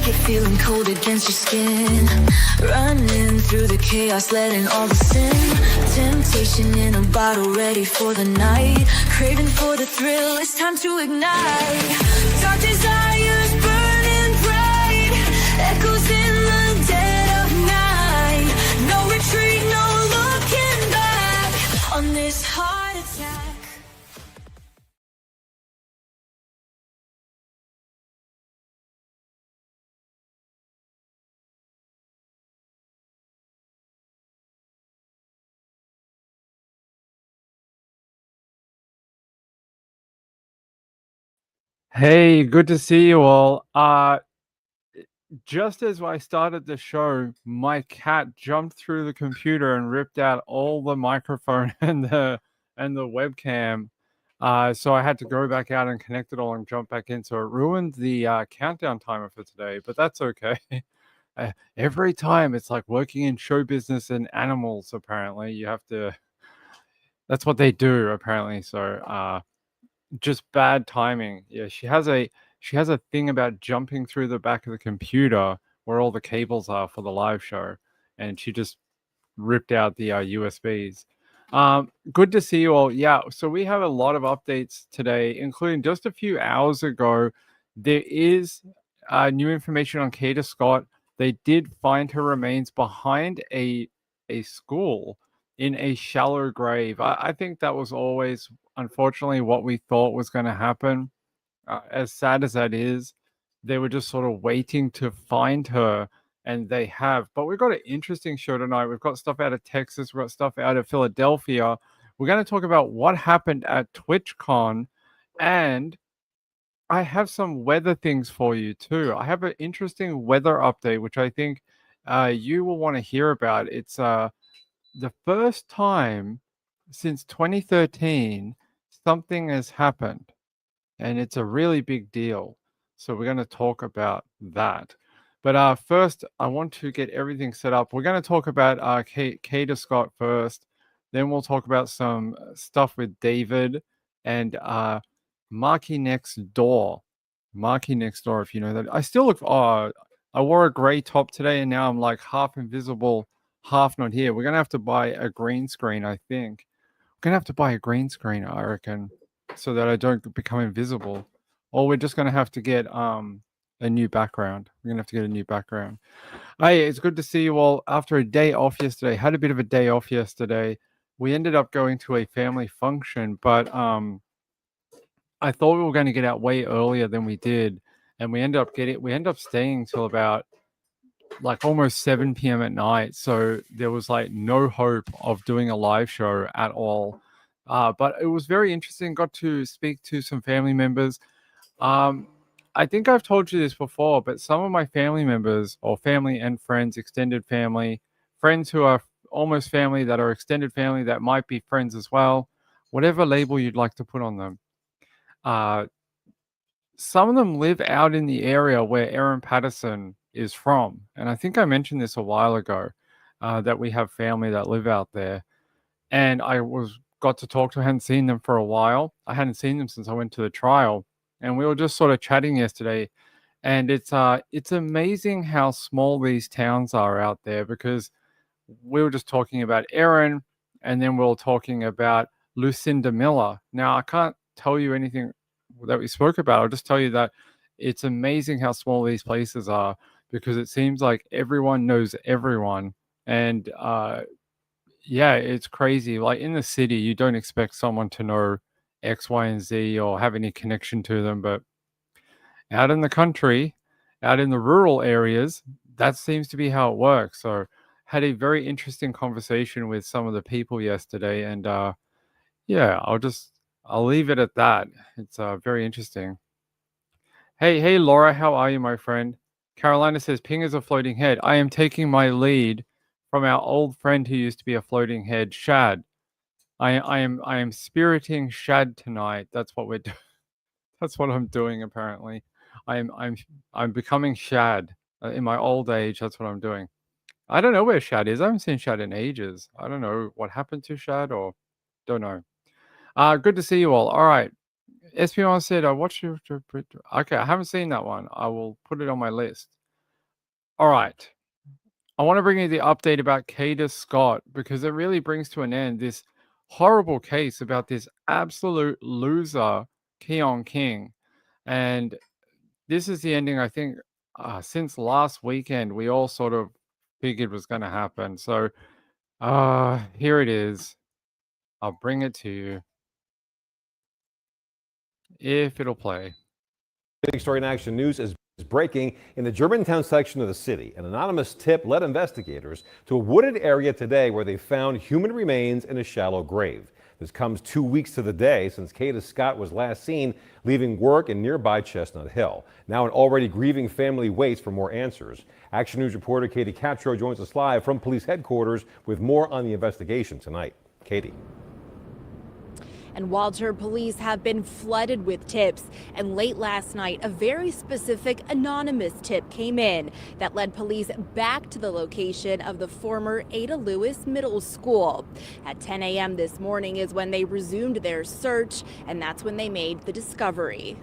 jacket feeling cold against your skin. Running through the chaos, letting all the sin. Temptation in a bottle, ready for the night. Craving for the thrill, it's time to ignite. Dark desires burning bright, echoes in the dead of night. No retreat, no looking back on this heart attack. Hey, good to see you all. Just as I started the show, my cat jumped through the computer and ripped out all the microphone and the webcam. So I had to go back out and connect it all and jump back in. So it ruined the countdown timer for today, but that's okay. Every time it's like working in show business and animals, apparently. You have to, that's what they do, apparently. So just bad timing. Yeah, she has a thing about jumping through the back of the computer where all the cables are for the live show, and she just ripped out the USBs. Good to see you all. Yeah, so we have a lot of updates today, including just a few hours ago. There is new information on Kata Scott. They did find her remains behind a school in a shallow grave. I think that was always, unfortunately, what we thought was going to happen. As sad as that is, they were just sort of waiting to find her, and they have. But we've got an interesting show tonight. We've got stuff out of Texas, we've got stuff out of Philadelphia. We're going to talk about what happened at TwitchCon, and I have some weather things for you too. I have an interesting weather update, which I think you will want to hear about. It's the first time since 2013 something has happened, and it's a really big deal. So we're going to talk about that. But first, I want to get everything set up. We're going to talk about Kata Scott first. Then we'll talk about some stuff with David and MarkyNextDoor. MarkyNextDoor, if you know that. I still look. I wore a gray top today, and now I'm like half invisible, half not here. We're gonna have to buy a green screen, I think. We're gonna have to buy a green screen, I reckon, so that I don't become invisible. Or we're just gonna have to get a new background. We're gonna have to get a new background. Hey, it's good to see you all after a day off yesterday. Had a bit of a day off yesterday. We ended up going to a family function, but I thought we were going to get out way earlier than we did, and we ended up staying till about like almost 7 p.m. at night. So there was like no hope of doing a live show at all. But it was very interesting. Got to speak to some family members. I think I've told you this before, but some of my family members, or family and friends, extended family, friends who are almost family that are extended family that might be friends as well, whatever label you'd like to put on them. Some of them live out in the area where Aaron Patterson is from. And I think I mentioned this a while ago, that we have family that live out there. And got to talk to, I hadn't seen them for a while. I hadn't seen them since I went to the trial. And we were just sort of chatting yesterday. And it's amazing how small these towns are out there, because we were just talking about Aaron, and then we were talking about Lucinda Miller. Now, I can't tell you anything that we spoke about. I'll just tell you that it's amazing how small these places are, because it seems like everyone knows everyone. And yeah, it's crazy. Like in the city, you don't expect someone to know X, Y, and Z or have any connection to them. But out in the country, out in the rural areas, that seems to be how it works. So had a very interesting conversation with some of the people yesterday, and yeah, I'll leave it at that. It's very interesting. Hey, Laura, how are you, my friend? Carolina says, ping is a floating head. I am taking my lead from our old friend who used to be a floating head, Shad. I am spiriting Shad tonight. That's what we're doing. That's what I'm doing, apparently. I'm becoming Shad. In my old age, that's what I'm doing. I don't know where Shad is. I haven't seen Shad in ages. I don't know what happened to Shad, or don't know. Good to see you all. All right. SP1 said, I watched you. Okay, I haven't seen that one. I will put it on my list. All right. I want to bring you the update about Kata Scott because it really brings to an end this horrible case about this absolute loser, Keon King. And this is the ending, I think, since last weekend, we all sort of figured was going to happen. So here it is. I'll bring it to you if it'll play. Big story in Action News is breaking in the Germantown section of the city. An anonymous tip led investigators to a wooded area today where they found human remains in a shallow grave. This comes 2 weeks to the day since Kata Scott was last seen leaving work in nearby Chestnut Hill. Now an already grieving family waits for more answers. Action News reporter Katie Captro joins us live from police headquarters with more on the investigation tonight. Katie. And Walter, police have been flooded with tips. And late last night, a very specific anonymous tip came in that led police back to the location of the former Ada Lewis Middle School. At 10 a.m. this morning is when they resumed their search, and that's when they made the discovery.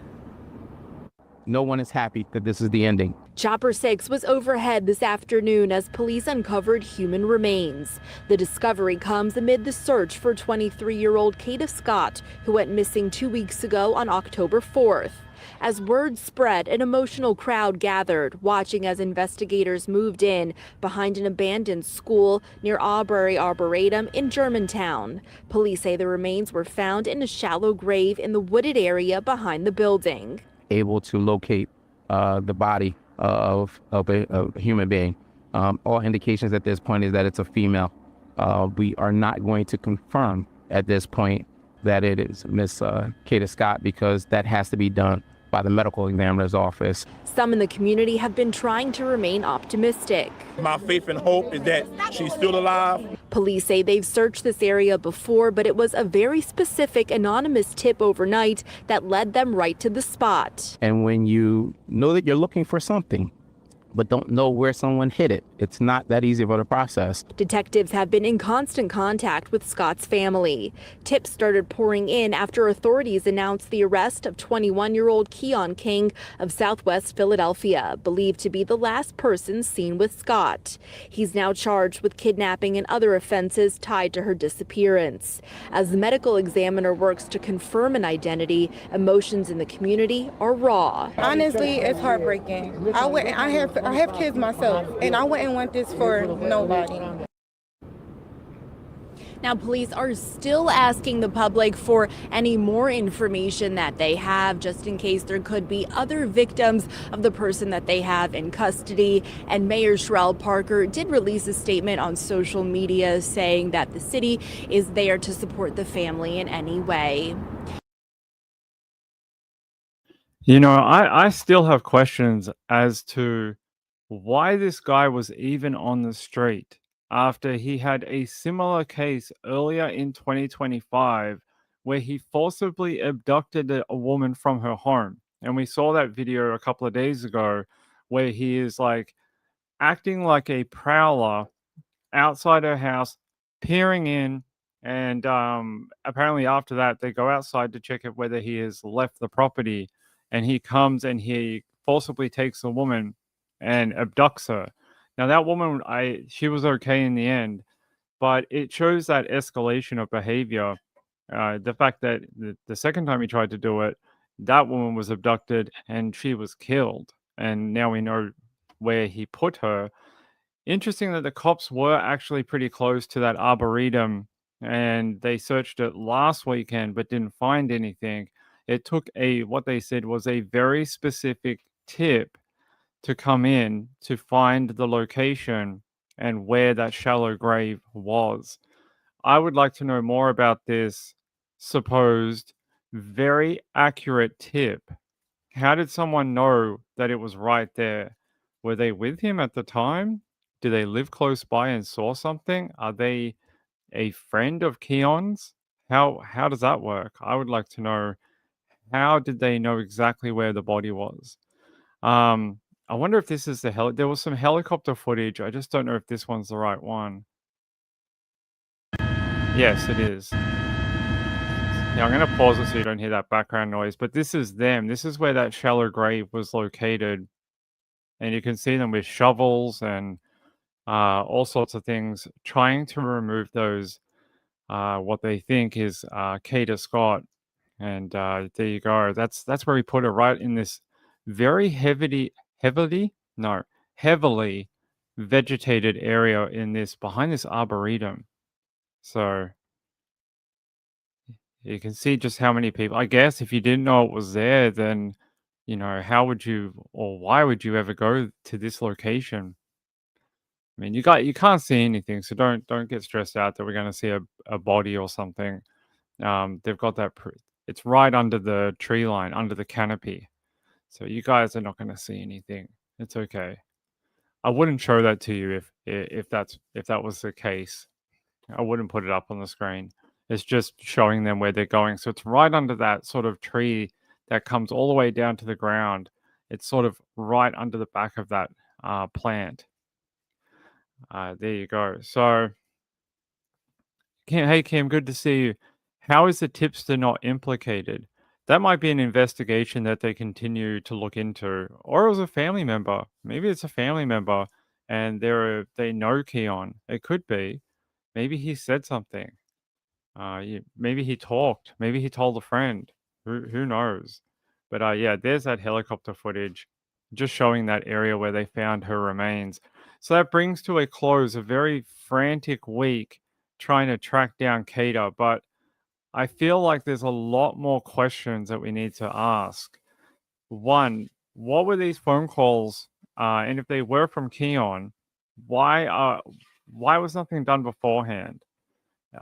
No one is happy that this is the ending. Chopper 6 was overhead this afternoon as police uncovered human remains. The discovery comes amid the search for 23-year-old Kata Scott, who went missing 2 weeks ago on October 4th. As word spread, an emotional crowd gathered, watching as investigators moved in behind an abandoned school near Aubrey Arboretum in Germantown. Police say the remains were found in a shallow grave in the wooded area behind the building. Able to locate the body of a human being. All indications at this point is that it's a female. We are not going to confirm at this point that it is Miss Kata Scott because that has to be done by the medical examiner's office. Some in the community have been trying to remain optimistic. My faith and hope is that she's still alive. Police say they've searched this area before, but it was a very specific anonymous tip overnight that led them right to the spot. And when you know that you're looking for something, but don't know where someone hid it, it's not that easy of a process. Detectives have been in constant contact with Scott's family. Tips started pouring in after authorities announced the arrest of 21-year-old Keon King of Southwest Philadelphia, believed to be the last person seen with Scott. He's now charged with kidnapping and other offenses tied to her disappearance. As the medical examiner works to confirm an identity, emotions in the community are raw. Honestly, it's heartbreaking. I have kids myself, and I wouldn't want this for nobody. Now, police are still asking the public for any more information that they have, just in case there could be other victims of the person that they have in custody. And Mayor Sherrell Parker did release a statement on social media saying that the city is there to support the family in any way. You know, I still have questions as to why this guy was even on the street after he had a similar case earlier in 2025 where he forcibly abducted a woman from her home. And we saw that video a couple of days ago where he is like acting like a prowler outside her house, peering in. And apparently after that, they go outside to check out whether he has left the property. And he comes and he forcibly takes a woman and abducts her. Now that woman, she was okay in the end, but it shows that escalation of behavior. The fact that the second time he tried to do it, that woman was abducted and she was killed. And now we know where he put her. Interesting that the cops were actually pretty close to that arboretum and they searched it last weekend but didn't find anything. It took what they said was a very specific tip to come in to find the location and where that shallow grave was. I would like to know more about this supposed very accurate tip. How did someone know that it was right there? Were they with him at the time? Do they live close by and saw something? Are they a friend of Keon's? How does that work? I would like to know, how did they know exactly where the body was? I wonder if this is there was some helicopter footage. I just don't know if this one's the right one. Yes, it is. Yeah, I'm going to pause it so you don't hear that background noise. But this is them. This is where that shallow grave was located. and you can see them with shovels and all sorts of things, trying to remove those what they think is Kata Scott. And there you go. That's where we put her, right in this very heavily vegetated area in this behind this arboretum. So you can see just how many people. I guess if you didn't know it was there, then how would you or why would you ever go to this location? I mean, you can't see anything, so don't get stressed out that we're going to see a body or something. They've got that. It's right under the tree line, under the canopy, so you guys are not going to see anything. It's okay. I wouldn't show that to you if that was the case. I wouldn't put it up on the screen. It's just showing them where they're going. So it's right under that sort of tree that comes all the way down to the ground. It's sort of right under the back of that plant. There you go. So, hey Kim, good to see you. How is the tipster not implicated? That might be an investigation that they continue to look into, or it was a family member. Maybe it's a family member, and they know Keon. It could be. Maybe he said something. Maybe he talked. Maybe he told a friend. Who knows? But yeah, there's that helicopter footage, just showing that area where they found her remains. So that brings to a close a very frantic week trying to track down Kata. But I feel like there's a lot more questions that we need to ask. One, what were these phone calls? And if they were from Keon, why was nothing done beforehand?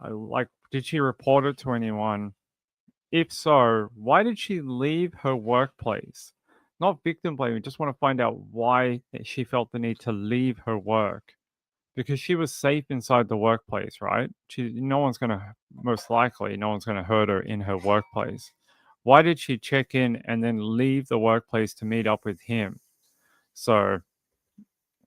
Like, did she report it to anyone? If so, why did she leave her workplace? Not victim blaming, just want to find out why she felt the need to leave her work. Because she was safe inside the workplace, right? No one's going to hurt her in her workplace. Why did she check in and then leave the workplace to meet up with him? So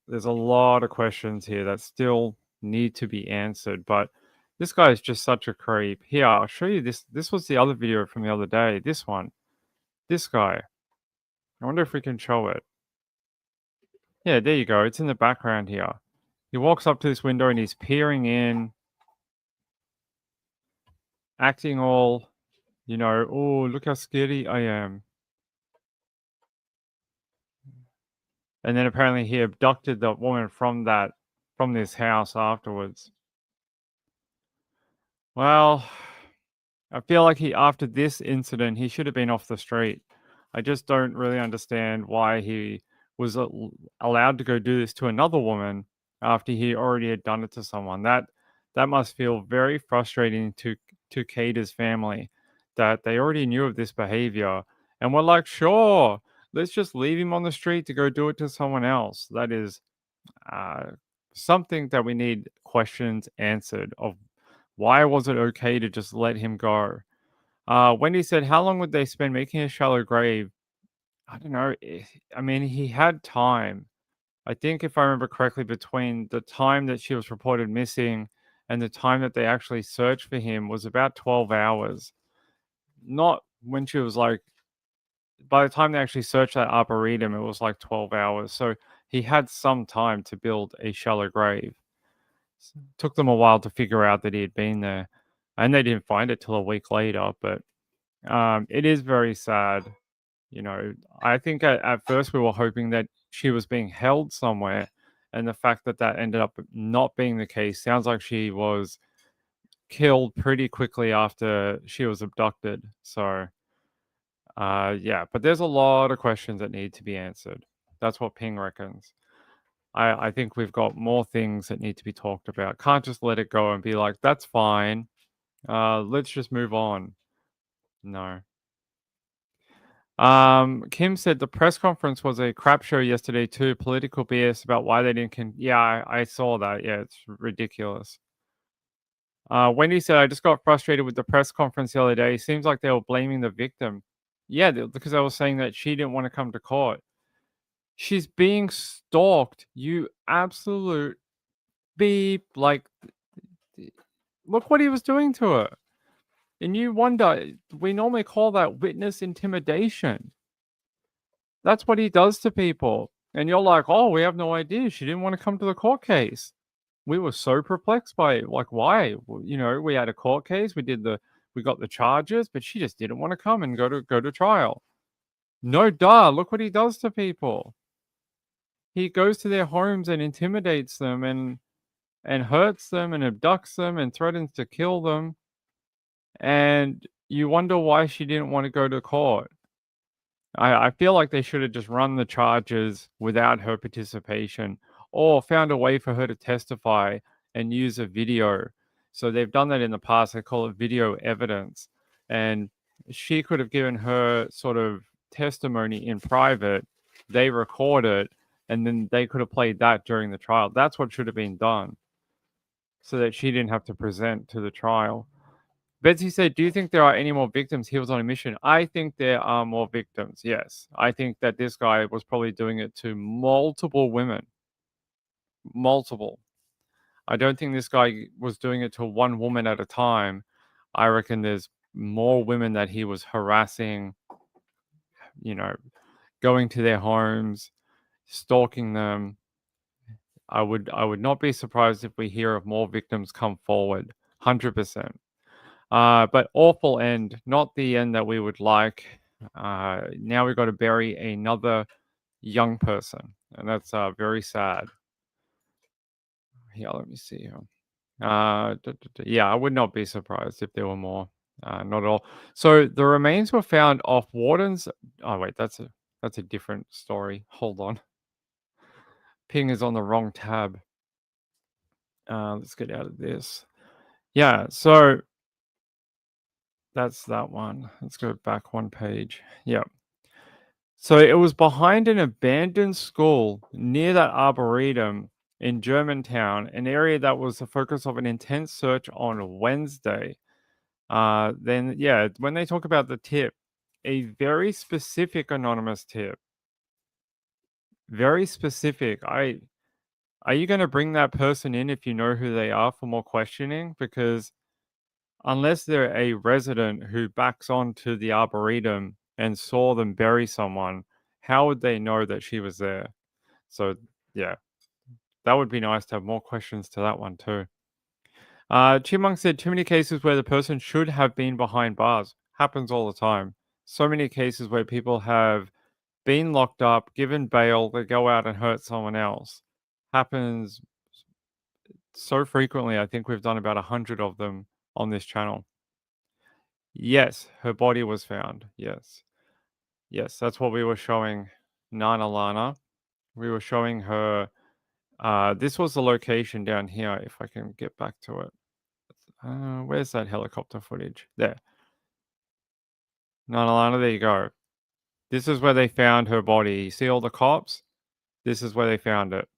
there's a lot of questions here that still need to be answered, but this guy is just such a creep. Here, I'll show you this. This was the other video from the other day. This one. This guy. I wonder if we can show it. Yeah, there you go. It's in the background here. He walks up to this window and he's peering in, acting all, oh, look how scary I am. And then apparently he abducted the woman from this house afterwards. Well, I feel like after this incident, he should have been off the street. I just don't really understand why he was allowed to go do this to another woman after he already had done it to someone. That must feel very frustrating to Kata's family, that they already knew of this behavior and were like, sure, let's just leave him on the street to go do it to someone else. That is something that we need questions answered of. Why was it okay to just let him go? Wendy said, how long would they spend making a shallow grave? I don't know. I mean, he had time. I think if I remember correctly, between the time that she was reported missing and the time that they actually searched for him was about 12 hours. Not when she was like, by the time they actually searched that arboretum, it was like 12 hours. So he had some time to build a shallow grave. Took them a while to figure out that he had been there, and they didn't find it till a week later. But it is very sad. I think at first we were hoping that she was being held somewhere, and the fact that ended up not being the case sounds like she was killed pretty quickly after she was abducted. So yeah, but there's a lot of questions that need to be answered. That's what Ping reckons. I think we've got more things that need to be talked about. Can't just let it go and be like, that's fine. Let's just move on. No. Kim said the press conference was a crap show yesterday too. Political BS about why they didn't. Yeah, I saw that. Yeah, it's ridiculous. Wendy said, I just got frustrated with the press conference the other day. Seems like they were blaming the victim. Yeah, because I was saying that she didn't want to come to court. She's being stalked. You absolute beep. Like, look what he was doing to her. And you wonder, we normally call that witness intimidation. That's what he does to people. And you're like, oh, we have no idea. She didn't want to come to the court case. We were so perplexed by it. Like, why? You know, we had a court case. We got the charges, but she just didn't want to come and go to trial. No, duh. Look what he does to people. He goes to their homes and intimidates them and hurts them and abducts them and threatens to kill them. And you wonder why she didn't want to go to court. I feel like they should have just run the charges without her participation, or found a way for her to testify and use a video. So they've done that in the past. They call it video evidence. And she could have given her sort of testimony in private. They record it, and then they could have played that during the trial. That's what should have been done, so that she didn't have to present to the trial. Betsy said, do you think there are any more victims? He was on a mission. I think there are more victims, yes. I think that this guy was probably doing it to multiple women. Multiple. I don't think this guy was doing it to one woman at a time. I reckon there's more women that he was harassing, you know, going to their homes, stalking them. I would not be surprised if we hear of more victims come forward. 100%. But awful end, not the end that we would like. Now we've got to bury another young person, and that's very sad. Yeah, let me see here. Yeah, I would not be surprised if there were more. Not at all. So the remains were found off Warden's. Oh wait, that's a different story. Hold on. Ping is on the wrong tab. Let's get out of this. Yeah, so that's that one. Let's go back one page. Yep. So it was behind an abandoned school near that arboretum in Germantown, an area that was the focus of an intense search on Wednesday. Then, yeah, when they talk about the tip, a very specific anonymous tip. Very specific. Are you going to bring that person in if you know who they are for more questioning? Because unless they're a resident who backs onto the arboretum and saw them bury someone, how would they know that she was there? So, yeah, that would be nice to have more questions to that one too. Chipmunk said, too many cases where the person should have been behind bars. Happens all the time. So many cases where people have been locked up, given bail, they go out and hurt someone else. Happens so frequently. I think we've done about 100 of them on this channel. Yes, her body was found. Yes. Yes, that's what we were showing Nana Lana. We were showing her. This was the location down here, if I can get back to it. Where's that helicopter footage? There. Nana Lana, there you go. This is where they found her body. You see all the cops? This is where they found it.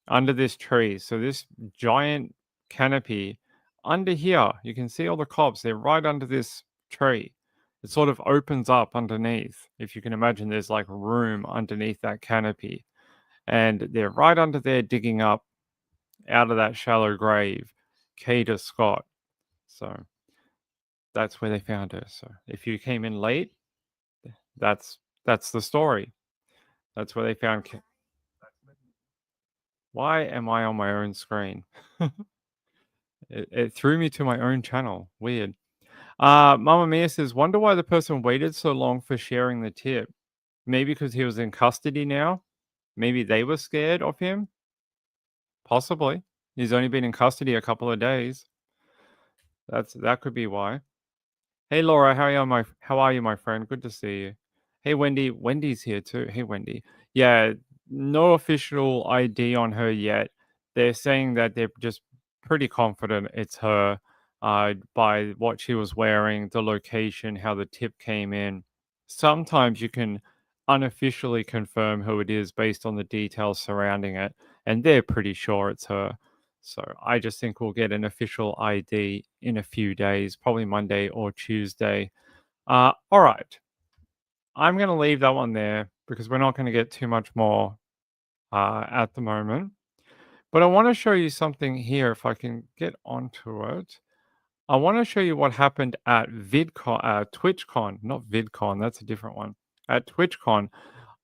Under this tree. So this giant canopy under here, you can see all the cops. They're right under this tree. It sort of opens up underneath. If you can imagine, there's like room underneath that canopy. And they're right under there digging up out of that shallow grave, Kata Scott. So that's where they found her. So if you came in late, that's the story. That's where they found. Why am I on my own screen? It threw me to my own channel. Weird. Mama Mia says, wonder why the person waited so long for sharing the tip. Maybe because he was in custody now. Maybe they were scared of him. Possibly. He's only been in custody a couple of days. That could be why. Hey Laura, how are you, my friend? Good to see you. Hey Wendy, Wendy's here too. Hey Wendy. Yeah, no official ID on her yet. They're saying that they're just pretty confident it's her by what she was wearing, the location, how the tip came in. Sometimes you can unofficially confirm who it is based on the details surrounding it, and they're pretty sure it's her. So I just think we'll get an official ID in a few days, probably Monday or Tuesday. All right. I'm going to leave that one there because we're not going to get too much more at the moment. But I want to show you something here, if I can get onto it. I want to show you what happened at TwitchCon, not VidCon, that's a different one. At TwitchCon,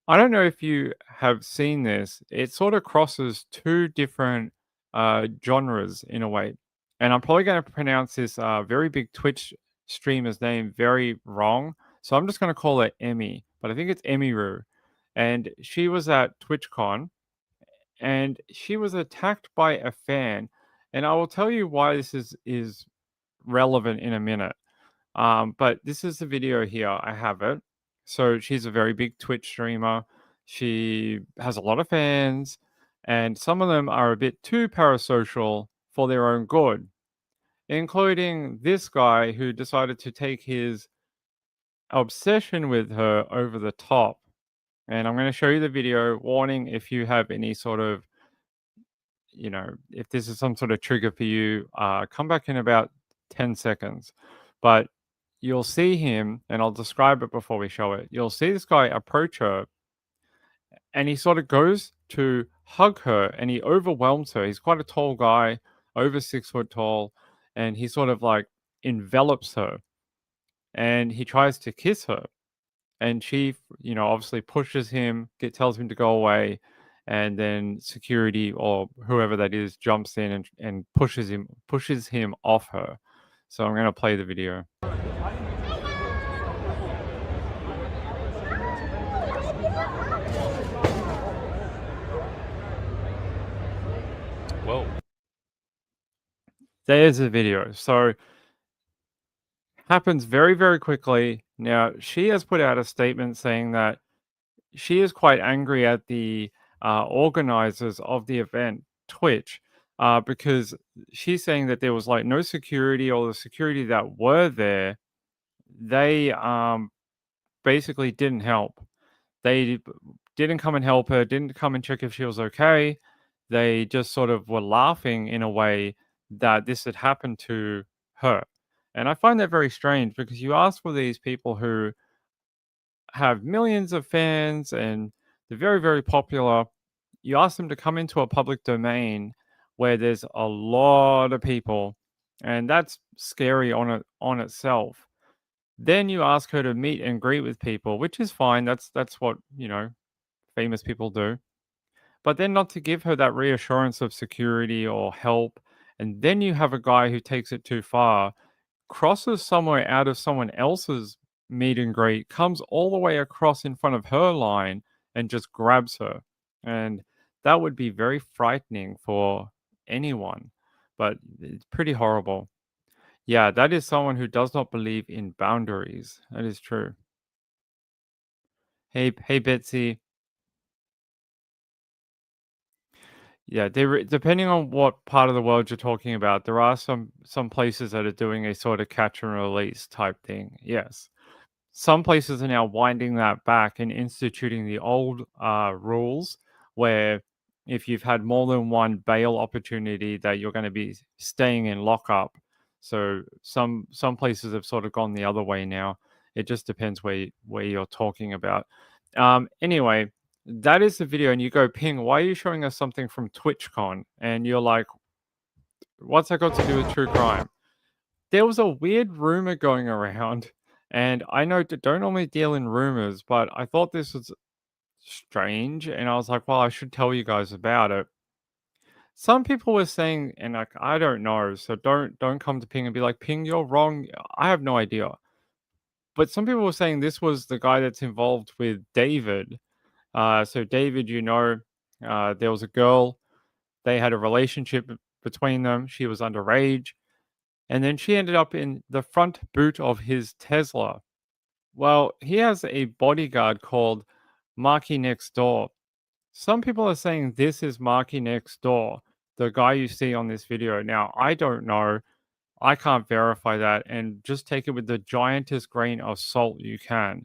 I don't know if you have seen this. It sort of crosses two different genres in a way. And I'm probably going to pronounce this very big Twitch streamer's name very wrong. So I'm just going to call it Emmy, but I think it's Emiru. And she was at TwitchCon and she was attacked by a fan. And I will tell you why this is relevant in a minute. But this is the video here. I have it. So she's a very big Twitch streamer. She has a lot of fans, and some of them are a bit too parasocial for their own good, including this guy who decided to take his obsession with her over the top. And I'm going to show you the video. Warning if you have any sort of, if this is some sort of trigger for you, come back in about 10 seconds. But you'll see him, and I'll describe it before we show it. You'll see this guy approach her, and he sort of goes to hug her, and he overwhelms her. He's quite a tall guy, over 6 foot tall, and he sort of like envelops her, and he tries to kiss her. And she, obviously pushes him, tells him to go away, and then security or whoever that is jumps in and pushes him off her. So I'm going to play the video. Whoa. There's the video. So happens very, very quickly. Now, she has put out a statement saying that she is quite angry at the organizers of the event, Twitch, because she's saying that there was like no security, or the security that were there, they basically didn't help. They didn't come and help her, didn't come and check if she was okay. They just sort of were laughing in a way that this had happened to her. And I find that very strange, because you ask for these people who have millions of fans and they're very, very popular, you ask them to come into a public domain where there's a lot of people, and that's scary on itself. Then you ask her to meet and greet with people, which is fine. That's what, famous people do. But then not to give her that reassurance of security or help. And then you have a guy who takes it too far, crosses somewhere out of someone else's meet and greet, comes all the way across in front of her line and just grabs her. And that would be very frightening for anyone, but it's pretty horrible. Yeah, that is someone who does not believe in boundaries. That is true. Hey, Betsy. Yeah, depending on what part of the world you're talking about, there are some places that are doing a sort of catch and release type thing. Yes. Some places are now winding that back and instituting the old rules, where if you've had more than one bail opportunity, that you're going to be staying in lockup. So some places have sort of gone the other way now. It just depends where you're talking about. Anyway, that is the video, and you go, Ping, why are you showing us something from TwitchCon? And you're like, what's that got to do with true crime? There was a weird rumor going around, and I know don't normally deal in rumors, but I thought this was strange, and I was like, well, I should tell you guys about it. Some people were saying, and like, I don't know, so don't come to Ping and be like, Ping, you're wrong. I have no idea. But some people were saying this was the guy that's involved with David. So David, there was a girl. They had a relationship between them. She was underage. And then she ended up in the front boot of his Tesla. Well, he has a bodyguard called MarkyNextDoor. Some people are saying this is MarkyNextDoor, the guy you see on this video. Now, I don't know. I can't verify that, and just take it with the giantest grain of salt you can.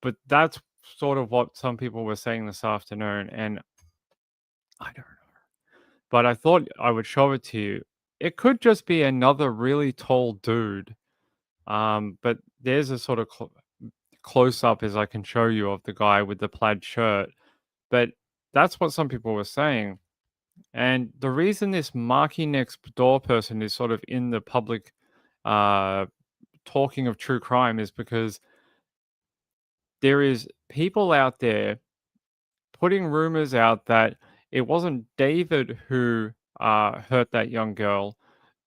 But that's sort of what some people were saying this afternoon, and I don't know. But I thought I would show it to you. It could just be another really tall dude. But there's a sort of close up, as I can show you, of the guy with the plaid shirt. But that's what some people were saying. And the reason this MarkyNextDoor person is sort of in the public talking of true crime is because there is people out there putting rumors out that it wasn't David who hurt that young girl.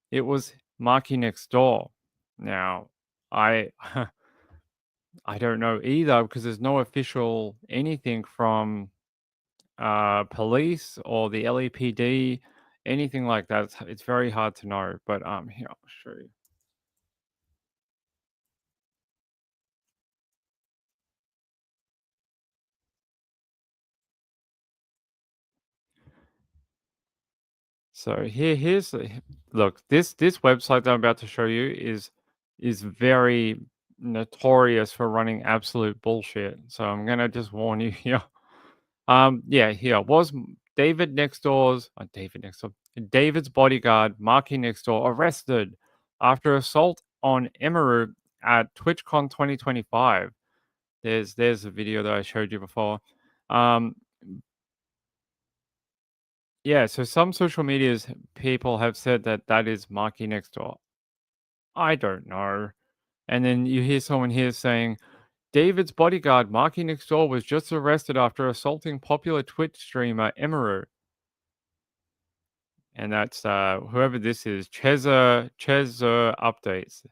It was MarkyNextDoor. Now, I I don't know either because there's no official anything from police or the LAPD, anything like that. It's very hard to know. But here I'll show you. So here's look, this website that I'm about to show you is very notorious for running absolute bullshit. So I'm gonna just warn you here. Yeah, here was David's bodyguard, MarkyNextDoor, arrested after assault on Emeru at TwitchCon 2025. There's a video that I showed you before. Yeah, so some social medias people have said that that is MarkyNextDoor. I don't know. And then you hear someone here saying, David's bodyguard, MarkyNextDoor, was just arrested after assaulting popular Twitch streamer Emeru. And that's whoever this is, Cheza Updates.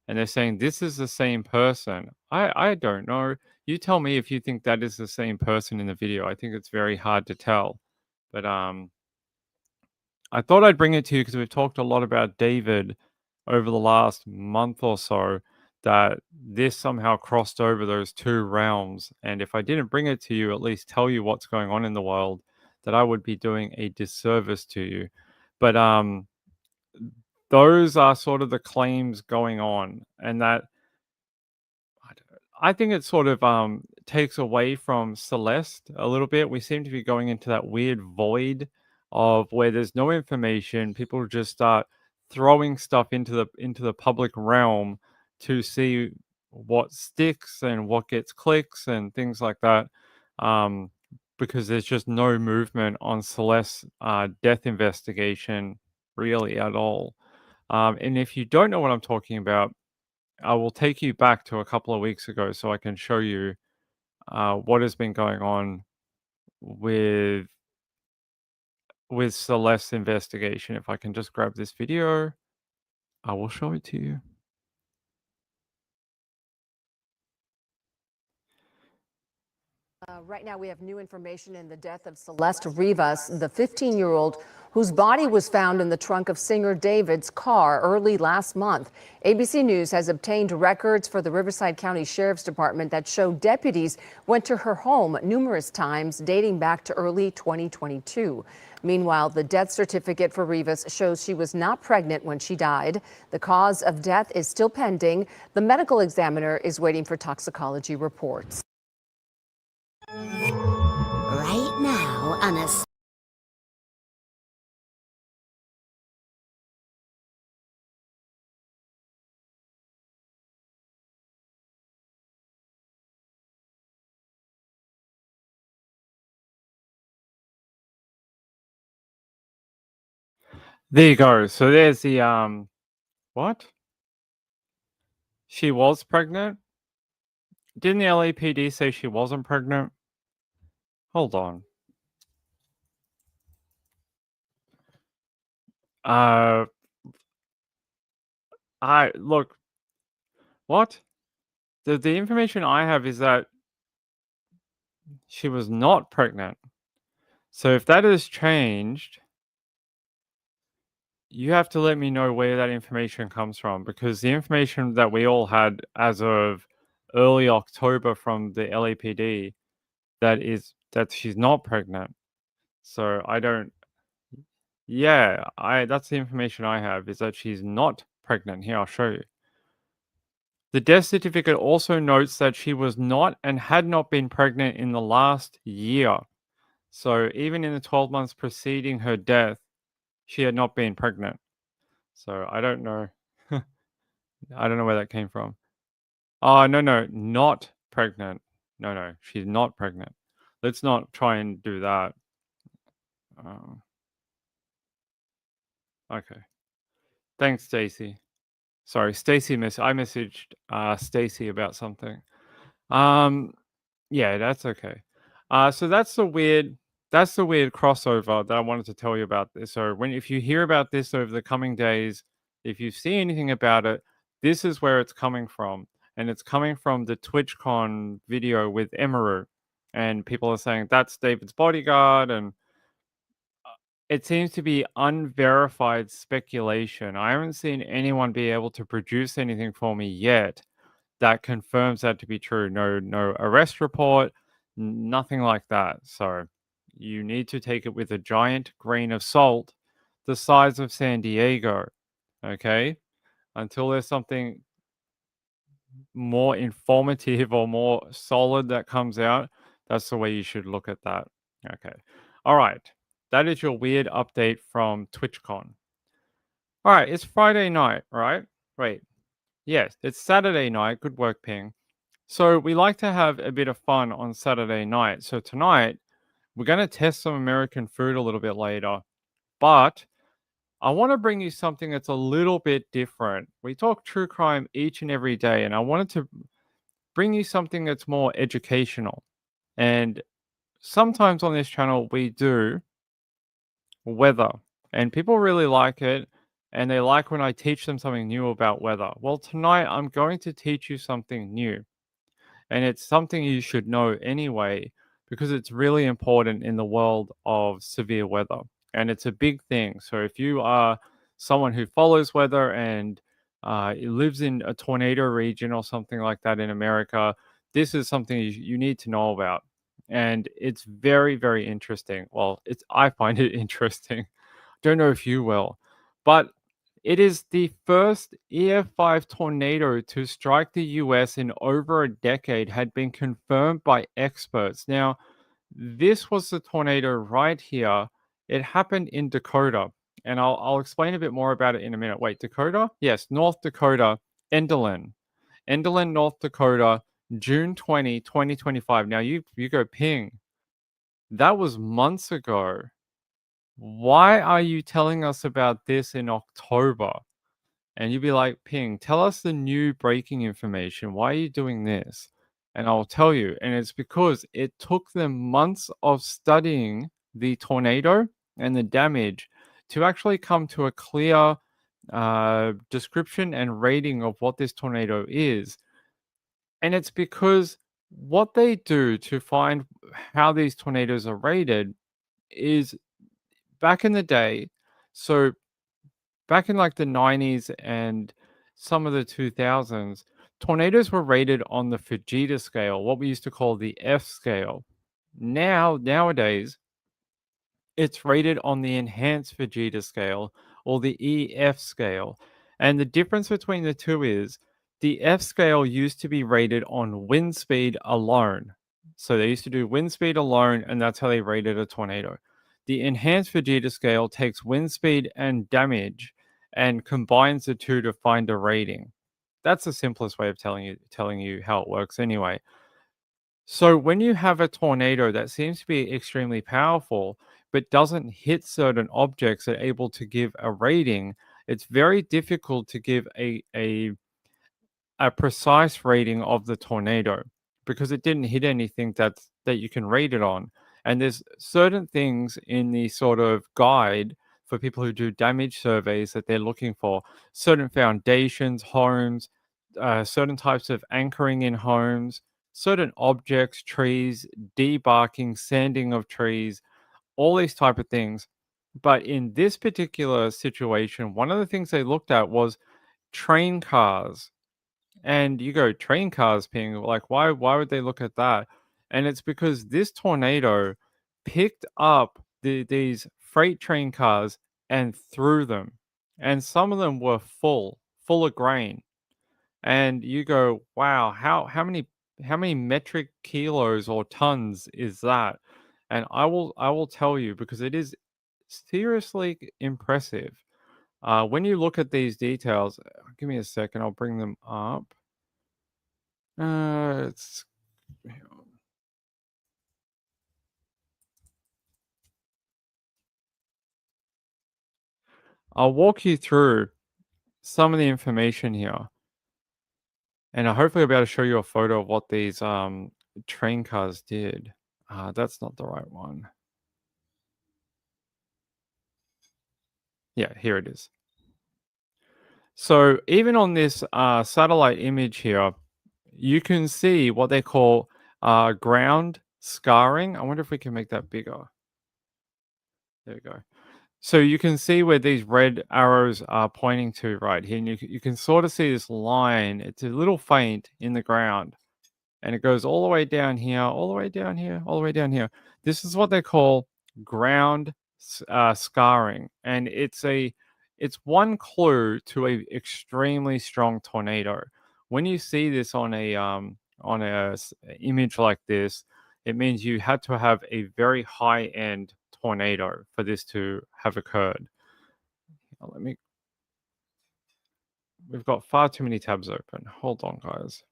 And they're saying this is the same person. I don't know. You tell me if you think that is the same person in the video. I think it's very hard to tell. But I thought I'd bring it to you because we've talked a lot about David over the last month or so, that this somehow crossed over those two realms. And if I didn't bring it to you, at least tell you what's going on in the world, that I would be doing a disservice to you. But those are sort of the claims going on, and that I think it sort of takes away from Celeste a little bit. We seem to be going into that weird void of where there's no information. People just start throwing stuff into the public realm to see what sticks and what gets clicks and things like that. Because there's just no movement on Celeste's death investigation really at all. And if you don't know what I'm talking about, I will take you back to a couple of weeks ago so I can show you what has been going on with Celeste's investigation. If I can just grab this video, I will show it to you. Right now, we have new information in the death of Celeste Rivas, the 15-year-old whose body was found in the trunk of singer David's car early last month. ABC News has obtained records for the Riverside County Sheriff's Department that show deputies went to her home numerous times dating back to early 2022. Meanwhile, the death certificate for Rivas shows she was not pregnant when she died. The cause of death is still pending. The medical examiner is waiting for toxicology reports. Right now on a There you go. So there's the what? She was pregnant? Didn't the LAPD say she wasn't pregnant? Hold on. I look. What? The information I have is that she was not pregnant. So if that has changed, you have to let me know where that information comes from, because the information that we all had as of early October from the LAPD, that she's not pregnant. So I don't. Yeah, that's the information I have, is that she's not pregnant. Here, I'll show you. The death certificate also notes that she was not and had not been pregnant in the last year. So even in the 12 months preceding her death, she had not been pregnant. So I don't know. I don't know where that came from. Oh, no, not pregnant. No, she's not pregnant. Let's not try and do that. Okay. Thanks, Stacy. Sorry, Stacy. I messaged Stacy about something. Yeah, that's okay. So that's the weird crossover that I wanted to tell you about this. So if you hear about this over the coming days, if you see anything about it, this is where it's coming from. And it's coming from the TwitchCon video with Emaru. And people are saying that's David's bodyguard, and it seems to be unverified speculation. I haven't seen anyone be able to produce anything for me yet that confirms that to be true. No arrest report, nothing like that. So you need to take it with a giant grain of salt the size of San Diego. Okay? Until there's something more informative or more solid that comes out, that's the way you should look at that. Okay. All right. That is your weird update from TwitchCon. All right, it's Friday night, right? Wait. Yes, it's Saturday night. Good work, Ping. So we like to have a bit of fun on Saturday night. So tonight, we're going to test some American food a little bit later. But I want to bring you something that's a little bit different. We talk true crime each and every day, and I wanted to bring you something that's more educational. And sometimes on this channel, we do weather, and people really like it. And they like when I teach them something new about weather. Well, tonight I'm going to teach you something new. And it's something you should know anyway, because it's really important in the world of severe weather. And it's a big thing. So if you are someone who follows weather and lives in a tornado region or something like that in America, this is something you need to know about. And it's very, very interesting. Well, I find it interesting. Don't know if you will. But it is the first EF5 tornado to strike the US in over a decade, had been confirmed by experts. Now, this was the tornado right here. It happened in Dakota, and I'll explain a bit more about it in a minute. Wait, Dakota? Yes, North Dakota, Enderlin. Enderlin, North Dakota, June 20, 2025. Now, you go ping. That was months ago. Why are you telling us about this in October? And you'd be like, Ping, tell us the new breaking information. Why are you doing this? And I'll tell you. And it's because it took them months of studying the tornado and the damage to actually come to a clear description and rating of what this tornado is. And it's because what they do to find how these tornadoes are rated is back in the day. So back in like the 90s and some of the 2000s, tornadoes were rated on the Fujita scale, what we used to call the F scale. Nowadays, it's rated on the enhanced Fujita scale or the EF scale. And the difference between the two is the F scale used to be rated on wind speed alone. So they used to do wind speed alone, and that's how they rated a tornado. The enhanced Fujita scale takes wind speed and damage and combines the two to find a rating. That's the simplest way of telling you how it works anyway. So when you have a tornado that seems to be extremely powerful but doesn't hit certain objects that are able to give a rating, it's very difficult to give a precise rating of the tornado because it didn't hit anything that you can rate it on. And there's certain things in the sort of guide for people who do damage surveys that they're looking for. Certain foundations, homes, certain types of anchoring in homes, certain objects, trees, debarking, sanding of trees, all these type of things. But in this particular situation, one of the things they looked at was train cars. And you go, train cars, Ping, like why would they look at that? And it's because this tornado picked up these freight train cars and threw them. And some of them were full of grain. And you go, wow, how many metric kilos or tons is that? And I will tell you, because it is seriously impressive. When you look at these details, give me a second, I'll bring them up. It's I'll walk you through some of the information here, and hopefully I'll be able to show you a photo of what these train cars did. That's not the right one. Yeah, here it is. So even on this satellite image here, you can see what they call ground scarring. I wonder if we can make that bigger. There we go. So you can see where these red arrows are pointing to right here. And you can sort of see this line. It's a little faint in the ground. And it goes all the way down here, all the way down here, all the way down here. This is what they call ground scarring. And it's one clue to a extremely strong tornado. When you see this on a image like this, it means you had to have a very high end tornado for this to have occurred. We've got far too many tabs open. Hold on, guys.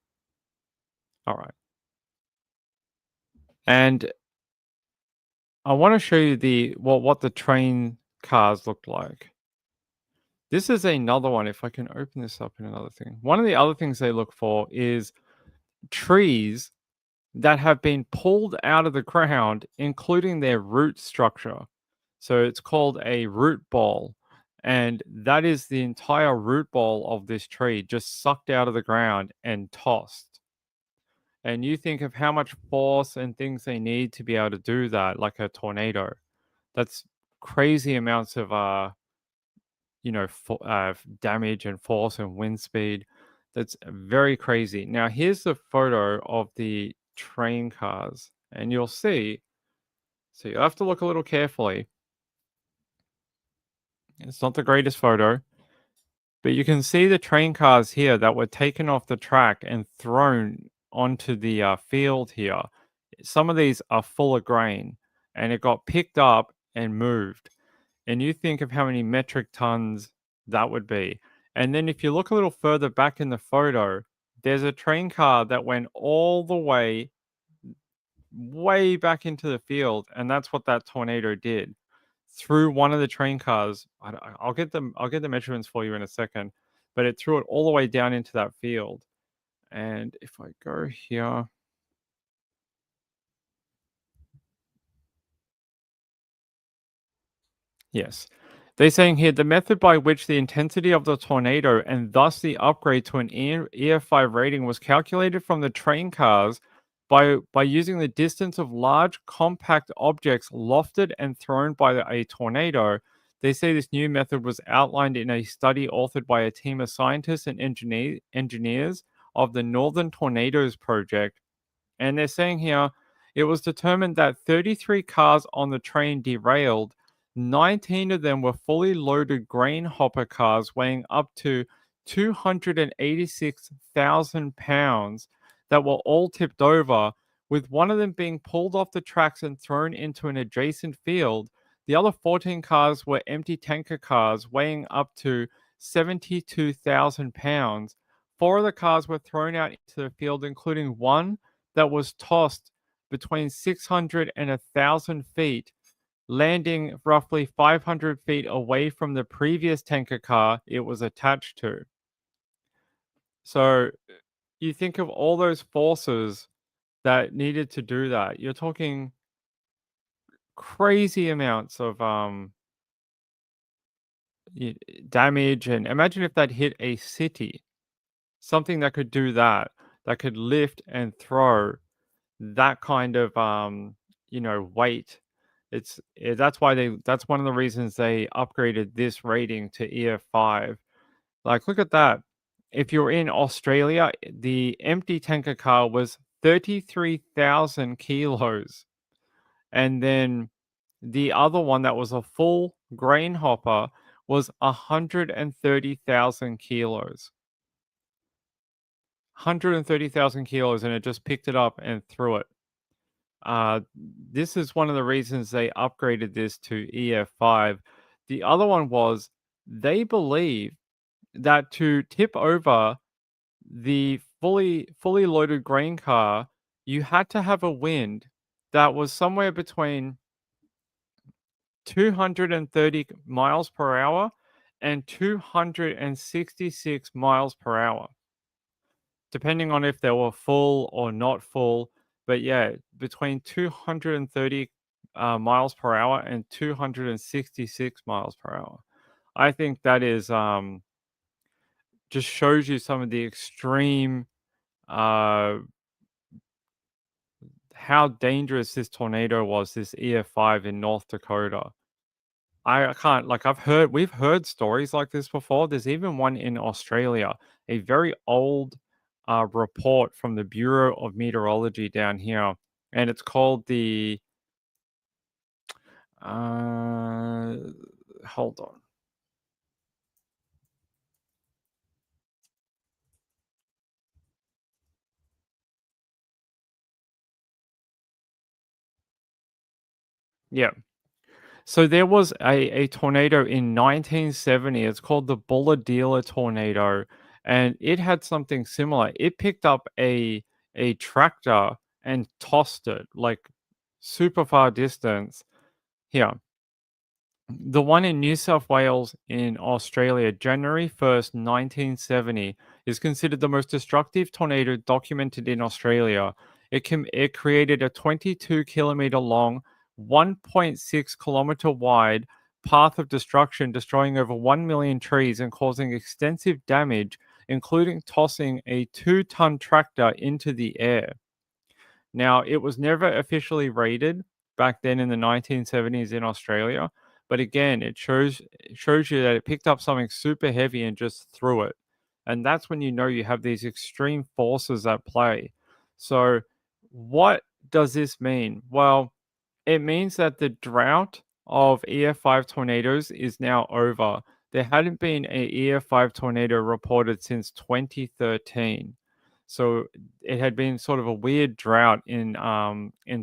All right. And I want to show you what the train cars look like. This is another one. If I can open this up in another thing. One of the other things they look for is trees that have been pulled out of the ground, including their root structure. So it's called a root ball. And that is the entire root ball of this tree just sucked out of the ground and tossed. And you think of how much force and things they need to be able to do that, like a tornado. That's crazy amounts of damage and force and wind speed. That's very crazy. Now here's the photo of the train cars, and you'll see. So you'll have to look a little carefully. It's not the greatest photo, but you can see the train cars here that were taken off the track and thrown onto the field here. Some of these are full of grain, and it got picked up and moved. And you think of how many metric tons that would be. And then if you look a little further back in the photo, there's a train car that went all the way back into the field, and that's what that tornado did. Through one of the train cars, I'll get the measurements for you in a second, but it threw it all the way down into that field. And if I go here, yes. They're saying here the method by which the intensity of the tornado and thus the upgrade to an EF5 rating was calculated from the train cars by using the distance of large compact objects lofted and thrown by a tornado. They say this new method was outlined in a study authored by a team of scientists and engineers of the Northern Tornadoes Project. And they're saying here it was determined that 33 cars on the train derailed. 19 of them were fully loaded grain hopper cars weighing up to 286,000 pounds that were all tipped over, with one of them being pulled off the tracks and thrown into an adjacent field. The other 14 cars were empty tanker cars weighing up to 72,000 pounds. 4 of the cars were thrown out into the field, including one that was tossed between 600 and 1,000 feet, landing roughly 500 feet away from the previous tanker car it was attached to. So you think of all those forces that needed to do that. You're talking crazy amounts of damage. And imagine if that hit a city, something that could do that could lift and throw that kind of weight. That's one of the reasons they upgraded this rating to EF5. Like, look at that. If you're in Australia, the empty tanker car was 33,000 kilos. And then the other one that was a full grain hopper was 130,000 kilos. 130,000 kilos, and it just picked it up and threw it. This is one of the reasons they upgraded this to EF5. The other one was they believe that to tip over the fully loaded grain car, you had to have a wind that was somewhere between 230 miles per hour and 266 miles per hour, depending on if they were full or not full. But yeah, between 230 miles per hour and 266 miles per hour. I think that is just shows you some of the extreme uh how dangerous this tornado was, this EF5 in North Dakota. I can't like we've heard stories like this before. There's even one in Australia, a very old report from the Bureau of Meteorology down here, and it's called the uh hold on. Yeah. So there was a tornado in 1970. It's called the Bulladila tornado, and it had something similar. It picked up a tractor and tossed it like super far distance. Here, the one in New South Wales in Australia, January 1st, 1970, is considered the most destructive tornado documented in Australia. It created a 22-kilometer long, 1.6-kilometer wide path of destruction, destroying over 1 million trees and causing extensive damage, including tossing a 2-ton tractor into the air. Now, it was never officially rated back then in the 1970s in Australia, but again, it shows you that it picked up something super heavy and just threw it. And that's when you know you have these extreme forces at play. So, what does this mean? Well, it means that the drought of EF5 tornadoes is now over. There hadn't been a EF5 tornado reported since 2013. So it had been sort of a weird drought in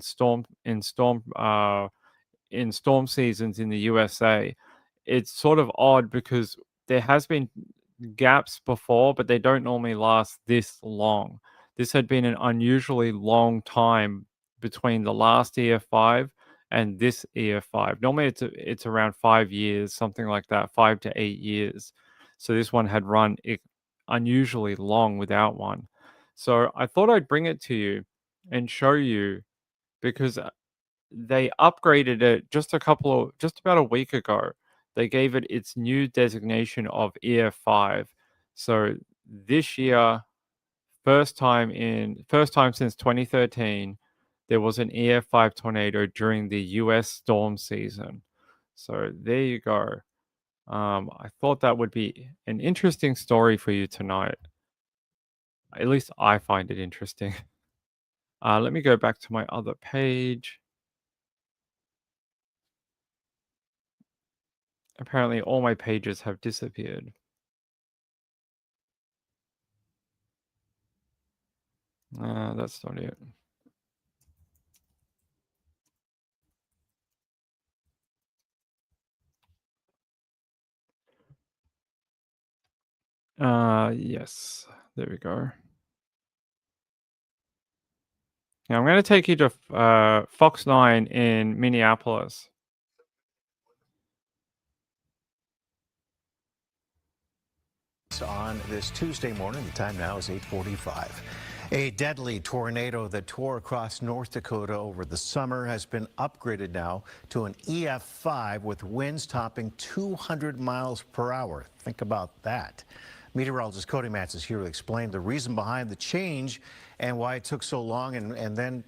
storm seasons in the USA. It's sort of odd because there has been gaps before, but they don't normally last this long. This had been an unusually long time between the last EF5 and this EF5. Normally it's around 5 years, something like that, 5 to 8 years. So this one had run unusually long without one. So I thought I'd bring it to you and show you because they upgraded it just about a week ago. They gave it its new designation of EF5. So this year, first time since 2013, there was an EF5 tornado during the US storm season. So there you go. I thought that would be an interesting story for you tonight. At least I find it interesting. Let me go back to my other page. Apparently, all my pages have disappeared. That's not it. Yes, there we go. Now I'm going to take you to Fox 9 in Minneapolis. On this Tuesday morning, the time now is 8:45. A deadly tornado that tore across North Dakota over the summer has been upgraded now to an EF5 with winds topping 200 miles per hour. Think about that. Meteorologist Cody Matz is here to explain the reason behind the change and why it took so long and then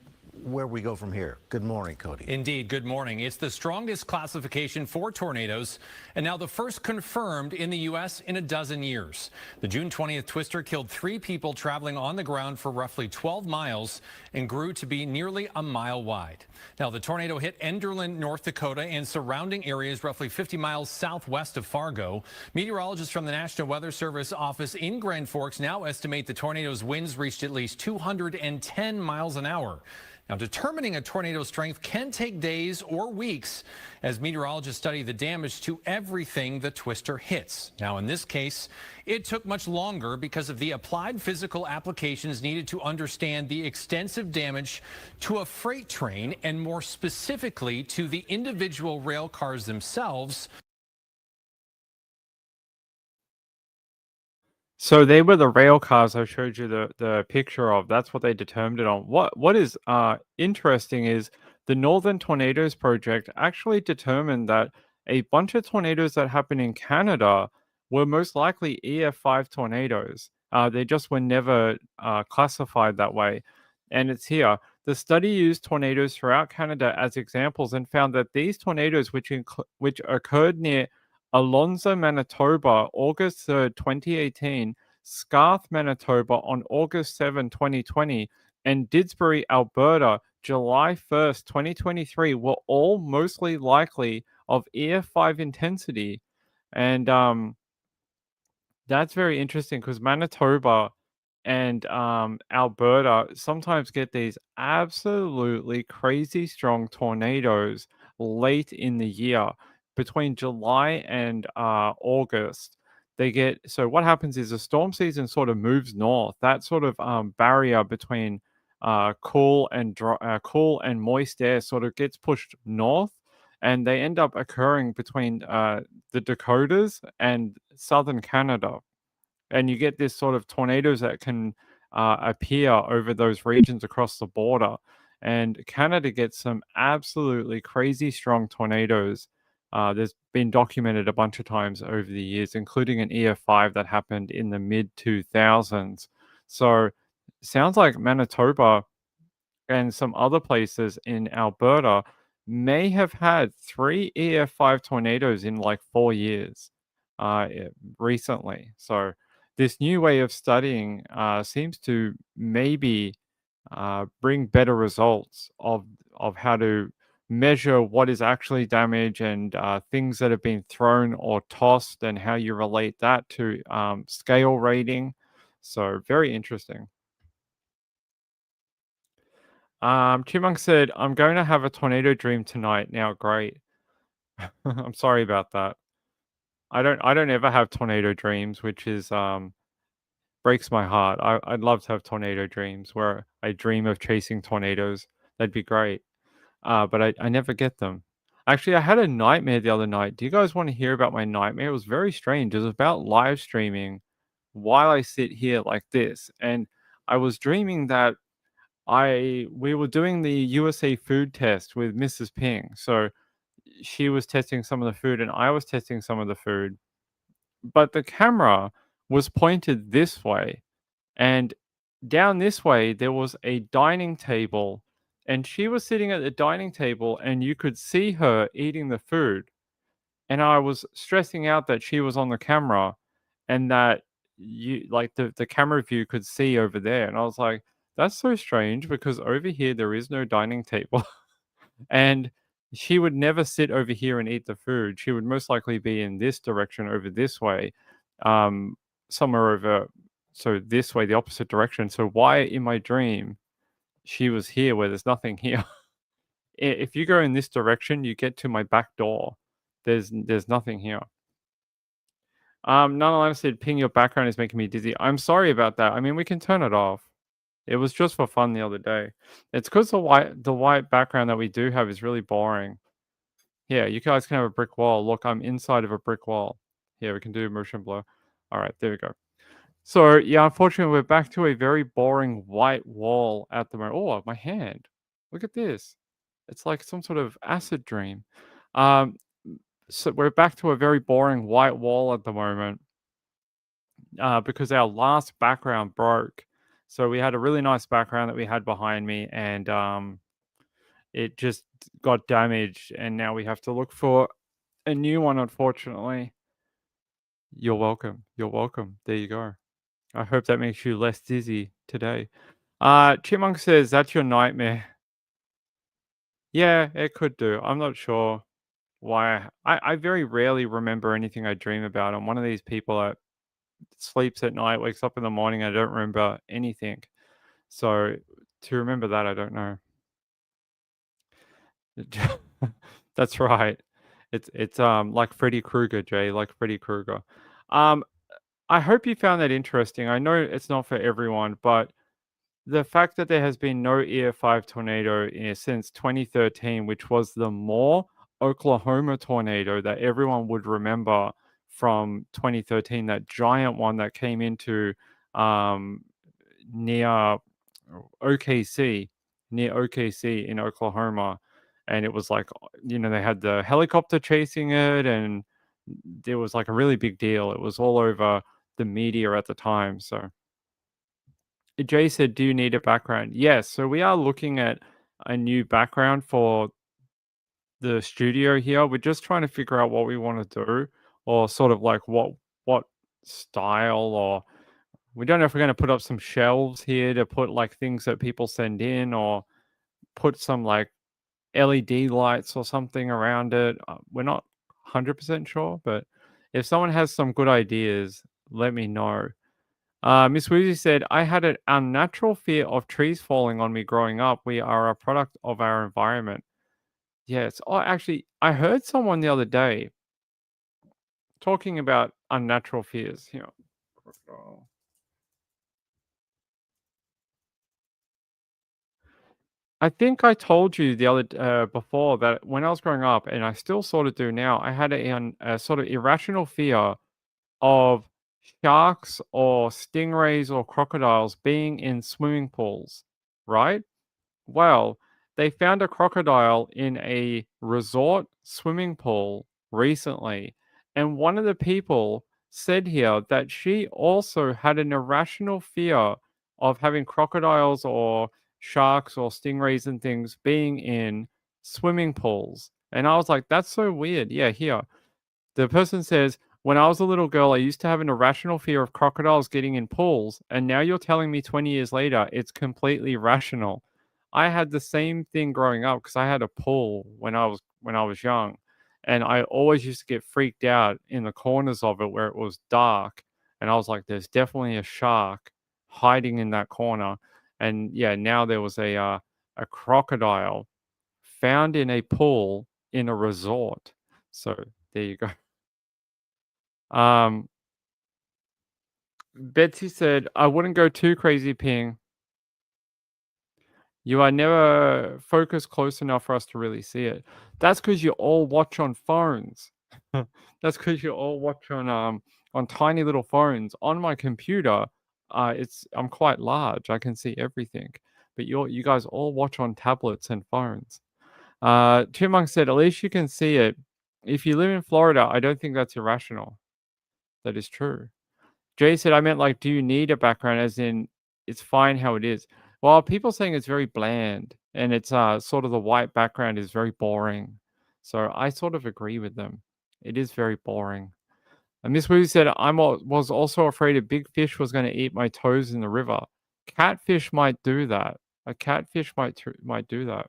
where we go from here. Good morning, Cody. Indeed, good morning. It's the strongest classification for tornadoes and now the first confirmed in the U.S. in a dozen years. The June 20th twister killed 3 people traveling on the ground for roughly 12 miles and grew to be nearly a mile wide. Now, the tornado hit Enderlin, North Dakota and surrounding areas roughly 50 miles southwest of Fargo. Meteorologists from the National Weather Service office in Grand Forks now estimate the tornado's winds reached at least 210 miles an hour. Now, determining a tornado strength can take days or weeks as meteorologists study the damage to everything the twister hits. Now, in this case, it took much longer because of the applied physical applications needed to understand the extensive damage to a freight train and more specifically to the individual rail cars themselves. So they were the rail cars I showed you the picture of. That's what they determined it on. What is interesting is the Northern Tornadoes Project actually determined that a bunch of tornadoes that happened in Canada were most likely EF5 tornadoes. They just were never classified that way. And it's here. The study used tornadoes throughout Canada as examples and found that these tornadoes, which occurred near Alonzo, Manitoba, August 3rd, 2018, Scarth, Manitoba on August 7, 2020, and Didsbury, Alberta, July 1st, 2023, were all mostly likely of EF5 intensity. And that's very interesting because Manitoba and Alberta sometimes get these absolutely crazy strong tornadoes late in the year between July and August. They get so what happens is the storm season sort of moves north. That sort of barrier between cool and moist air sort of gets pushed north, and they end up occurring between the Dakotas and southern Canada. And you get this sort of tornadoes that can appear over those regions across the border. And Canada gets some absolutely crazy strong tornadoes. There's been documented a bunch of times over the years, including an EF5 that happened in the mid 2000s. So sounds like Manitoba and some other places in Alberta may have had 3 EF5 tornadoes in like 4 years recently. So this new way of studying seems to maybe bring better results of how to measure what is actually damage and things that have been thrown or tossed and how you relate that to scale rating. So very interesting. Chipmunk said, "I'm going to have a tornado dream tonight." Now, great. I'm sorry about that. I don't ever have tornado dreams, which is breaks my heart. I'd love to have tornado dreams where I dream of chasing tornadoes. That'd be great. But I never get them. Actually, I had a nightmare the other night. Do you guys want to hear about my nightmare? It was very strange. It was about live streaming while I sit here like this, and I was dreaming that we were doing the USA food test with Mrs. Ping. So she was testing some of the food and I was testing some of the food. But the camera was pointed this way, and down this way there was a dining table, and she was sitting at the dining table and you could see her eating the food. And I was stressing out that she was on the camera and that you like the camera view could see over there. And I was like, that's so strange because over here there is no dining table. And she would never sit over here and eat the food. She would most likely be in this direction over this way, somewhere over, so this way, the opposite direction. So why in my dream she was here where there's nothing here? If you go in this direction, you get to my back door. There's nothing here. Nonetheless said, "Ping, your background is making me dizzy." I'm sorry about that. I mean, we can turn it off. It was just for fun the other day. It's because the white background that we do have is really boring. Yeah, you guys can have a brick wall. Look, I'm inside of a brick wall. Yeah, we can do motion blur. All right, there we go. So yeah, unfortunately, we're back to a very boring white wall at the moment. Oh, my hand! Look at this. It's like some sort of acid dream. So we're back to a very boring white wall at the moment because our last background broke. So we had a really nice background that we had behind me, and it just got damaged, and now we have to look for a new one, unfortunately. You're welcome. You're welcome. There you go. I hope that makes you less dizzy today. Chipmunk says, "That's your nightmare." Yeah, it could do. I'm not sure why. I very rarely remember anything I dream about. I'm one of these people that sleeps at night, wakes up in the morning, I don't remember anything. So to remember that, I don't know. That's right. It's like Freddy Krueger, Jay, like Freddy Krueger. I hope you found that interesting. I know it's not for everyone, but the fact that there has been no EF5 tornado since 2013, which was the Moore, Oklahoma tornado that everyone would remember from 2013, that giant one that came into near OKC, in Oklahoma. And it was like, they had the helicopter chasing it, and it was like a really big deal. It was all over the media at the time. So Jay said, do you need a background? Yes. So we are looking at a new background for the studio here. We're just trying to figure out what we want to do, or sort of like what style, or we don't know if we're going to put up some shelves here to put like things that people send in, or put some like LED lights or something around it. We're not 100% sure, but if someone has some good ideas, let me know. Miss Woozy said, I had an unnatural fear of trees falling on me growing up. We are a product of our environment. Yes. Oh, actually, I heard someone the other day talking about unnatural fears. I think I told you the other before that when I was growing up, and I still sort of do now, I had a sort of irrational fear of sharks or stingrays or crocodiles being in swimming pools, right? Well, they found a crocodile in a resort swimming pool recently, and one of the people said here that she also had an irrational fear of having crocodiles or sharks or stingrays and things being in swimming pools. And I was like, that's so weird. Yeah, here. The person says, when I was a little girl, I used to have an irrational fear of crocodiles getting in pools, and now you're telling me 20 years later it's completely rational. I had the same thing growing up because I had a pool when I was young, and I always used to get freaked out in the corners of it where it was dark, and I was like, "There's definitely a shark hiding in that corner." And yeah, now there was a crocodile found in a pool in a resort. So there you go. Betsy said, I wouldn't go too crazy, Ping. You are never focused close enough for us to really see it. That's because you all watch on phones. That's because you all watch on tiny little phones. On my computer, I'm quite large. I can see everything. But you guys all watch on tablets and phones. Chipmunk said, at least you can see it. If you live in Florida, I don't think that's irrational. That is true. Jay said, I meant like, do you need a background, as in it's fine how it is? Well, people saying it's very bland, and it's sort of the white background is very boring. So I sort of agree with them. It is very boring. And Miss Wu said, was also afraid a big fish was going to eat my toes in the river. Catfish might do that. A catfish might do that.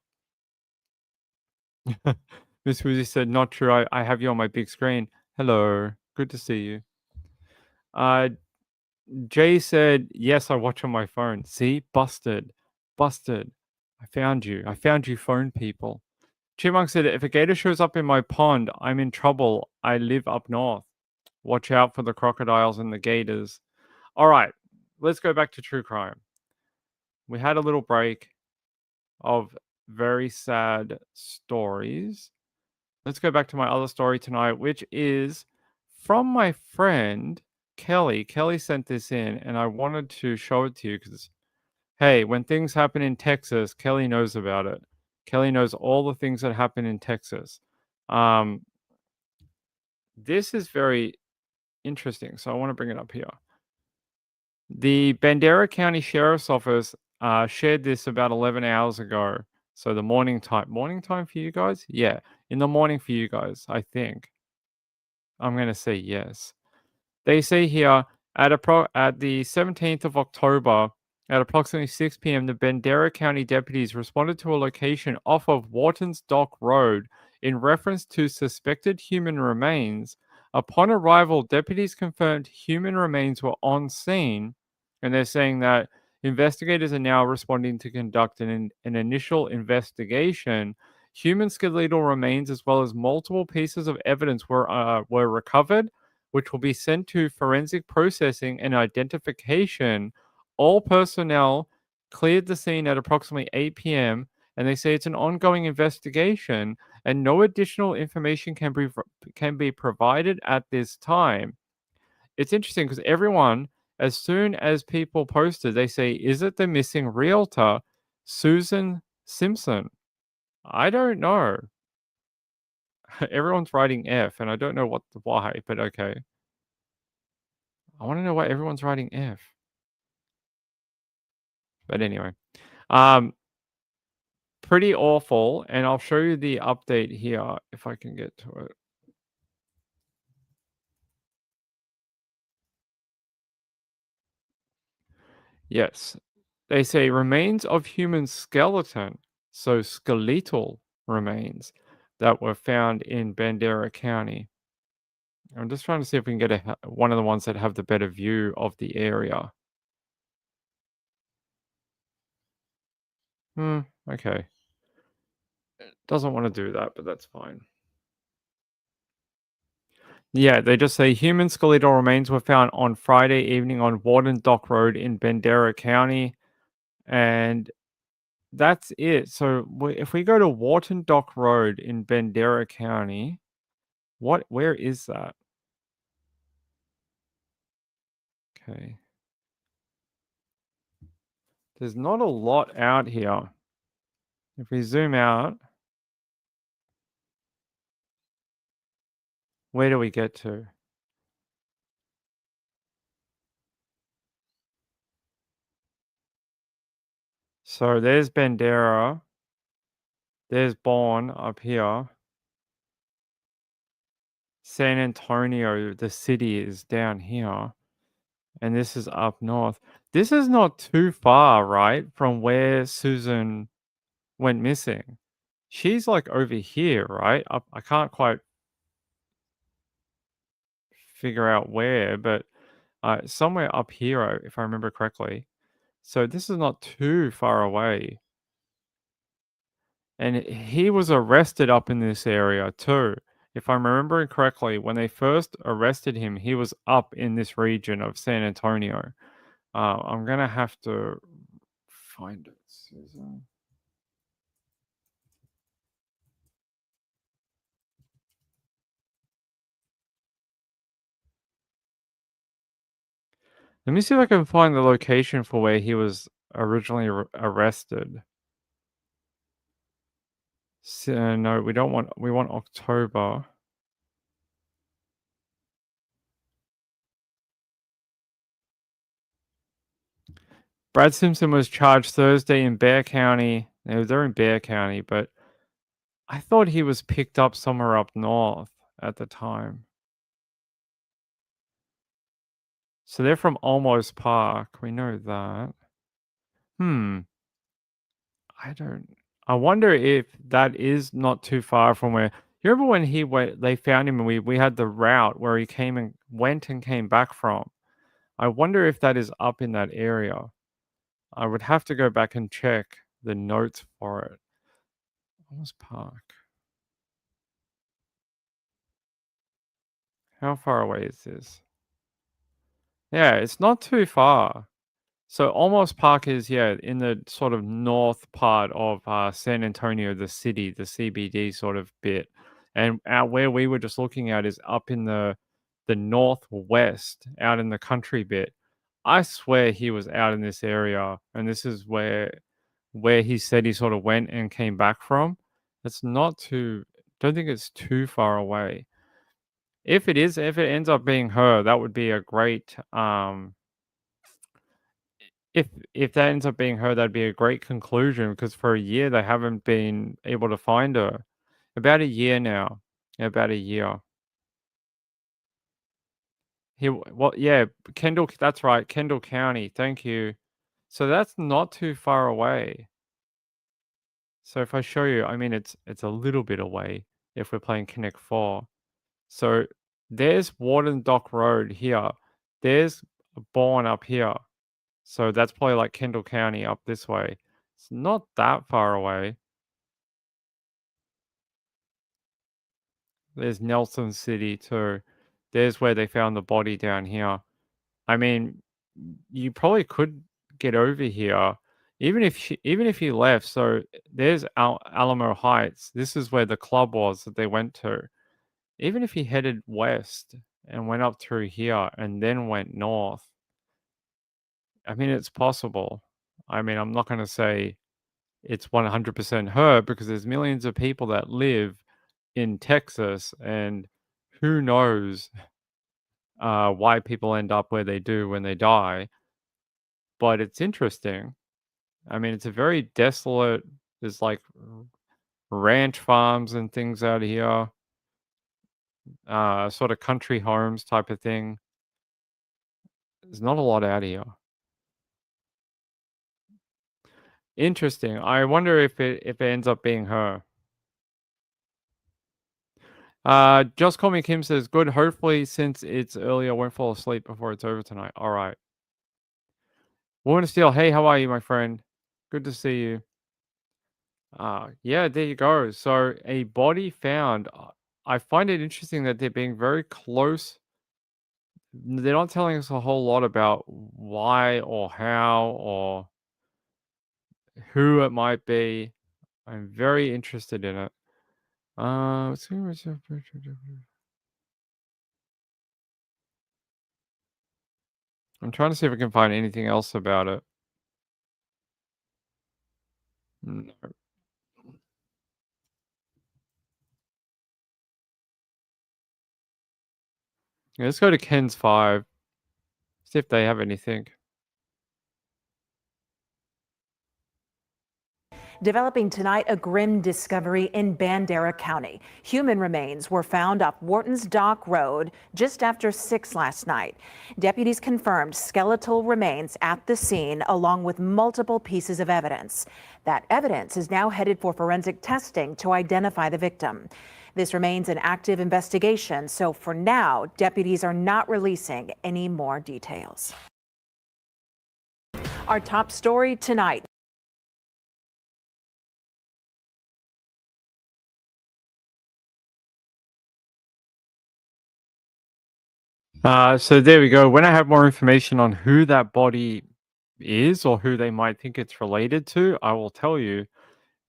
Miss Wu said, not true. I have you on my big screen. Hello. Good to see you. Jay said, yes, I watch on my phone. See? Busted. I found you, phone people. Chipmunk said, if a gator shows up in my pond, I'm in trouble. I live up north. Watch out for the crocodiles and the gators. All right, let's go back to true crime. We had a little break of very sad stories. Let's go back to my other story tonight, which is from my friend Kelly. Kelly sent this in, and I wanted to show it to you because, hey, when things happen in Texas, Kelly knows about it. Kelly knows all the things that happen in Texas. This is very interesting, so I want to bring it up here. The Bandera County Sheriff's Office shared this about 11 hours ago. So the morning time for you guys? Yeah, in the morning for you guys, I think. I'm going to say yes. They say here, at the 17th of October, at approximately 6 p.m., the Bandera County deputies responded to a location off of Wharton's Dock Road in reference to suspected human remains. Upon arrival, deputies confirmed human remains were on scene, and they're saying that investigators are now responding to conduct an initial investigation. Human skeletal remains, as well as multiple pieces of evidence, were recovered, which will be sent to forensic processing and identification. All personnel cleared the scene at approximately 8 p.m. and they say it's an ongoing investigation and no additional information can be provided at this time. It's interesting because everyone, as soon as people posted, they say, "Is it the missing realtor, Susan Simpson?" I don't know. Everyone's writing F, and I don't know why, but okay. I want to know why everyone's writing F. But anyway, pretty awful, and I'll show you the update here if I can get to it. Yes, they say remains of human skeleton, so skeletal remains that were found in Bandera County. I'm just trying to see if we can get one of the ones that have the better view of the area. Okay. It doesn't want to do that, but that's fine. Yeah, they just say human skeletal remains were found on Friday evening on Warden Dock Road in Bandera County. And that's it. So if we go to Wharton Dock Road in Bandera County, where is that? Okay. There's not a lot out here. If we zoom out, where do we get to? So there's Bandera. There's Bourne up here. San Antonio, the city, is down here. And this is up north. This is not too far, right, from where Susan went missing. She's like over here, right? I can't quite figure out where, but somewhere up here, if I remember correctly. So this is not too far away. And he was arrested up in this area too. If I'm remembering correctly, when they first arrested him, he was up in this region of San Antonio. I'm gonna have to find it, Susan. Let me see if I can find the location for where he was originally arrested. So, no, we don't want. We want October. Brad Simpson was charged Thursday in Bexar County. They're in Bexar County, but I thought he was picked up somewhere up north at the time. So they're from Olmos Park. We know that. I wonder if that is not too far from where. You remember when they found him and we had the route where he went and came back from. I wonder if that is up in that area. I would have to go back and check the notes for it. Olmos Park. How far away is this? Yeah, it's not too far. So Olmos Park is, in the sort of north part of San Antonio, the city, the CBD sort of bit. And where we were just looking at is up in the northwest, out in the country bit. I swear he was out in this area, and this is where he said he sort of went and came back from. It's not too, don't think it's too far away. If it ends up being her, that would be a great if that ends up being her, that'd be a great conclusion because for a year they haven't been able to find her. About a year now. About a year. Kendall, that's right, Kendall County. Thank you. So that's not too far away. So if I show you, I mean it's a little bit away if we're playing Connect 4. So there's Warden Dock Road here. There's Bourne up here. So that's probably like Kendall County up this way. It's not that far away. There's Nelson City too. There's where they found the body down here. I mean, you probably could get over here even if he left, so there's Alamo Heights. This is where the club was that they went to. Even if he headed west and went up through here and then went north, I mean, it's possible. I mean, I'm not going to say it's 100% her because there's millions of people that live in Texas, and who knows why people end up where they do when they die. But it's interesting. I mean, it's a very desolate. There's like ranch farms and things out here, sort of country homes type of thing. There's not a lot out here. Interesting. I wonder if it ends up being her. Just Call Me Kim says, good. Hopefully, since it's early, I won't fall asleep before it's over tonight. All right. Woman of Steel, hey, how are you, my friend? Good to see you. Yeah, there you go. So a body found. I find it interesting that they're being very close. They're not telling us a whole lot about why or how or who it might be. I'm very interested in it. Let's see. I'm trying to see if I can find anything else about it. No. Yeah, let's go to Ken's 5. See if they have anything. Developing tonight, a grim discovery in Bandera County. Human remains were found off Wharton's Dock Road just after 6 last night. Deputies confirmed skeletal remains at the scene along with multiple pieces of evidence. That evidence is now headed for forensic testing to identify the victim. This remains an active investigation, so for now, deputies are not releasing any more details. Our top story tonight. So there we go. When I have more information on who that body is or who they might think it's related to, I will tell you.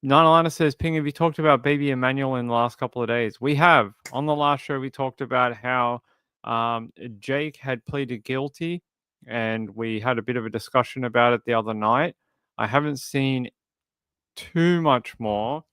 Nanalana says, Ping, have you talked about baby Emmanuel in the last couple of days? We have. On the last show, we talked about how Jake had pleaded guilty, and we had a bit of a discussion about it the other night. I haven't seen too much more.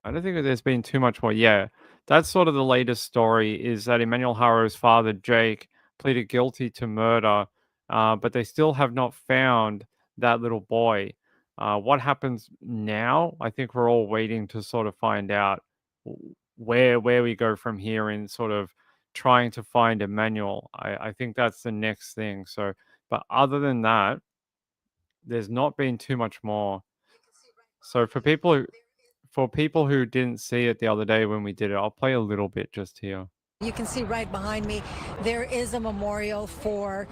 I don't think that there's been too much more. Yeah, that's sort of the latest story, is that Emmanuel Harrow's father, Jake, pleaded guilty to murder, but they still have not found that little boy. What happens now? I think we're all waiting to sort of find out where we go from here in sort of trying to find Emmanuel. I think that's the next thing. So, but other than that, there's not been too much more. So for people who didn't see it the other day when we did it, I'll play a little bit just here. You can see right behind me, there is a memorial for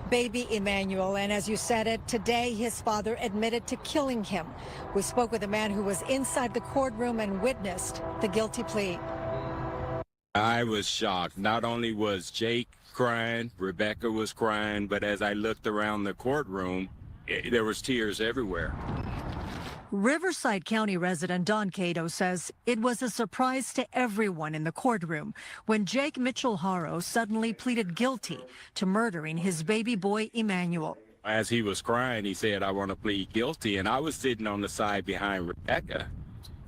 baby Emmanuel. And as you said it, today his father admitted to killing him. We spoke with a man who was inside the courtroom and witnessed the guilty plea. I was shocked. Not only was Jake crying, Rebecca was crying, but as I looked around the courtroom, there was tears everywhere. Riverside County resident Don Cato says it was a surprise to everyone in the courtroom when Jake Mitchell Harrow suddenly pleaded guilty to murdering his baby boy Emmanuel. As he was crying, he said, I want to plead guilty. And I was sitting on the side behind Rebecca,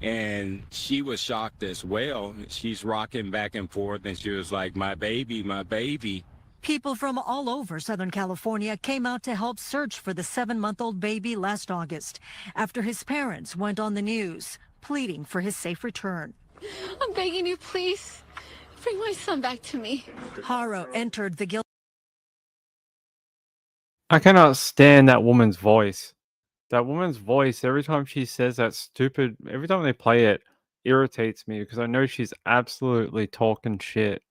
and she was shocked as well. She's rocking back and forth, and she was like, my baby, my baby. People from all over Southern California came out to help search for the 7-month-old baby last August after his parents went on the news pleading for his safe return. I'm begging you, please, bring my son back to me. Harrow entered the guilty. I cannot stand that woman's voice. That woman's voice, every time she says that stupid, every time they play it, irritates me because I know she's absolutely talking shit.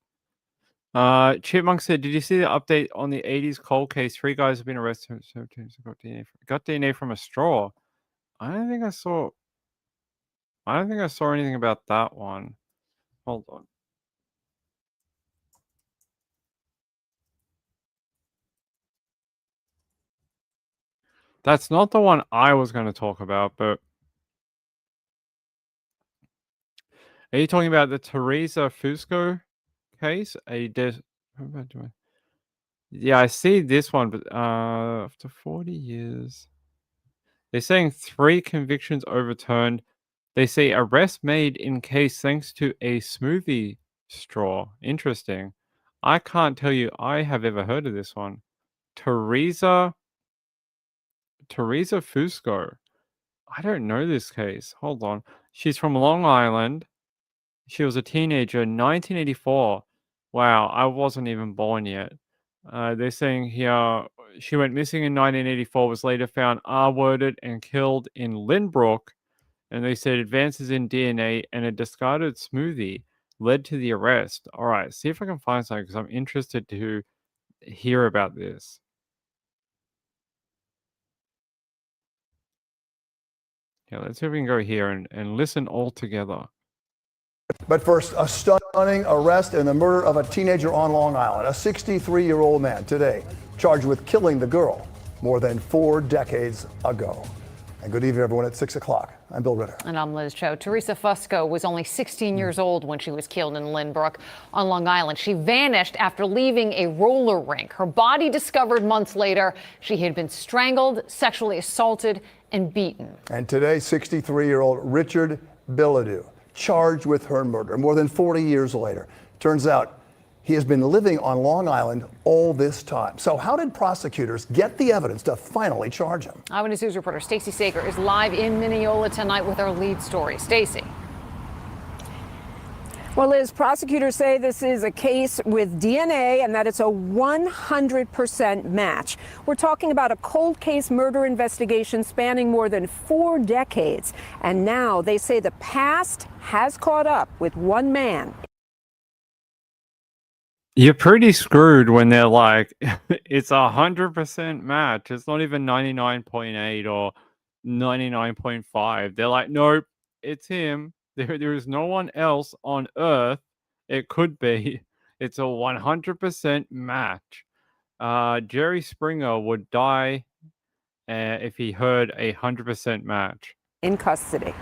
Chipmunk said, did you see the update on the 80s cold case? 3 guys have been arrested. Got DNA from a straw. I don't think I saw anything about that one. Hold on. That's not the one I was going to talk about, but are you talking about the Teresa Fusco case? Yeah, I see this one, but after 40 years, they're saying 3 convictions overturned. They say arrest made in case thanks to a smoothie straw. Interesting. I can't tell you I have ever heard of this one. Teresa Fusco. I don't know this case. Hold on. She's from Long Island. She was a teenager in 1984. Wow, I wasn't even born yet. They're saying here she went missing in 1984, was later found R-worded and killed in Lynbrook. And they said advances in DNA and a discarded smoothie led to the arrest. All right, see if I can find something because I'm interested to hear about this. Yeah, let's see if we can go here and listen all together. But first, a stunning arrest in the murder of a teenager on Long Island. A 63-year-old man today charged with killing the girl more than 4 decades ago. And good evening, everyone, at 6 o'clock. I'm Bill Ritter. And I'm Liz Cho. Teresa Fusco was only 16 years old when she was killed in Lynbrook on Long Island. She vanished after leaving a roller rink. Her body discovered months later. She had been strangled, sexually assaulted, and beaten. And today, 63-year-old Richard Bilodeau, charged with her murder more than 40 years later. Turns out he has been living on Long Island all this time. So how did prosecutors get the evidence to finally charge him? Eyewitness News reporter Stacey Sager is live in Mineola tonight with our lead story. Stacey. Well, Liz, prosecutors say this is a case with DNA and that it's a 100% match. We're talking about a cold case murder investigation spanning more than 4 decades. And now they say the past has caught up with one man. You're pretty screwed when they're like, it's 100% match. It's not even 99.8 or 99.5. They're like, nope, it's him. There is no one else on Earth. It could be. It's a 100% match. Jerry Springer would die if he heard a 100% match. In custody.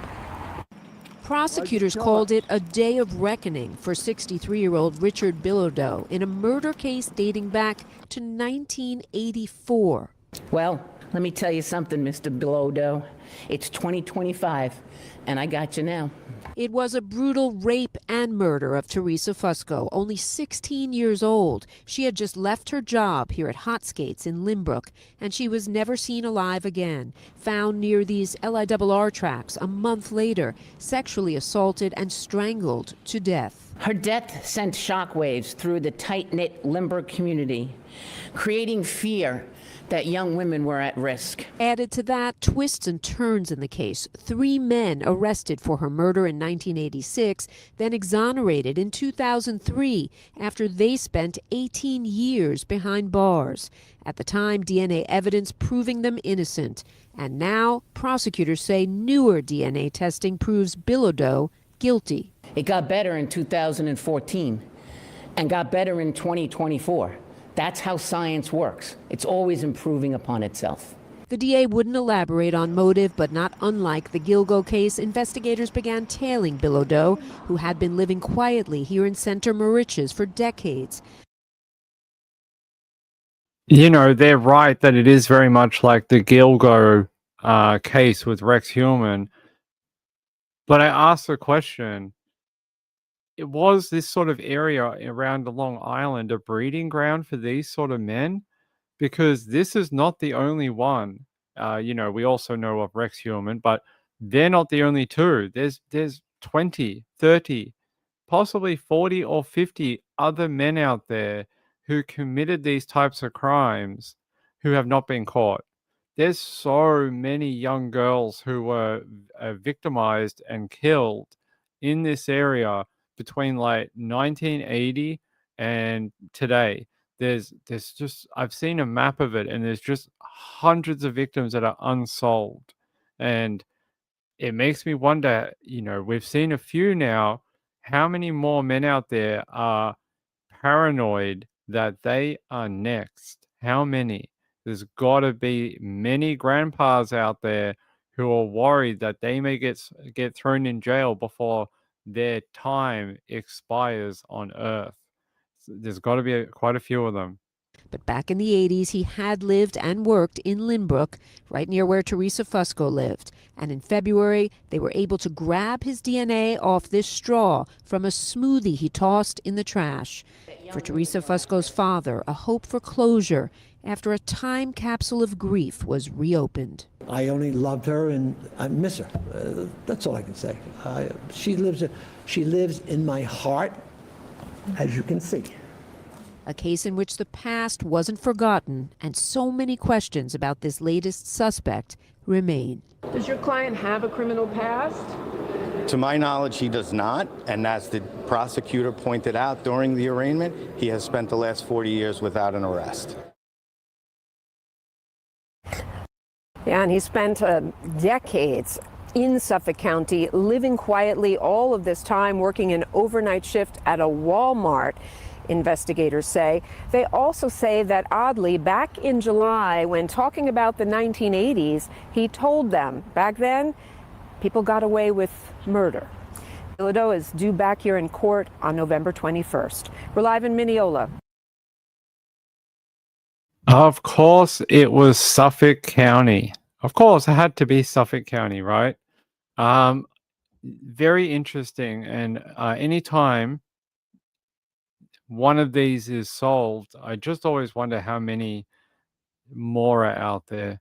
Prosecutors called it a day of reckoning for 63-year-old Richard Bilodeau in a murder case dating back to 1984. Well, let me tell you something, Mr. Bilodeau. It's 2025, and I got you now. It was a brutal rape and murder of Teresa Fusco, only 16 years old. She had just left her job here at Hot Skates in Lynbrook, and she was never seen alive again. Found near these LIRR tracks a month later, sexually assaulted and strangled to death. Her death sent shockwaves through the tight-knit Lynbrook community, creating fear that young women were at risk. Added to that, twists and turns in the case. 3 men arrested for her murder in 1986, then exonerated in 2003 after they spent 18 years behind bars. At the time, DNA evidence proving them innocent. And now, prosecutors say newer DNA testing proves Bilodeau guilty. It got better in 2014 and got better in 2024. That's how science works. It's always improving upon itself. The DA wouldn't elaborate on motive, but not unlike the Gilgo case, investigators began tailing Bilodeau, who had been living quietly here in Center Moriches for decades. You know, they're right that it is very much like the Gilgo case with Rex Heumann. But I asked the question, it was this sort of area around Long Island a breeding ground for these sort of men? Because this is not the only one. You know, we also know of Rex Heumann, but they're not the only 2. There's 20, 30, possibly 40 or 50 other men out there who committed these types of crimes who have not been caught. There's so many young girls who were victimized and killed in this area between like 1980 and today. There's just, I've seen a map of it, and there's just hundreds of victims that are unsolved. And it makes me wonder, you know, we've seen a few now, how many more men out there are paranoid that they are next? How many? There's got to be many grandpas out there who are worried that they may get thrown in jail before their time expires on Earth. There's got to be quite a few of them. But back in the 80s, he had lived and worked in Lynbrook, right near where Teresa Fusco lived. And in February, they were able to grab his DNA off this straw from a smoothie he tossed in the trash. For Teresa Fusco's father, a hope for closure after a time capsule of grief was reopened. I only loved her and I miss her. That's all I can say. She lives in my heart, as you can see. A case in which the past wasn't forgotten and so many questions about this latest suspect remain. Does your client have a criminal past? To my knowledge, he does not, and as the prosecutor pointed out during the arraignment, he has spent the last 40 years without an arrest. Yeah, and he spent decades in Suffolk County, living quietly all of this time, working an overnight shift at a Walmart, investigators say. They also say that, oddly, back in July, when talking about the 1980s, he told them back then people got away with murder. Bilodeau is due back here in court on November 21st. We're live in Mineola. Of course, it was Suffolk County. Of course, it had to be Suffolk County, right? Very interesting. And anytime one of these is solved, I just always wonder how many more are out there.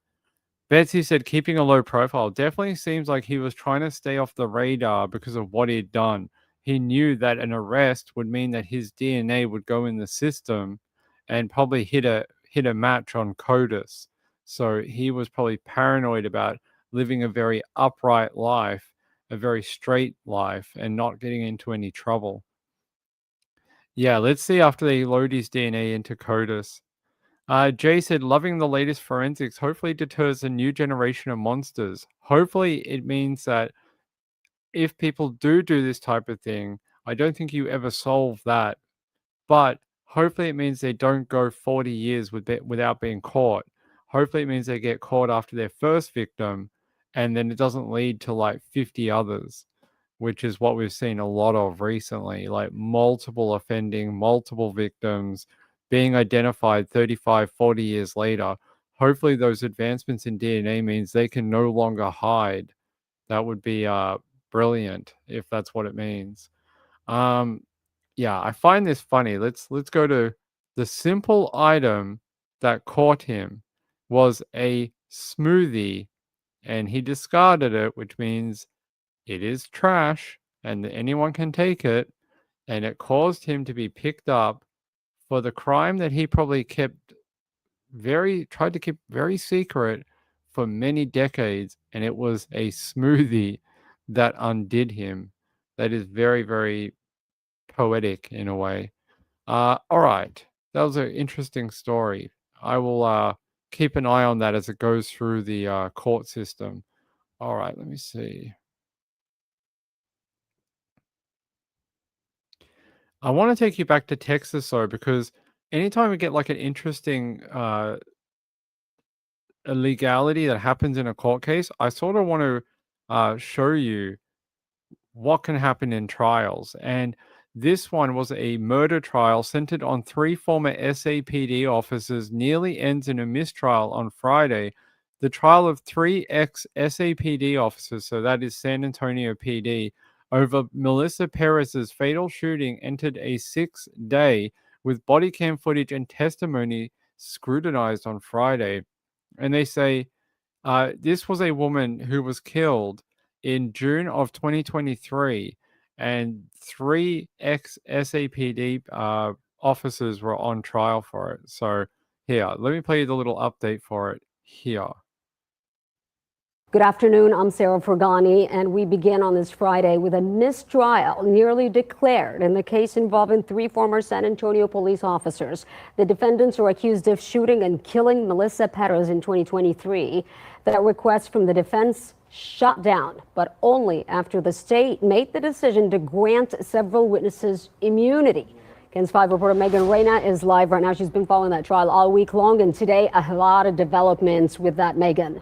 Betsy said keeping a low profile. Definitely seems like he was trying to stay off the radar because of what he'd done. He knew that an arrest would mean that his DNA would go in the system and probably hit a match on CODIS. So he was probably paranoid about living a very upright life, a very straight life, and not getting into any trouble. Yeah, let's see after they load his DNA into CODIS. Jay said, loving the latest forensics hopefully deters a new generation of monsters. Hopefully it means that if people do this type of thing, I don't think you ever solve that. But hopefully it means they don't go 40 years without being caught. Hopefully it means they get caught after their first victim, and then it doesn't lead to like 50 others, which is what we've seen a lot of recently, like multiple offending, multiple victims being identified 35, 40 years later. Hopefully those advancements in DNA means they can no longer hide. That would be brilliant if that's what it means. Yeah, I find this funny. Let's go to the simple item that caught him was a smoothie, and he discarded it, which means it is trash and anyone can take it, and it caused him to be picked up for the crime that he probably tried to keep very secret for many decades, and it was a smoothie that undid him. That is very, very poetic in a way. All right, that was an interesting story. I will keep an eye on that as it goes through the court system. All right, let me see. I want to take you back to Texas, though, because anytime we get like an interesting illegality that happens in a court case, I sort of want to show you what can happen in trials. And this one was a murder trial centered on 3 former SAPD officers, nearly ends in a mistrial on Friday. The trial of 3 ex-SAPD officers, so that is San Antonio PD, over Melissa Perez's fatal shooting entered a 6th day with body cam footage and testimony scrutinized on Friday. And they say this was a woman who was killed in June of 2023, and 3 ex-SAPD officers were on trial for it. So here, let me play you the little update for it here. Good afternoon, I'm Sarah Fergani, and we begin on this Friday with a mistrial nearly declared in the case involving 3 former San Antonio police officers. The defendants are accused of shooting and killing Melissa Perez in 2023. That request from the defense shot down, but only after the state made the decision to grant several witnesses immunity. KENS 5 reporter Megan Reyna is live right now. She's been following that trial all week long, and today a lot of developments with that, Megan.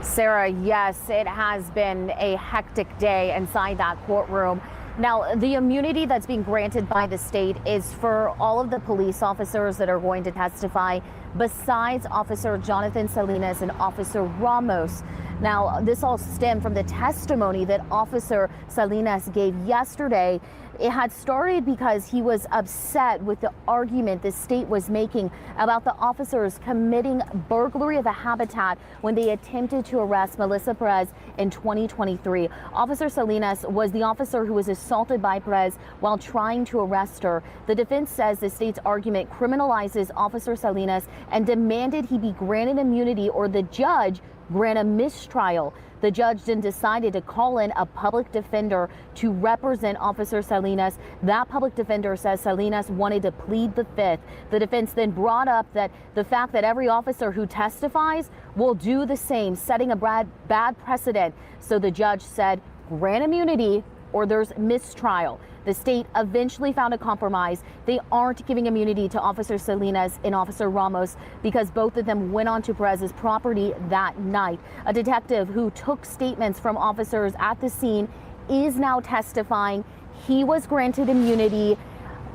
Sarah, yes, it has been a hectic day inside that courtroom. Now, the immunity that's being granted by the state is for all of the police officers that are going to testify, besides Officer Jonathan Salinas and Officer Ramos. Now, this all stemmed from the testimony that Officer Salinas gave yesterday. It had started because he was upset with the argument the state was making about the officers committing burglary of a habitat when they attempted to arrest Melissa Perez in 2023. Officer Salinas was the officer who was assaulted by Perez while trying to arrest her. The defense says the state's argument criminalizes Officer Salinas and demanded he be granted immunity or the judge grant a mistrial. The judge then decided to call in a public defender to represent Officer Salinas. That public defender says Salinas wanted to plead the fifth. The defense then brought up that the fact that every officer who testifies will do the same, setting a bad precedent. So the judge said, grant immunity or there's mistrial. The state eventually found a compromise. They aren't giving immunity to Officer Salinas and Officer Ramos because both of them went onto Perez's property that night. A detective who took statements from officers at the scene is now testifying. He was granted immunity.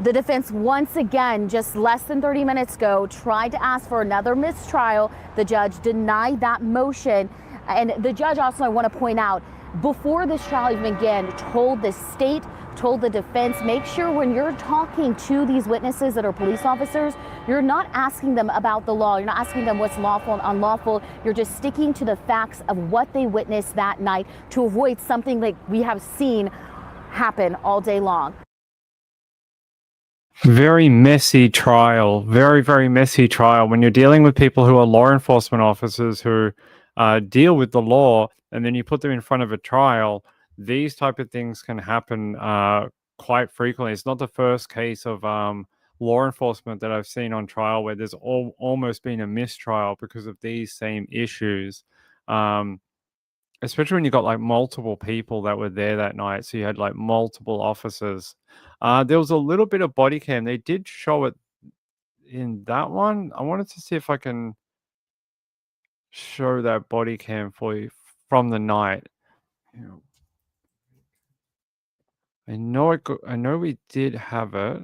The defense once again, just less than 30 minutes ago, tried to ask for another mistrial. The judge denied that motion. And the judge also, I want to point out, before this trial even began, told the state, told the defense, make sure when you're talking to these witnesses that are police officers, you're not asking them about the law. You're not asking them what's lawful and unlawful. You're just sticking to the facts of what they witnessed that night to avoid something like we have seen happen all day long. Very messy trial. Very, very messy trial. When you're dealing with people who are law enforcement officers who deal with the law, and then you put them in front of a trial, these type of things can happen quite frequently. It's not the first case of law enforcement that I've seen on trial where there's almost been a mistrial because of these same issues. Especially when you got like multiple people that were there that night. So you had like multiple officers. There was a little bit of body cam. They did show it in that one. I wanted to see if I can show that body cam for you from the night. I know we did have it.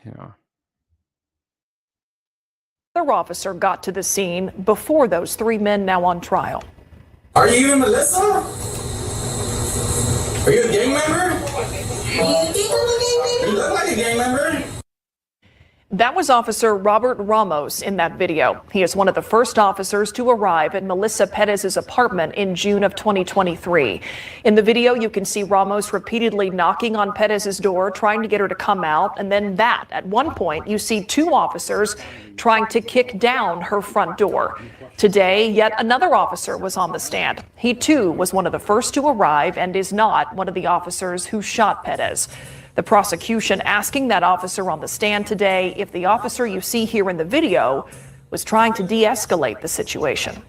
Yeah. Another officer got to the scene before those three men now on trial. Are you even Melissa? Are you a gang member? You look like a gang member. That was Officer Robert Ramos in that video. He is one of the first officers to arrive at Melissa Perez's apartment in June of 2023. In the video, you can see Ramos repeatedly knocking on Perez's door, trying to get her to come out. And then at one point, you see two officers trying to kick down her front door. Today, yet another officer was on the stand. He too was one of the first to arrive and is not one of the officers who shot Perez. The prosecution asking that officer on the stand today if the officer you see here in the video was trying to de-escalate the situation.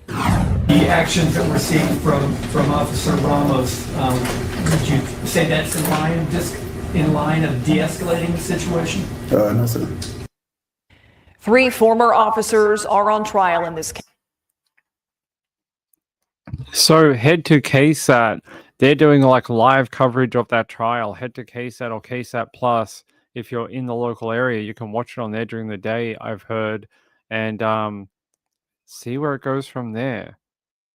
The actions that we're seeing from Officer Ramos, would you say that's in line of de-escalating the situation? No, sir. Three former officers are on trial in this case. So head to KSAT. They're doing like live coverage of that trial. Head to KSAT or KSAT Plus if you're in the local area. You can watch it on there during the day, I've heard, and see where it goes from there.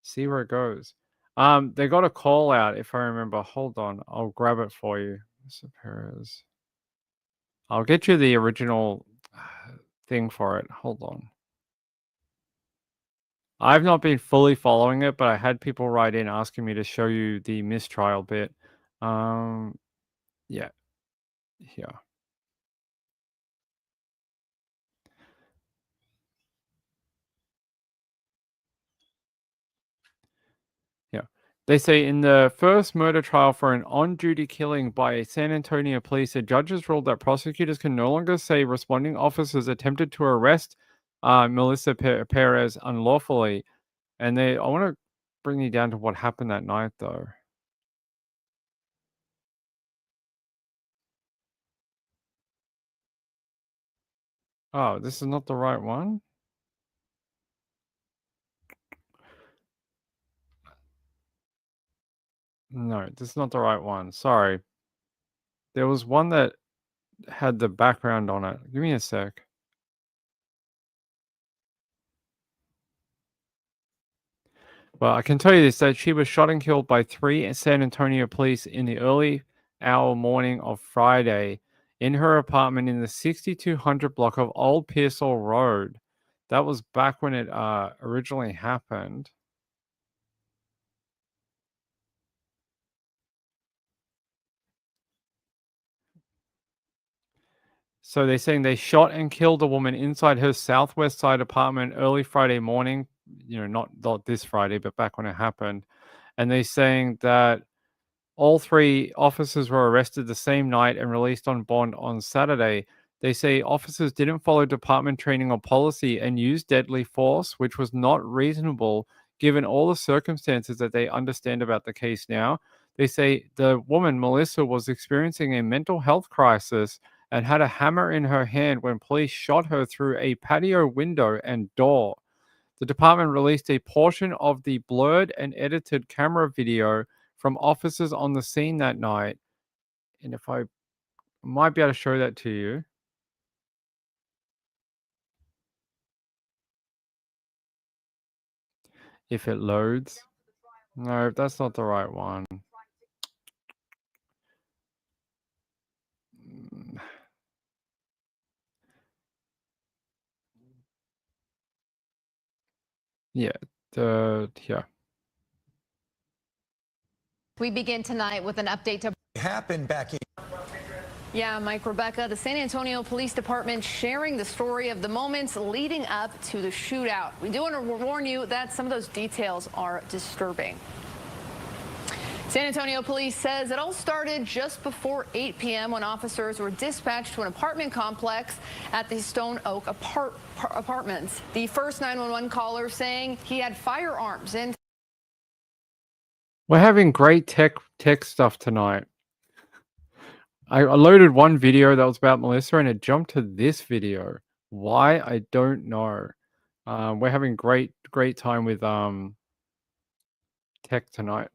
See where it goes. They got a call out, if I remember. Hold on, I'll grab it for you. Mr. Perez. I'll get you the original thing for it. Hold on. I've not been fully following it, but I had people write in asking me to show you the mistrial bit. Yeah. Here. Yeah. They say in the first murder trial for an on-duty killing by San Antonio police, the judges ruled that prosecutors can no longer say responding officers attempted to arrest Melissa Perez unlawfully. And I want to bring you down to what happened that night, though. Oh, this is not the right one? No, this is not the right one. Sorry. There was one that had the background on it. Give me a sec. Well, I can tell you this, that she was shot and killed by 3 San Antonio police in the early hour morning of Friday in her apartment in the 6200 block of Old Pearsall Road. That was back when it originally happened. So they're saying they shot and killed a woman inside her southwest side apartment early Friday morning. You know, not this Friday, but back when it happened. And they're saying that all 3 officers were arrested the same night and released on bond on Saturday. They say officers didn't follow department training or policy and used deadly force, which was not reasonable given all the circumstances that they understand about the case now. They say the woman, Melissa, was experiencing a mental health crisis and had a hammer in her hand when police shot her through a patio window and door. The department released a portion of the blurred and edited camera video from officers on the scene that night. And if I might be able to show that to you. If it loads. No, that's not the right one. Yeah, yeah. We begin tonight with an update to happened back in. Yeah, Mike, Rebecca, the San Antonio Police Department sharing the story of the moments leading up to the shootout. We do want to warn you that some of those details are disturbing. San Antonio Police says it all started just before 8 p.m. when officers were dispatched to an apartment complex at the Stone Oak apartments. The first 911 caller saying he had firearms in. We're having great tech stuff tonight. I loaded one video that was about Melissa and it jumped to this video. Why? I don't know. We're having great time with tech tonight.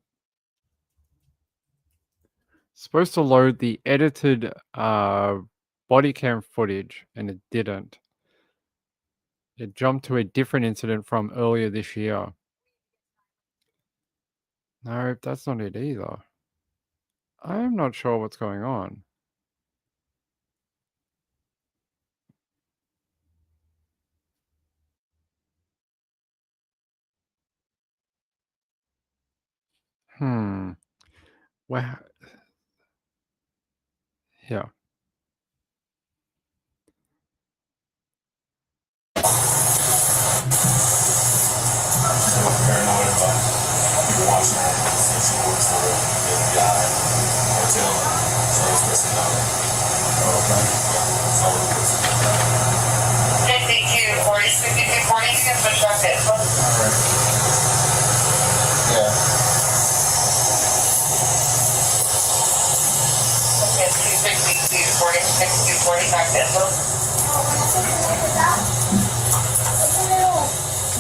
Supposed to load the edited body cam footage and it didn't. It jumped to a different incident from earlier this year. No, that's not it either. I'm not sure what's going on. Well, yeah.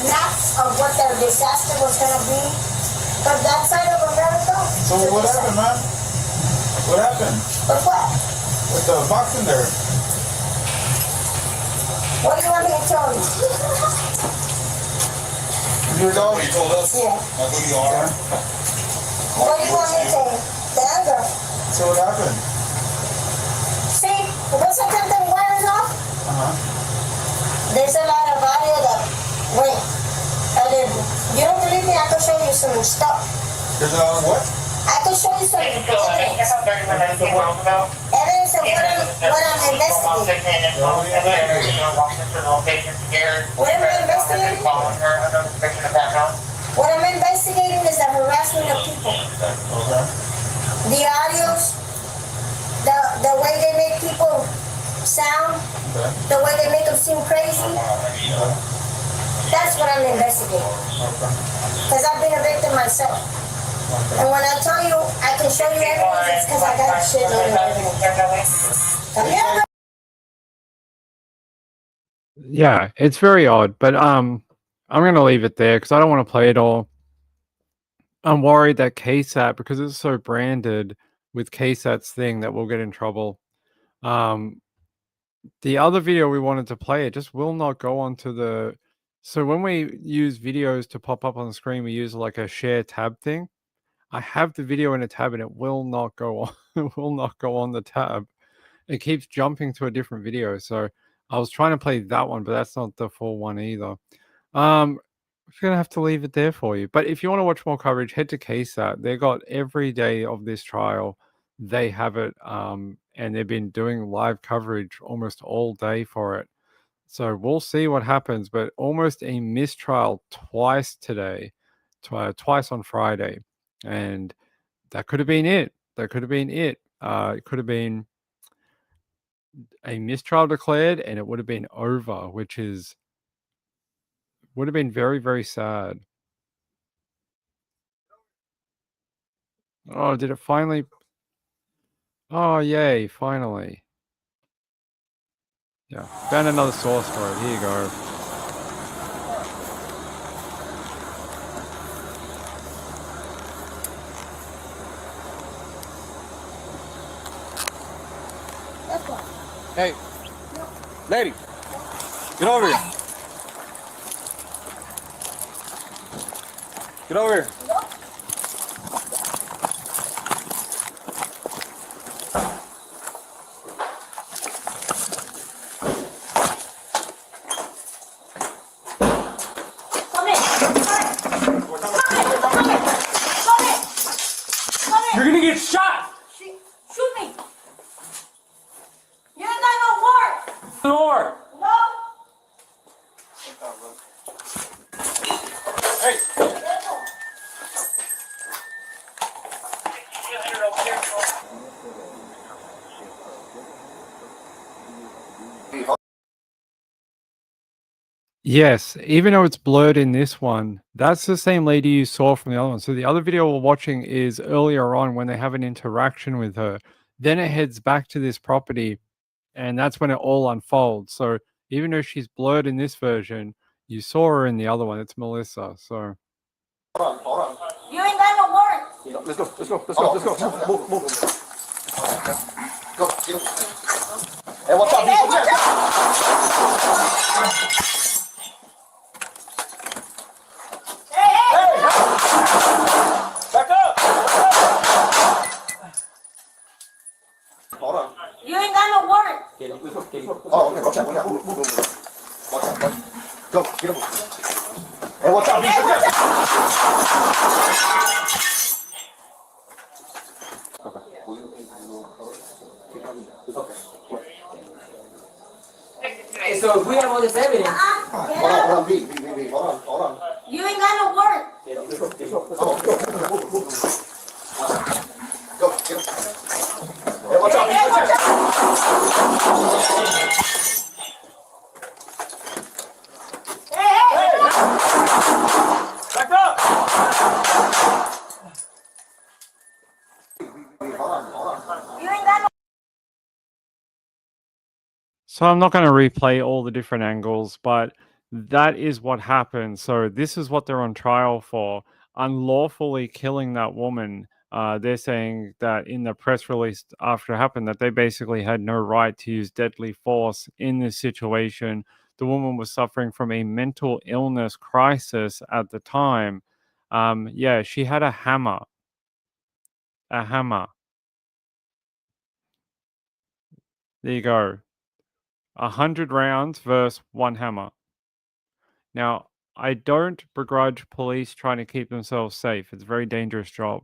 Maps of what the disaster was going to be, but that side of America. So what happened, man? What happened? With what? With the box in there. What do you want me to tell you? Your dog? You told us? Yeah. Who you are? What do you want me to tell you? The anger. So what happened? See, once I cut the wires off, there's a lot of audio that went. And if you don't believe me, I can show you some stuff. There's a lot of what? I can show you some evidence. Evidence of what I'm investigating. What am I investigating? What I'm investigating is the harassment of people. The audios, the way they make people sound, The way they make them seem crazy. That's what I'm investigating. Because I've been a victim myself. And when I tell you I can show you evidence, it's because I got shit on evidence. Yeah, it's very odd, but I'm gonna leave it there because I don't want to play it all. I'm worried that KSAT, because it's so branded with KSAT's thing, that we'll get in trouble. The other video we wanted to play, it just will not go onto the. So when we use videos to pop up on the screen, we use like a share tab thing. I have the video in a tab and it will not go on. It will not go on the tab. It keeps jumping to a different video. So I was trying to play that one, but that's not the full one either. I'm gonna have to leave it there for you. But if you want to watch more coverage, head to KSAT. They got every day of this trial. They have it, and they've been doing live coverage almost all day for it. So we'll see what happens. But almost a mistrial twice today, twice on Friday, and that could have been it. That could have been it. It could have been a mistrial declared, and it would have been over, which would have been very, very sad. Oh, did it finally? Oh, yay, finally. Yeah, found another source for it. Here you go. Hey, lady, get over here. Get over here. You're gonna get shot! Shoot me! You ain't got no warrant! Door. No! Hey. Yes, even though it's blurred in this one, that's the same lady you saw from the other one. So the other video we're watching is earlier on when they have an interaction with her. Then it heads back to this property, and that's when it all unfolds. So even though she's blurred in this version, you saw her in the other one. It's Melissa. So Hold on. You ain't got no warrant! Let's go. Move. Go. Hey, what's up? Hey, watch out! Hey! Back up! Hold on. You ain't got no warrant! Oh, okay. Watch out. Move. Watch out. Go. Get him. Hey, watch out. Hey, watch out! Hey, so if we have all this evidence, Hold on. B. Hold on. You ain't got no warrant! Let's go. Go. Get him. Hey, watch out. Hey, watch out! Hey! Back up! You ain't got no. So I'm not going to replay all the different angles, but that is what happened. So this is what they're on trial for, unlawfully killing that woman. They're saying that in the press release after it happened, that they basically had no right to use deadly force in this situation. The woman was suffering from a mental illness crisis at the time. Yeah, she had a hammer. A hammer. There you go. 100 rounds versus one hammer. Now, I don't begrudge police trying to keep themselves safe. It's a very dangerous job.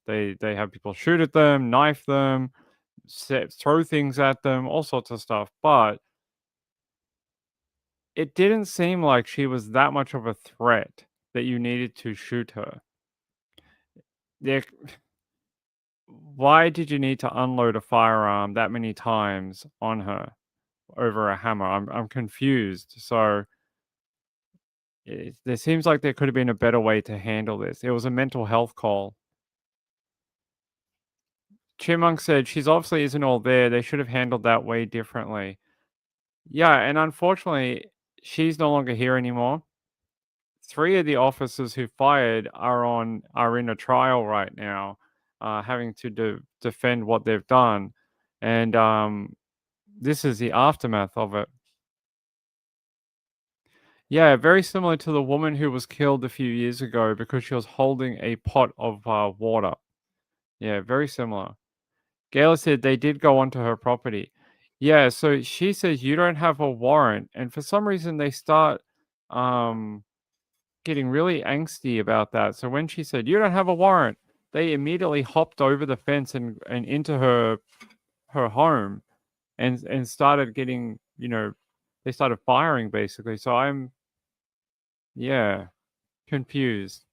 They have people shoot at them, knife them, throw things at them, all sorts of stuff. But it didn't seem like she was that much of a threat that you needed to shoot her. Why did you need to unload a firearm that many times on her? over a hammer. I'm confused. So there seems like there could have been a better way to handle this. It was a mental health call. Chipmunk said she's obviously isn't all there. They should have handled that way differently. Yeah, and unfortunately, she's no longer here anymore. 3 of the officers who fired are in a trial right now, having to defend what they've done, and this is the aftermath of it. Yeah, very similar to the woman who was killed a few years ago because she was holding a pot of water. Yeah, very similar. Gayla said they did go onto her property. Yeah, so she says you don't have a warrant, and for some reason they start getting really angsty about that. So when she said you don't have a warrant, they immediately hopped over the fence and into her home and started getting, they started firing basically. So I'm confused.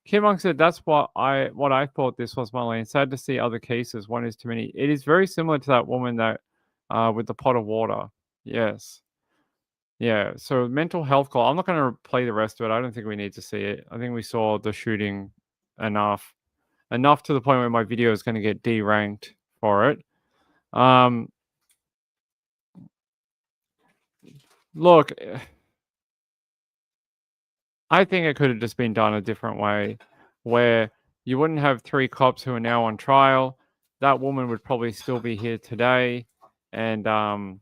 Kim Mong said that's what I thought this was, Marlene. Sad to see other cases. One is too many. It is very similar to that woman that with the pot of water. Yes. Yeah. So mental health call. I'm not going to play the rest of it. I don't think we need to see it. I think we saw the shooting enough to the point where my video is going to get deranked for it. Look, I think it could have just been done a different way, where you wouldn't have 3 cops who are now on trial. That woman would probably still be here today, and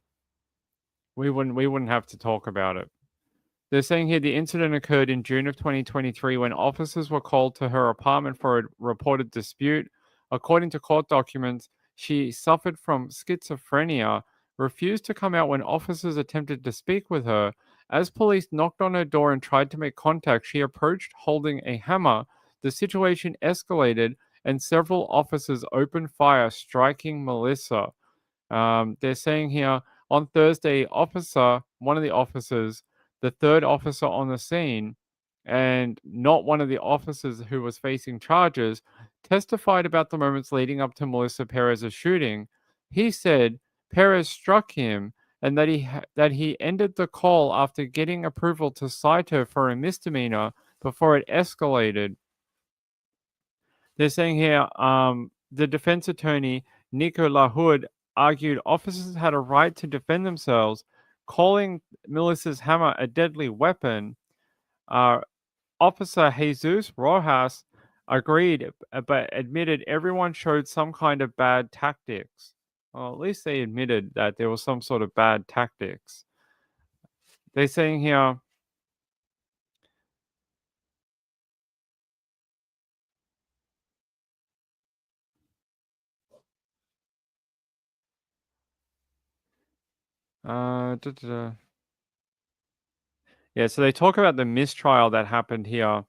we wouldn't have to talk about it. They're saying here the incident occurred in June of 2023 when officers were called to her apartment for a reported dispute. According to court documents, she suffered from schizophrenia, refused to come out when officers attempted to speak with her. As police knocked on her door and tried to make contact, she approached holding a hammer. The situation escalated and several officers opened fire, striking Melissa. They're saying here on Thursday, one of the officers, the 3rd officer on the scene, and not one of the officers who was facing charges, testified about the moments leading up to Melissa Perez's shooting. He said Perez struck him and that he ended the call after getting approval to cite her for a misdemeanor before it escalated. They're saying here the defense attorney, Nico LaHood, argued officers had a right to defend themselves, calling Melissa's hammer a deadly weapon. Officer Jesus Rojas agreed, but admitted everyone showed some kind of bad tactics. Well, at least they admitted that there was some sort of bad tactics. They're saying here, yeah, so they talk about the mistrial that happened here.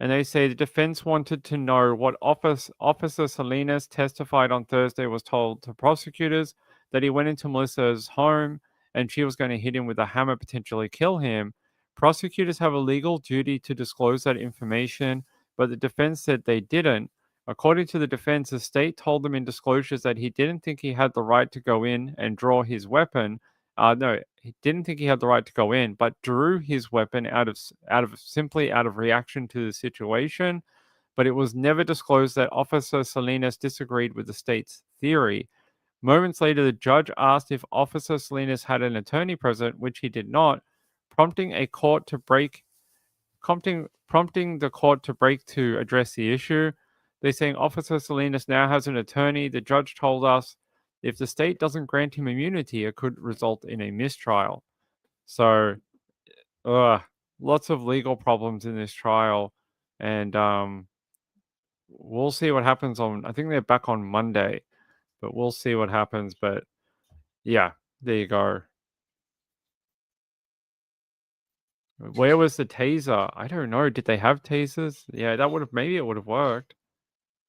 And they say the defense wanted to know what Officer Salinas testified on Thursday was told to prosecutors, that he went into Melissa's home and she was going to hit him with a hammer, potentially kill him. Prosecutors have a legal duty to disclose that information, but the defense said they didn't. According to the defense, the state told them in disclosures that he didn't think he had the right to go in and draw his weapon. No, he didn't think he had the right to go in, but drew his weapon out of reaction to the situation. But it was never disclosed that Officer Salinas disagreed with the state's theory. Moments later, the judge asked if Officer Salinas had an attorney present, which he did not, prompting the court to break to address the issue. They're saying Officer Salinas now has an attorney. The judge told us if the state doesn't grant him immunity, it could result in a mistrial. So, lots of legal problems in this trial, and we'll see what happens I think they're back on Monday, but we'll see what happens. But yeah, there you go. Where was the taser? I don't know. Did they have tasers? Yeah, maybe it would have worked.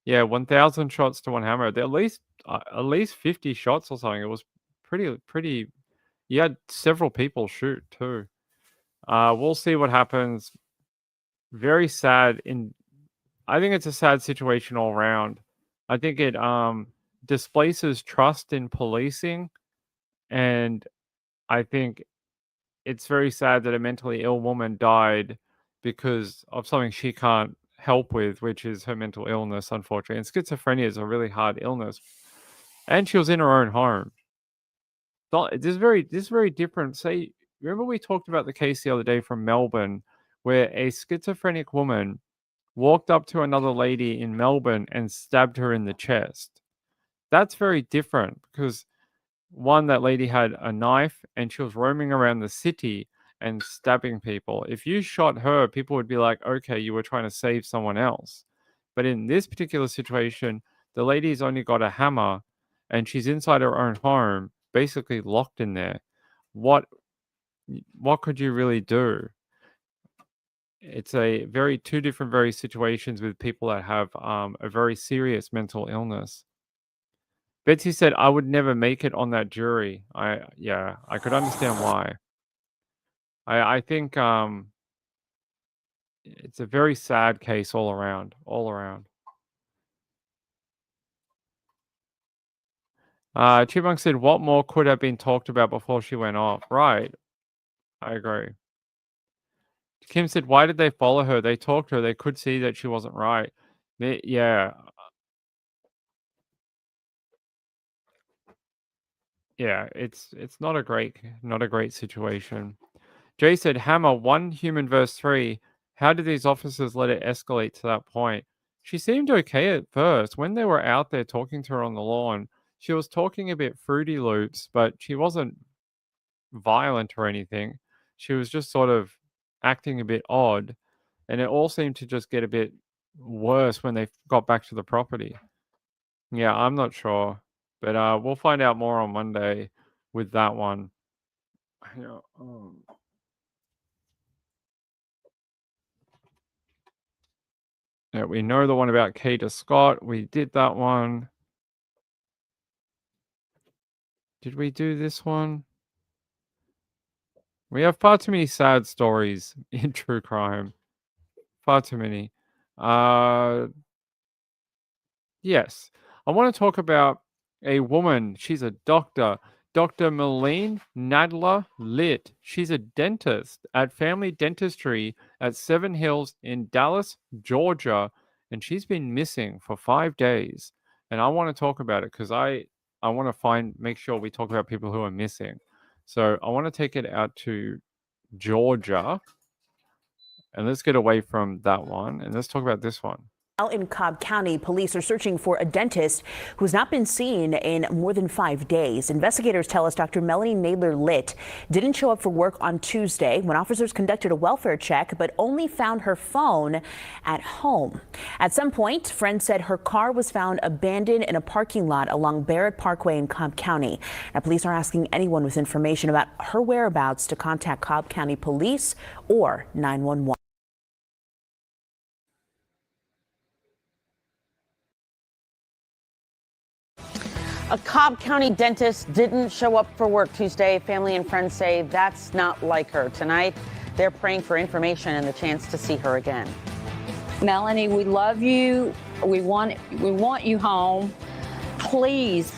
Yeah, 1,000 shots to one hammer. At least 50 shots or something. It was pretty. You had several people shoot too. We'll see what happens. Very sad. I think it's a sad situation all around. I think it displaces trust in policing, and I think it's very sad that a mentally ill woman died because of something she can't help with, which is her mental illness, unfortunately. And schizophrenia is a really hard illness. And she was in her own home. This is very different. Say, remember we talked about the case the other day from Melbourne where a schizophrenic woman walked up to another lady in Melbourne and stabbed her in the chest. That's very different because one, that lady had a knife and she was roaming around the city and stabbing people. If you shot her, people would be like, okay, you were trying to save someone else. But in this particular situation, the lady's only got a hammer and she's inside her own home, basically locked in there. What could you really do? It's two different situations with people that have a very serious mental illness. Betsy said, I would never make it on that jury. I could understand why. I think it's a very sad case all around. Chipmunk said, what more could have been talked about before she went off? Right. I agree. Kim said, why did they follow her? They talked to her. They could see that she wasn't right. Yeah. Yeah, it's not a great situation. Jay said, Hammer, 1 human verse 3. How did these officers let it escalate to that point? She seemed okay at first. When they were out there talking to her on the lawn, she was talking a bit Fruity Loops, but she wasn't violent or anything. She was just sort of acting a bit odd, and it all seemed to just get a bit worse when they got back to the property. Yeah, I'm not sure. But we'll find out more on Monday with that one. Yeah, we know the one about Kata Scott. We did that one. Did we do this one? We have far too many sad stories in true crime. Far too many. Yes. I want to talk about a woman. She's a doctor. Dr. Malene Nadler Litt. She's a dentist at Family Dentistry at 7 Hills in Dallas, Georgia. And she's been missing for 5 days. And I want to talk about it because I want to make sure we talk about people who are missing. So I want to take it out to Georgia. And let's get away from that one. And let's talk about this one. In Cobb County, police are searching for a dentist who's not been seen in more than 5 days. Investigators tell us Dr. Melanie Nadler Litt didn't show up for work on Tuesday when officers conducted a welfare check, but only found her phone at home. At some point, friends said her car was found abandoned in a parking lot along Barrett Parkway in Cobb County. Now, police are asking anyone with information about her whereabouts to contact Cobb County Police or 911. A Cobb County dentist didn't show up for work Tuesday. Family and friends say that's not like her. Tonight, they're praying for information and the chance to see her again. Melanie, we love you. We want you home. Please,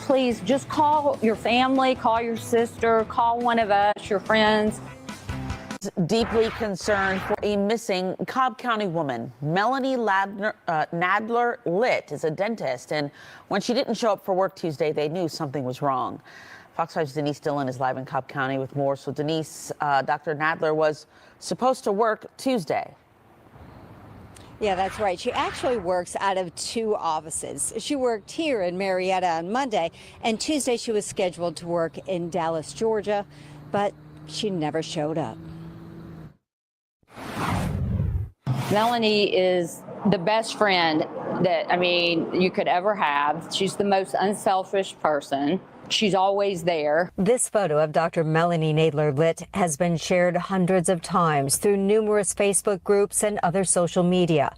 just call your family, call your sister, call one of us, your friends. Deeply concerned for a missing Cobb County woman. Melanie Nadler Litt is a dentist, and when she didn't show up for work Tuesday, they knew something was wrong. Fox 5's Denise Dillon is live in Cobb County with more. So Denise, Dr. Nadler was supposed to work Tuesday. Yeah, that's right. She actually works out of 2 offices. She worked here in Marietta on Monday, and Tuesday she was scheduled to work in Dallas, Georgia, but she never showed up. Melanie is the best friend that, you could ever have. She's the most unselfish person. She's always there. This photo of Dr. Melanie Nadler Litt has been shared hundreds of times through numerous Facebook groups and other social media.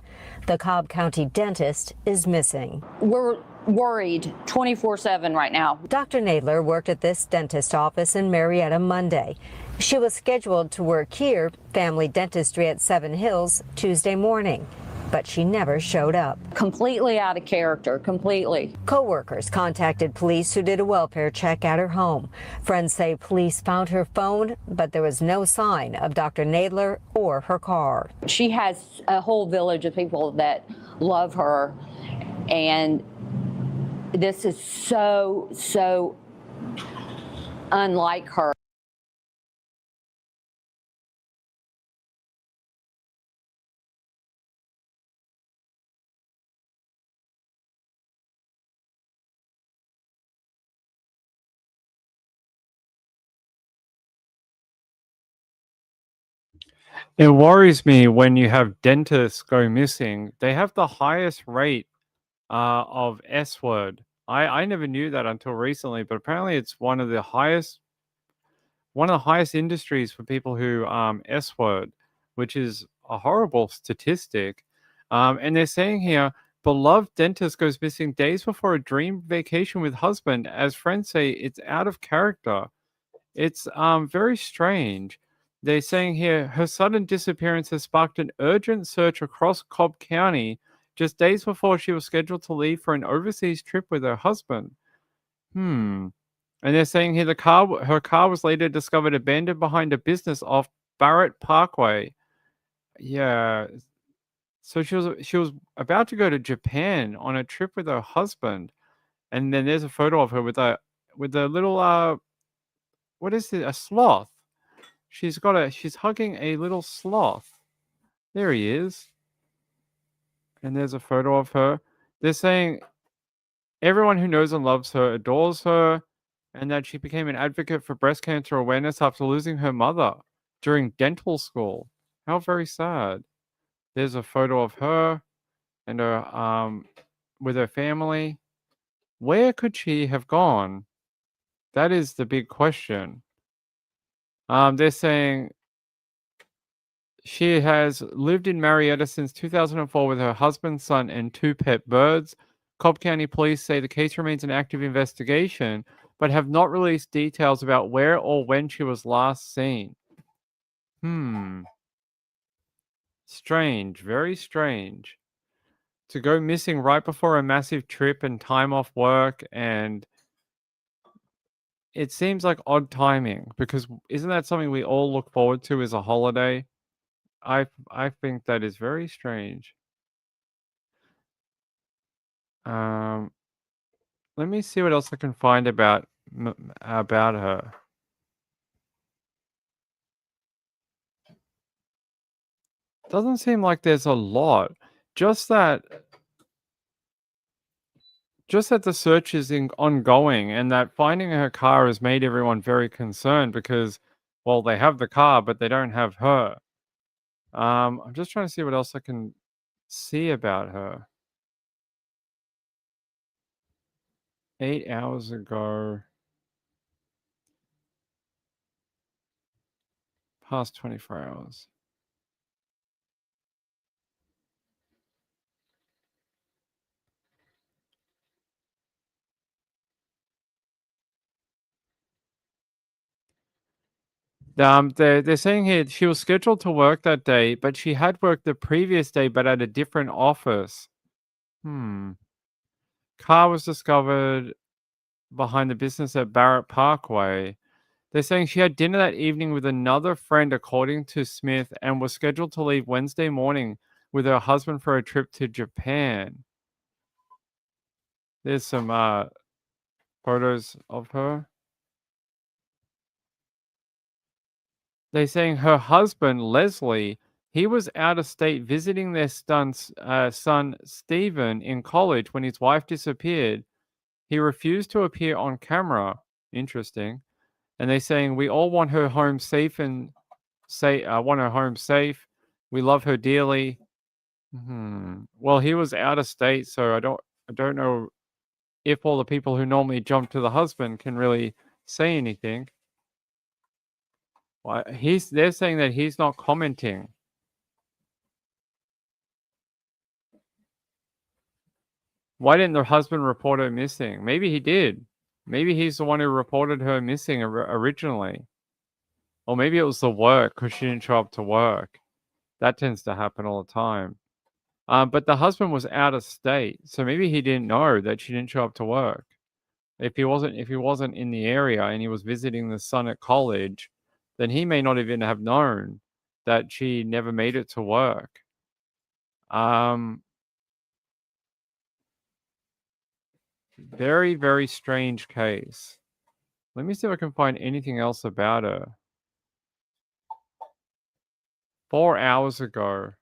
The Cobb County dentist is missing. We're worried 24/7 right now. Dr. Nadler worked at this dentist office in Marietta Monday. She was scheduled to work here, Family Dentistry at 7 Hills, Tuesday morning. but she never showed up. Completely out of character, completely. Co-workers contacted police who did a welfare check at her home. Friends say police found her phone, but there was no sign of Dr. Nadler or her car. She has a whole village of people that love her, and this is so unlike her. It worries me when you have dentists go missing. They have the highest rate of S word. I never knew that until recently, but apparently it's one of the highest industries for people who S word, which is a horrible statistic. And they're saying here, beloved dentist goes missing days before a dream vacation with husband. As friends say, it's out of character. It's very strange. They're saying here, her sudden disappearance has sparked an urgent search across Cobb County just days before she was scheduled to leave for an overseas trip with her husband. And they're saying here her car was later discovered abandoned behind a business off Barrett Parkway. Yeah. So she was about to go to Japan on a trip with her husband. And then there's a photo of her with a little what is it? A sloth. She's hugging a little sloth. There he is. And there's a photo of her. They're saying everyone who knows and loves her adores her, and that she became an advocate for breast cancer awareness after losing her mother during dental school. How very sad. There's a photo of her and her with her family. Where could she have gone? That is the big question. They're saying she has lived in Marietta since 2004 with her husband, son, and 2 pet birds. Cobb County Police say the case remains an active investigation, but have not released details about where or when she was last seen. Strange, very strange. To go missing right before a massive trip and time off work, and it seems like odd timing, because isn't that something we all look forward to as a holiday? I think that is very strange. Let me see what else I can find about her. Doesn't seem like there's a lot. Just that the search is ongoing, and that finding her car has made everyone very concerned because, well, they have the car, but they don't have her. I'm just trying to see what else I can see about her. 8 hours ago. Past 24 hours. They're saying here she was scheduled to work that day, but she had worked the previous day, but at a different office. Car was discovered behind the business at Barrett Parkway. They're saying she had dinner that evening with another friend, according to Smith, and was scheduled to leave Wednesday morning with her husband for a trip to Japan. There's some photos of her. They're saying her husband, Leslie, he was out of state visiting their son Stephen in college when his wife disappeared. He refused to appear on camera. Interesting. And they're saying we all want her home safe and want her home safe. We love her dearly. Well, he was out of state, so I don't know if all the people who normally jump to the husband can really say anything. Well, they're saying that he's not commenting. Why didn't the husband report her missing? Maybe he did. Maybe he's the one who reported her missing originally. Or maybe it was the work because she didn't show up to work. That tends to happen all the time. But the husband was out of state, so maybe he didn't know that she didn't show up to work. If he wasn't in the area and he was visiting the son at college, then he may not even have known that she never made it to work. Very, very strange case. Let me see if I can find anything else about her. 4 hours ago.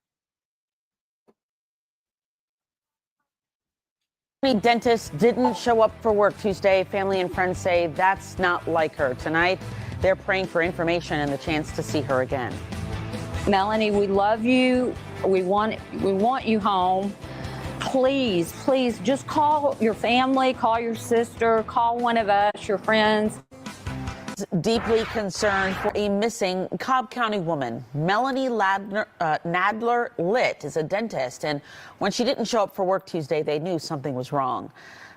Dentist didn't show up for work Tuesday. Family and friends say that's not like her. Tonight, they're praying for information and the chance to see her again. Melanie, we love you. We want you home. Please, please just call your family, call your sister, call one of us, your friends. Deeply concerned for a missing Cobb County woman. Melanie Nadler Litt is a dentist, and when she didn't show up for work Tuesday, they knew something was wrong.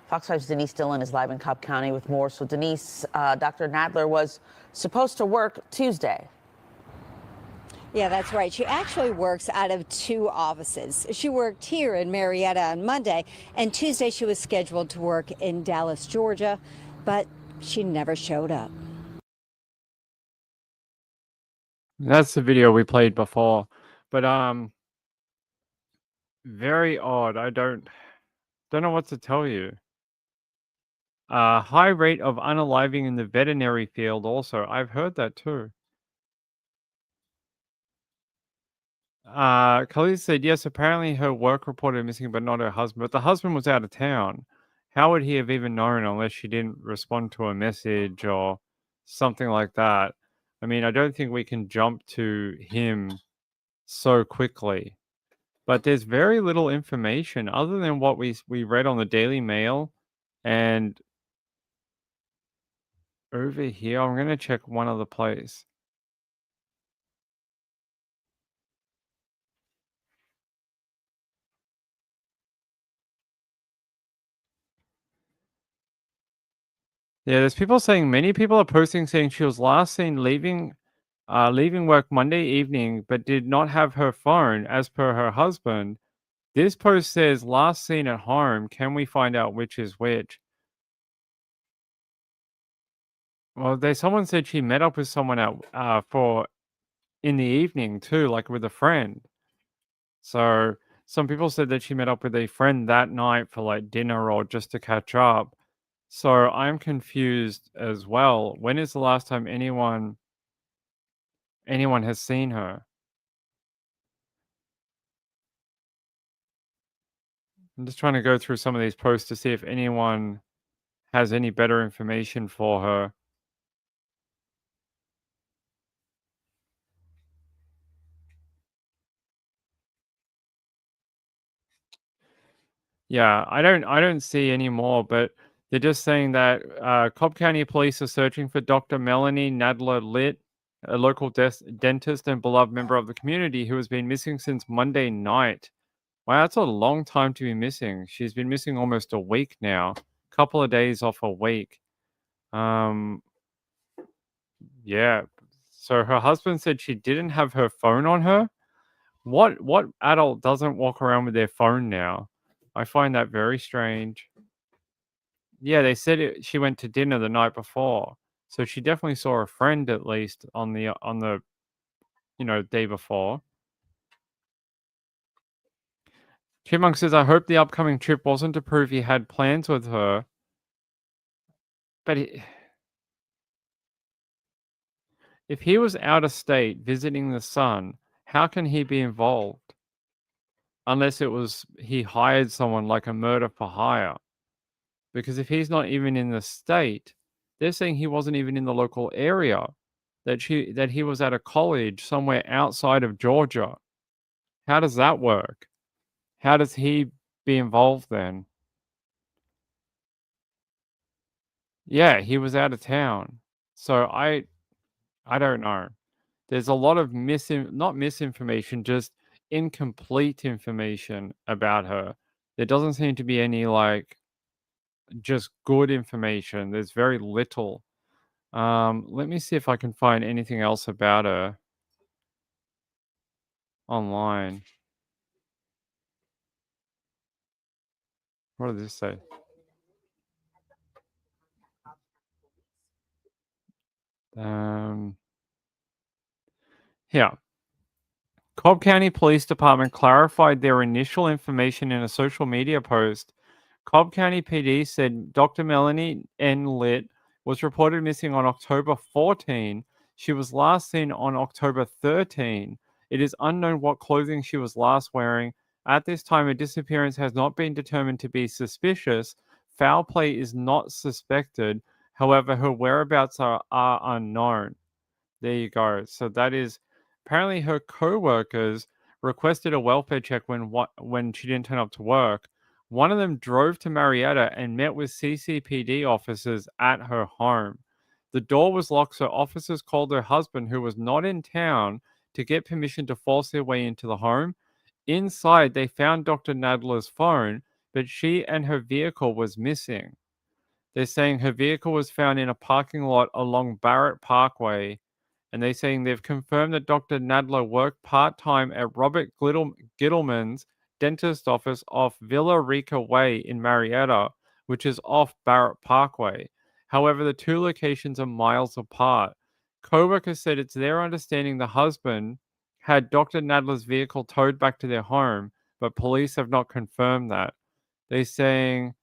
Fox 5's Denise Dillon is live in Cobb County with more. So Denise, Dr. Nadler was supposed to work Tuesday. Yeah, that's right. She actually works out of 2 offices. She worked here in Marietta on Monday, and Tuesday she was scheduled to work in Dallas, Georgia, but she never showed up. That's the video we played before. But very odd. I don't know what to tell you. High rate of unaliving in the veterinary field also. I've heard that too. Khalees said, yes, apparently her work reported missing, but not her husband. But the husband was out of town. How would he have even known unless she didn't respond to a message or something like that? I mean, I don't think we can jump to him so quickly. But there's very little information other than what we read on the Daily Mail. And over here, I'm going to check one other place. Yeah, there's people saying, many people are posting saying she was last seen leaving work Monday evening, but did not have her phone as per her husband. This post says last seen at home. Can we find out which is which? Well, someone said she met up with someone in the evening too, like with a friend. So some people said that she met up with a friend that night for like dinner or just to catch up. So I'm confused as well. When is the last time anyone has seen her? I'm just trying to go through some of these posts to see if anyone has any better information for her. Yeah, I don't see any more, but they're just saying that Cobb County Police are searching for Dr. Melanie Nadler Litt, a local dentist and beloved member of the community who has been missing since Monday night. Wow, that's a long time to be missing. She's been missing almost a week now. Couple of days off a week. Yeah. So her husband said she didn't have her phone on her. What adult doesn't walk around with their phone now? I find that very strange. Yeah, they said she went to dinner the night before. So she definitely saw a friend at least on the day before. Chipmunk says, I hope the upcoming trip wasn't to prove he had plans with her. But if he was out of state visiting the son, how can he be involved? Unless he hired someone like a murder for hire. Because if he's not even in the state, they're saying he wasn't even in the local area, that he was at a college somewhere outside of Georgia. How does that work? How does he be involved then? Yeah, he was out of town. So I don't know. There's a lot of not misinformation, just incomplete information about her. There doesn't seem to be any just good information. There's very little. Let me see if I can find anything else about her online. What did this say? Here. Cobb County Police Department clarified their initial information in a social media post. Cobb County PD said Dr. Melanie N. Litt was reported missing on October 14. She was last seen on October 13. It is unknown what clothing she was last wearing. At this time, her disappearance has not been determined to be suspicious. Foul play is not suspected. However, her whereabouts are unknown. There you go. So that is apparently her co-workers requested a welfare check when she didn't turn up to work. One of them drove to Marietta and met with CCPD officers at her home. The door was locked, so officers called her husband, who was not in town, to get permission to force their way into the home. Inside, they found Dr. Nadler's phone, but she and her vehicle was missing. They're saying her vehicle was found in a parking lot along Barrett Parkway, and they're saying they've confirmed that Dr. Nadler worked part-time at Robert Gittleman's dentist office off Villa Rica Way in Marietta, which is off Barrett Parkway. However, the two locations are miles apart. Co-workers said it's their understanding the husband had Dr. Nadler's vehicle towed back to their home, but police have not confirmed that. They're saying...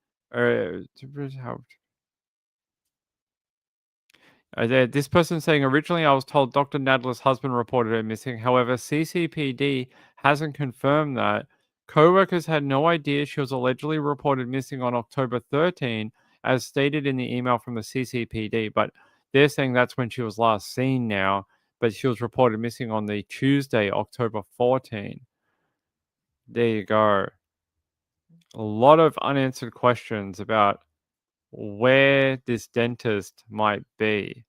this person saying, originally I was told Dr. Nadler's husband reported her missing. However, CCPD hasn't confirmed that. Co-workers had no idea she was allegedly reported missing on October 13, as stated in the email from the CCPD. But they're saying that's when she was last seen now, but she was reported missing on the Tuesday, October 14. There you go. A lot of unanswered questions about where this dentist might be.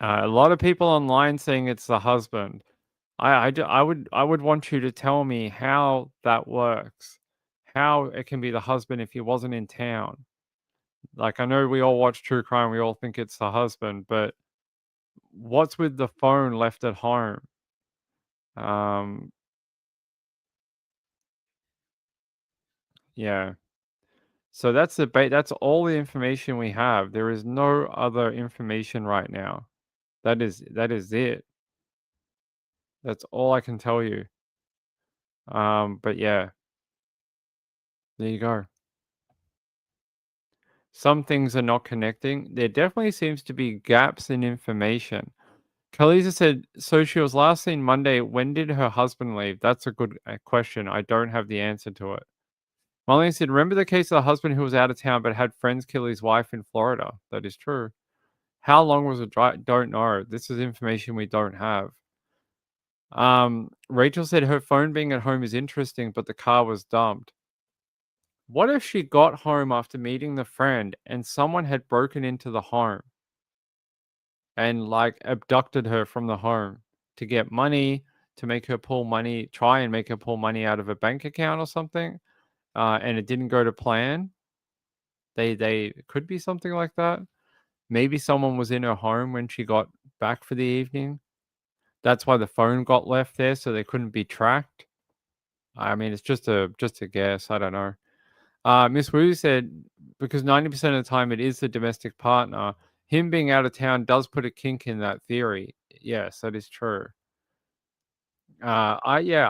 A lot of people online saying it's the husband. I would want you to tell me how that works. How it can be the husband if he wasn't in town. Like, I know we all watch true crime, we all think it's the husband, but what's with the phone left at home? Yeah. So that's that's all the information we have. There is no other information right now. That is it. That's all I can tell you. But yeah. There you go. Some things are not connecting. There definitely seems to be gaps in information. Kaliza said, so she was last seen Monday. When did her husband leave? That's a good question. I don't have the answer to it. Marlene said, remember the case of the husband who was out of town but had friends kill his wife in Florida? That is true. How long was the drive? Don't know. This is information we don't have. Rachel said her phone being at home is interesting, but the car was dumped. What if she got home after meeting the friend and someone had broken into the home and like abducted her from the home to get money, to make her pull money, try and make her pull money out of a bank account or something, and it didn't go to plan? They could be something like that. Maybe someone was in her home when she got back for the evening. That's why the phone got left there, so they couldn't be tracked. I mean, it's just a guess. I don't know. Miss Wu said, because 90% of the time it is the domestic partner, him being out of town does put a kink in that theory. Yes, that is true. That's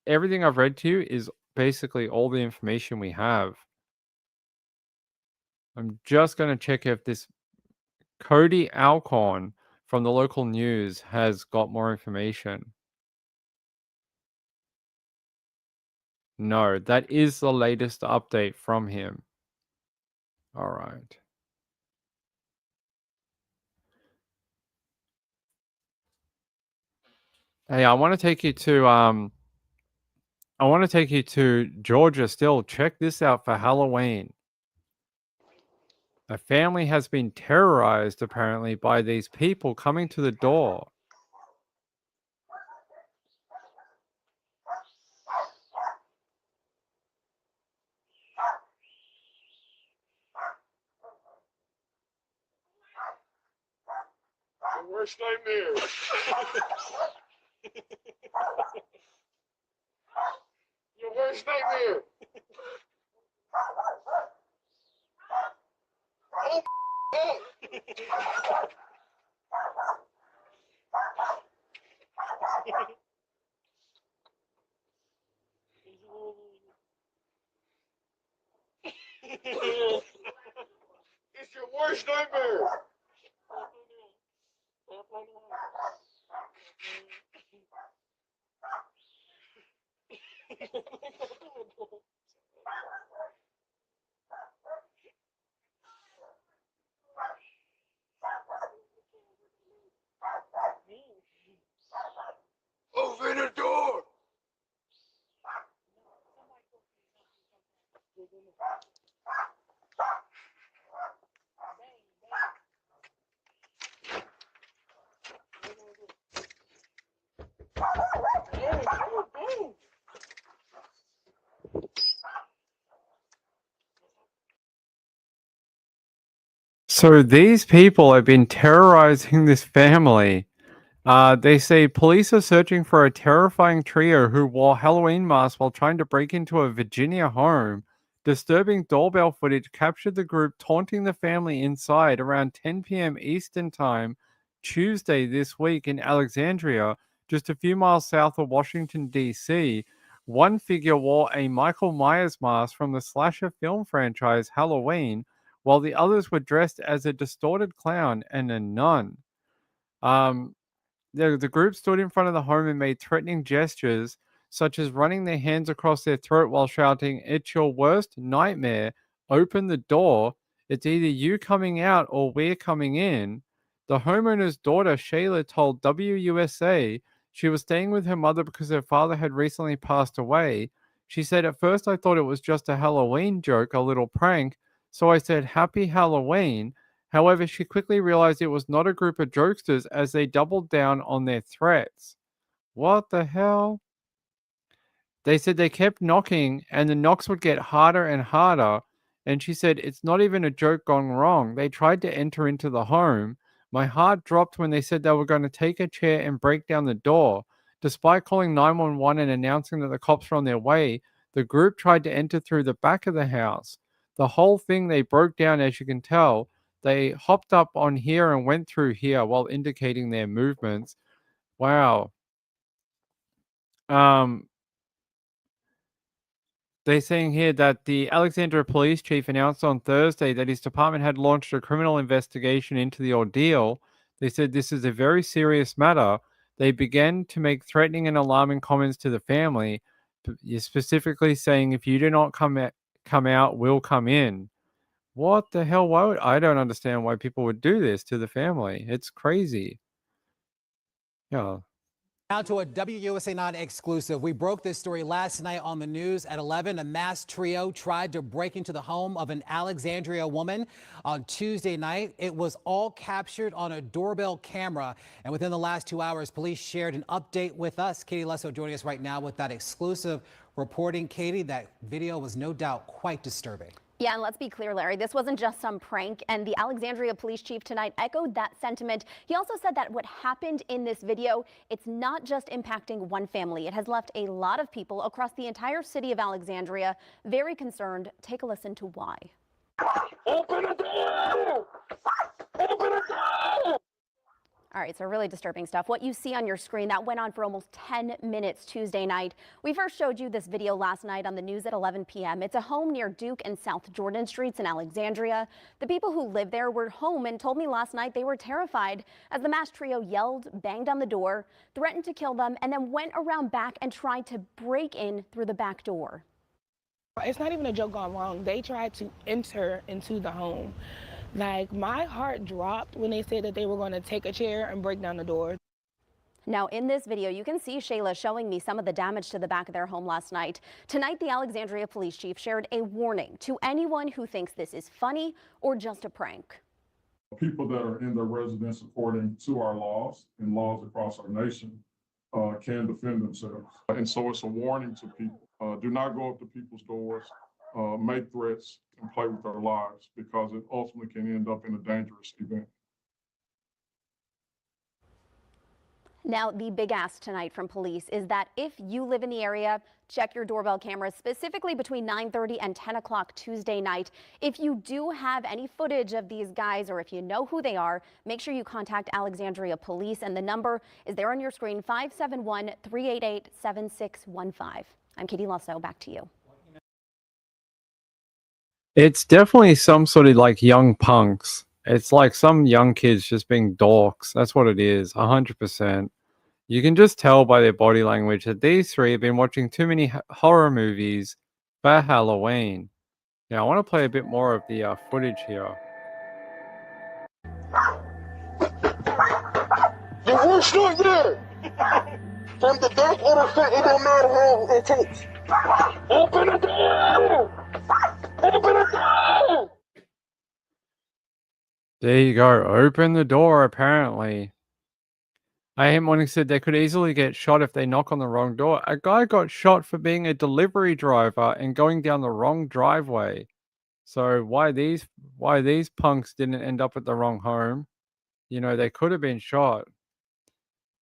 everything I've read to you is basically all the information we have. I'm just going to check if this Cody Alcorn from the local news has got more information. No, that is the latest update from him. All right. Hey, I want to take you to Georgia still. Check this out for Halloween. A family has been terrorized apparently by these people coming to the door. worst nightmare. Your worst nightmare. It's your worst nightmare. Open the door. So these people have been terrorizing this family. They say police are searching for a terrifying trio who wore Halloween masks while trying to break into a Virginia home. Disturbing doorbell footage captured the group taunting the family inside around 10 p.m. Eastern Time, Tuesday this week in Alexandria, just a few miles south of Washington, D.C. One figure wore a Michael Myers mask from the slasher film franchise Halloween, while the others were dressed as a distorted clown and a nun. The group stood in front of the home and made threatening gestures, such as running their hands across their throat while shouting, "It's your worst nightmare. Open the door. It's either you coming out or we're coming in." The homeowner's daughter, Shayla, told WUSA she was staying with her mother because her father had recently passed away. She said, "At first I thought it was just a Halloween joke, a little prank, so I said, 'Happy Halloween.' However, she quickly realized it was not a group of jokesters as they doubled down on their threats." What the hell? They said they kept knocking and the knocks would get harder and harder. And she said, "It's not even a joke gone wrong. They tried to enter into the home. My heart dropped when they said they were going to take a chair and break down the door. Despite calling 911 and announcing that the cops were on their way, the group tried to enter through the back of the house. The whole thing they broke down, as you can tell. They hopped up on here and went through here while indicating their movements." Wow. They're saying here that the Alexandria police chief announced on Thursday that his department had launched a criminal investigation into the ordeal. They said this is a very serious matter. They began to make threatening and alarming comments to the family, specifically saying, "If you do not come out, we'll come in." What the hell? I don't understand why people would do this to the family. It's crazy. Yeah. Now to a WUSA 9 exclusive. We broke this story last night on the news at 11. A masked trio tried to break into the home of an Alexandria woman on Tuesday night. It was all captured on a doorbell camera. And within the last 2 hours, police shared an update with us. Katie Lesso joining us right now with that exclusive reporting. Katie, that video was no doubt quite disturbing. Yeah, and let's be clear, Larry, this wasn't just some prank, and the Alexandria police chief tonight echoed that sentiment. He also said that what happened in this video, it's not just impacting one family. It has left a lot of people across the entire city of Alexandria very concerned. Take a listen to why. Open the door! Open the door! All right, so really disturbing stuff. What you see on your screen, that went on for almost 10 minutes Tuesday night. We first showed you this video last night on the news at 11 p.m. It's a home near Duke and South Jordan Streets in Alexandria. The people who live there were home and told me last night they were terrified as the masked trio yelled, banged on the door, threatened to kill them, and then went around back and tried to break in through the back door. It's not even a joke gone wrong. They tried to enter into the home. Like, my heart dropped when they said that they were going to take a chair and break down the door. Now, in this video, you can see Shayla showing me some of the damage to the back of their home last night. Tonight, the Alexandria police chief shared a warning to anyone who thinks this is funny or just a prank. People that are in their residence according to our laws and laws across our nation can defend themselves. And so it's a warning to people. Do not go up to people's doors, make threats, and play with their lives, because it ultimately can end up in a dangerous event. Now, the big ask tonight from police is that if you live in the area, check your doorbell cameras, specifically between 9:30 and 10 o'clock Tuesday night. If you do have any footage of these guys, or if you know who they are, make sure you contact Alexandria Police, and the number is there on your screen, 571-388-7615. I'm Katie Lasso, back to you. It's definitely some sort of like young punks. It's like some young kids just being dorks. That's what it is, 100%. You can just tell by their body language that these three have been watching too many horror movies for Halloween. Now, I want to play a bit more of the footage here. The worst nightmare! From the back or the front, it don't matter how it takes. Open the door! Open the door! There you go. Open the door, apparently. I am wanting said they could easily get shot if they knock on the wrong door. A guy got shot for being a delivery driver and going down the wrong driveway. So why these punks didn't end up at the wrong home? You know, they could have been shot.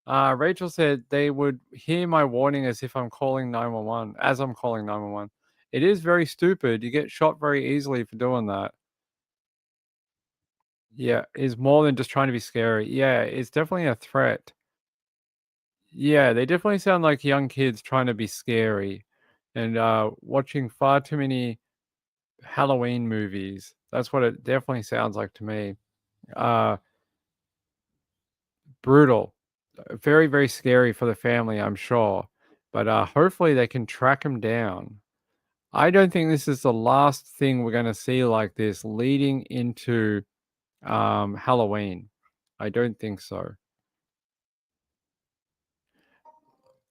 Rachel said they would hear my warning as if I'm calling 911, as I'm calling 911. It is very stupid. You get shot very easily for doing that. Yeah, it's more than just trying to be scary. Yeah, it's definitely a threat. Yeah, they definitely sound like young kids trying to be scary and watching far too many Halloween movies. That's what it definitely sounds like to me. Brutal. Very, very scary for the family, I'm sure. But hopefully they can track him down. I don't think this is the last thing we're going to see like this leading into Halloween. I don't think so.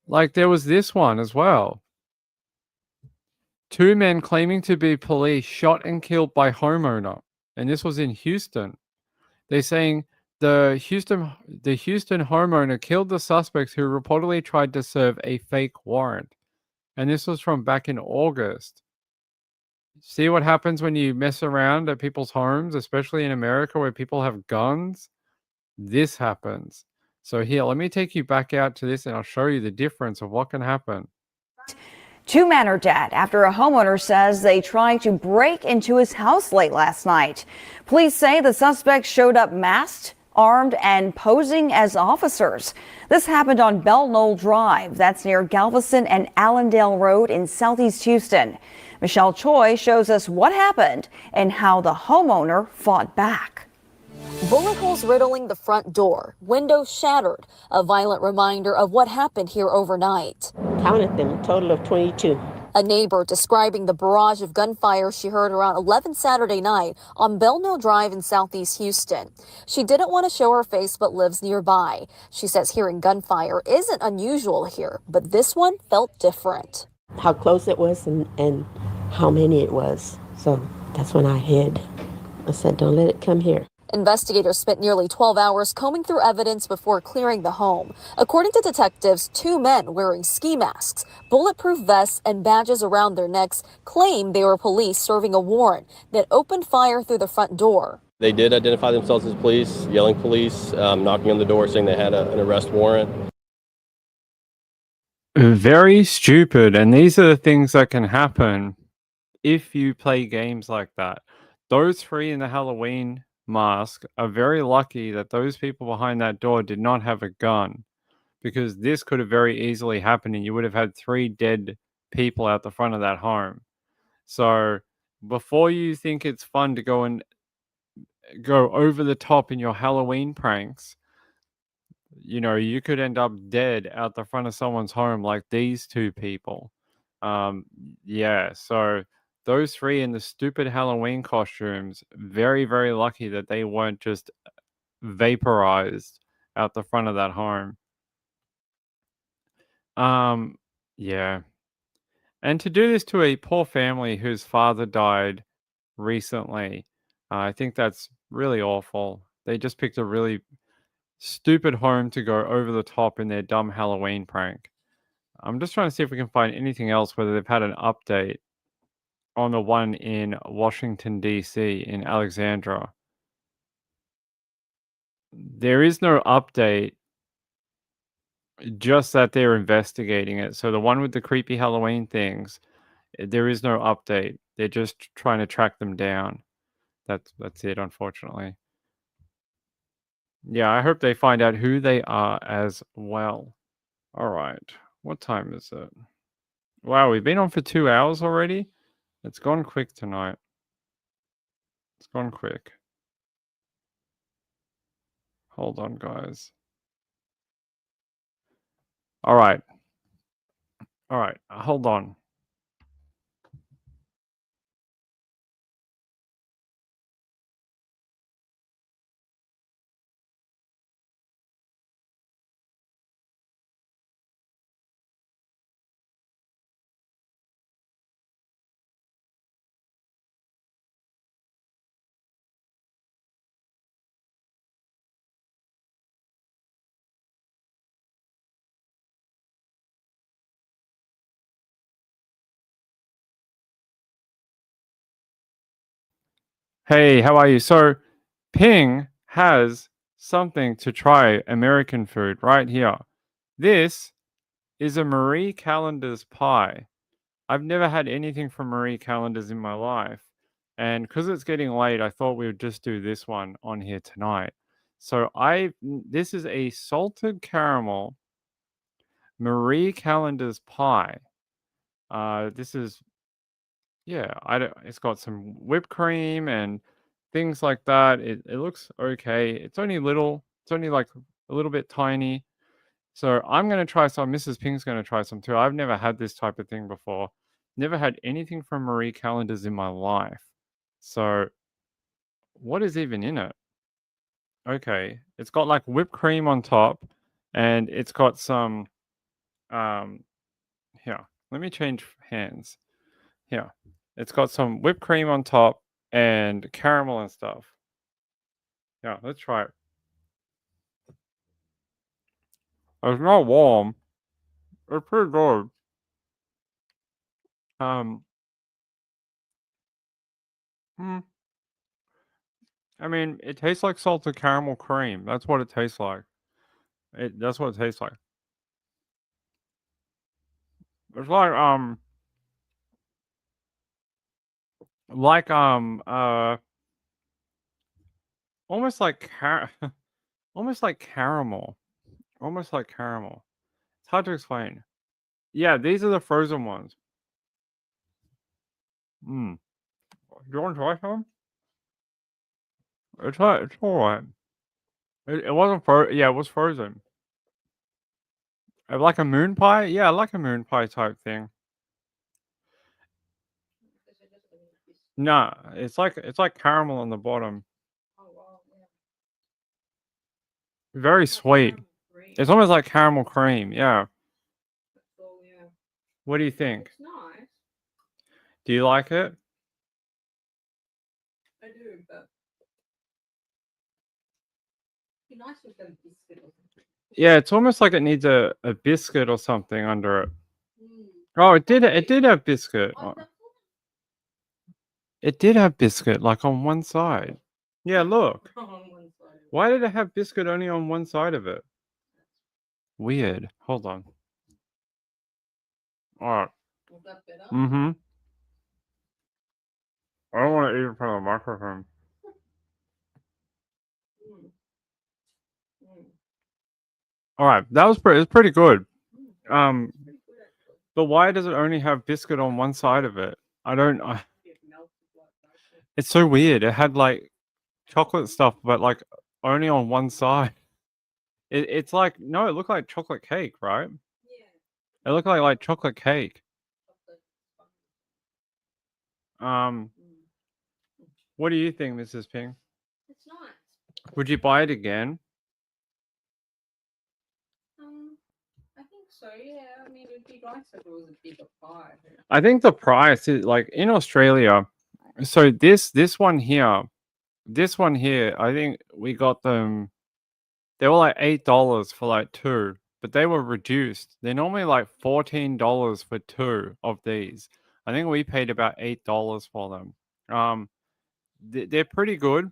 Like there was this one as well. 2 men claiming to be police shot and killed by homeowner. And this was in Houston. They're saying the Houston homeowner killed the suspects who reportedly tried to serve a fake warrant. And this was from back in August. See what happens when you mess around at people's homes, especially in America where people have guns? This happens. So here, let me take you back out to this and I'll show you the difference of what can happen. 2 men are dead after a homeowner says they tried to break into his house late last night. Police say the suspects showed up masked, armed, and posing as officers. This happened on Bell Knoll Drive. That's near Galveston and Allendale Road in Southeast Houston. Michelle Choi shows us what happened and how the homeowner fought back. Bullet holes riddling the front door, windows shattered, a violent reminder of what happened here overnight. Counted them, a total of 22. A neighbor describing the barrage of gunfire she heard around 11 Saturday night on Bell Knoll Drive in Southeast Houston. She didn't want to show her face but lives nearby. She says hearing gunfire isn't unusual here, but this one felt different. How close it was and how many it was. So that's when I hid. I said, don't let it come here. Investigators spent nearly 12 hours combing through evidence before clearing the home. According to detectives, 2 men wearing ski masks, bulletproof vests, and badges around their necks claimed they were police serving a warrant that opened fire through the front door. They did identify themselves as police, yelling police, knocking on the door saying they had an arrest warrant. Very stupid. And these are the things that can happen if you play games like that. Those 3 in the Halloween mask are very lucky that those people behind that door did not have a gun, because this could have very easily happened and you would have had 3 dead people out the front of that home. So before you think it's fun to go over the top in your Halloween pranks, you know, you could end up dead out the front of someone's home like these 2 people. Yeah, so those 3 in the stupid Halloween costumes, very, very lucky that they weren't just vaporized out the front of that home. Yeah. And to do this to a poor family whose father died recently, I think that's really awful. They just picked a really stupid home to go over the top in their dumb Halloween prank. I'm just trying to see if we can find anything else, whether they've had an update on the one in Washington, D.C., in Alexandria. There is no update Just that they're investigating it. So the one with the creepy Halloween things, there is no update. They're just trying to track them down. That's it, unfortunately. Yeah, I hope they find out who they are as well. All right. What time is it? Wow, we've been on for 2 hours already? It's gone quick tonight. It's gone quick. Hold on, guys. All right. All right. Hold on. Hey, how are you? So, Ping has something to try American food right here. This is a Marie Callender's pie. I've never had anything from Marie Callender's in my life. And because it's getting late, I thought we would just do this one on here tonight. So this is a salted caramel Marie Callender's pie. This is, yeah, it's got some whipped cream and things like that. It looks okay. It's only like a little bit tiny. So I'm going to try some. Mrs. Ping's going to try some too. I've never had this type of thing before. Never had anything from Marie Callender's in my life. So what is even in it? Okay. It's got like whipped cream on top and it's got some, here, let me change hands. Here, it's got some whipped cream on top and caramel and stuff. Yeah, let's try it. It's not warm. It's pretty good. I mean, it tastes like salted caramel cream. That's what it tastes like. That's what it tastes like. It's like almost like almost like caramel. Almost like caramel. It's hard to explain. Yeah, these are the frozen ones. Do you want to try some? It's alright. It wasn't yeah, it was frozen. Like a moon pie? Yeah, I like a moon pie type thing. Nah, it's like caramel on the bottom. Very sweet. It's almost like caramel cream, yeah. What do you think? Do you like it? I do, but it'd be nice with a biscuit or something. Yeah, it's almost like it needs a biscuit or something under it. Oh, it did have biscuit. It did have biscuit, like on one side. Yeah, look. Why did it have biscuit only on one side of it? Weird. Hold on. Alright. Was that better? Mm-hmm. I don't want to eat in front of the microphone. Alright, that was pretty good. But why does it only have biscuit on one side of it? It's so weird. It had like chocolate stuff, but like only on one side. It's like, no, it looked like chocolate cake, right? Yeah. It looked like chocolate cake. What do you think, Mrs. Ping? It's nice. Would you buy it again? I think so, yeah. I mean, it'd be nice if it was a bigger pie. I think the price is like in Australia. So this one here, I think we got them. They were like $8 for like 2, but they were reduced. They're normally like $14 for 2 of these. I think we paid about $8 for them. They're pretty good,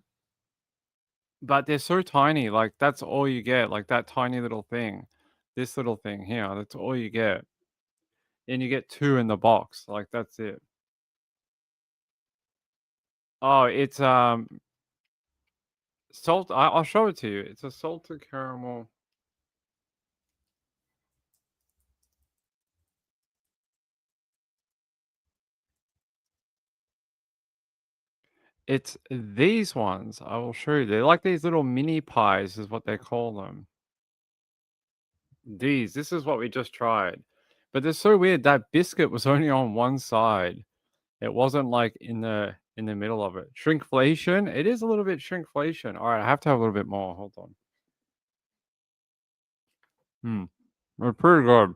but they're so tiny. Like that's all you get, like that tiny little thing. This little thing here. That's all you get. And you get 2 in the box. Like, that's it. Oh, it's salt. I'll show it to you. It's a salted caramel. It's these ones. I will show you. They're like these little mini pies is what they call them. This is what we just tried. But they're so weird. That biscuit was only on one side. It wasn't like in the middle of it. Shrinkflation. It is a little bit shrinkflation. All right, I have to have a little bit more. Hold on. They're pretty good.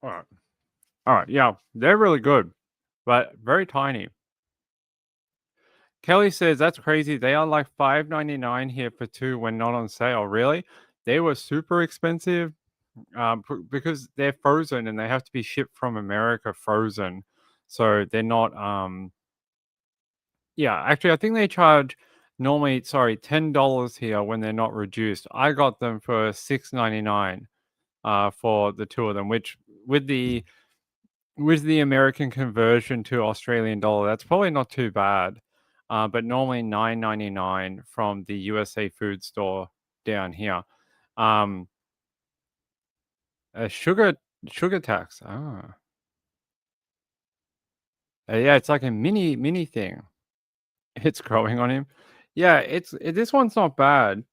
All right. All right. Yeah, they're really good, but very tiny. Kelly says that's crazy. They are like $5.99 here for 2 when not on sale. Really? They were super expensive because they're frozen and they have to be shipped from America frozen. So they're not. Yeah, actually, I think they charge normally, $10 here when they're not reduced. I got them for $6.99 for the 2 of them, which with the American conversion to Australian dollar, that's probably not too bad. But normally $9.99 from the USA food store down here. A sugar tax. Yeah, it's like a mini thing. It's growing on him. Yeah, this one's not bad.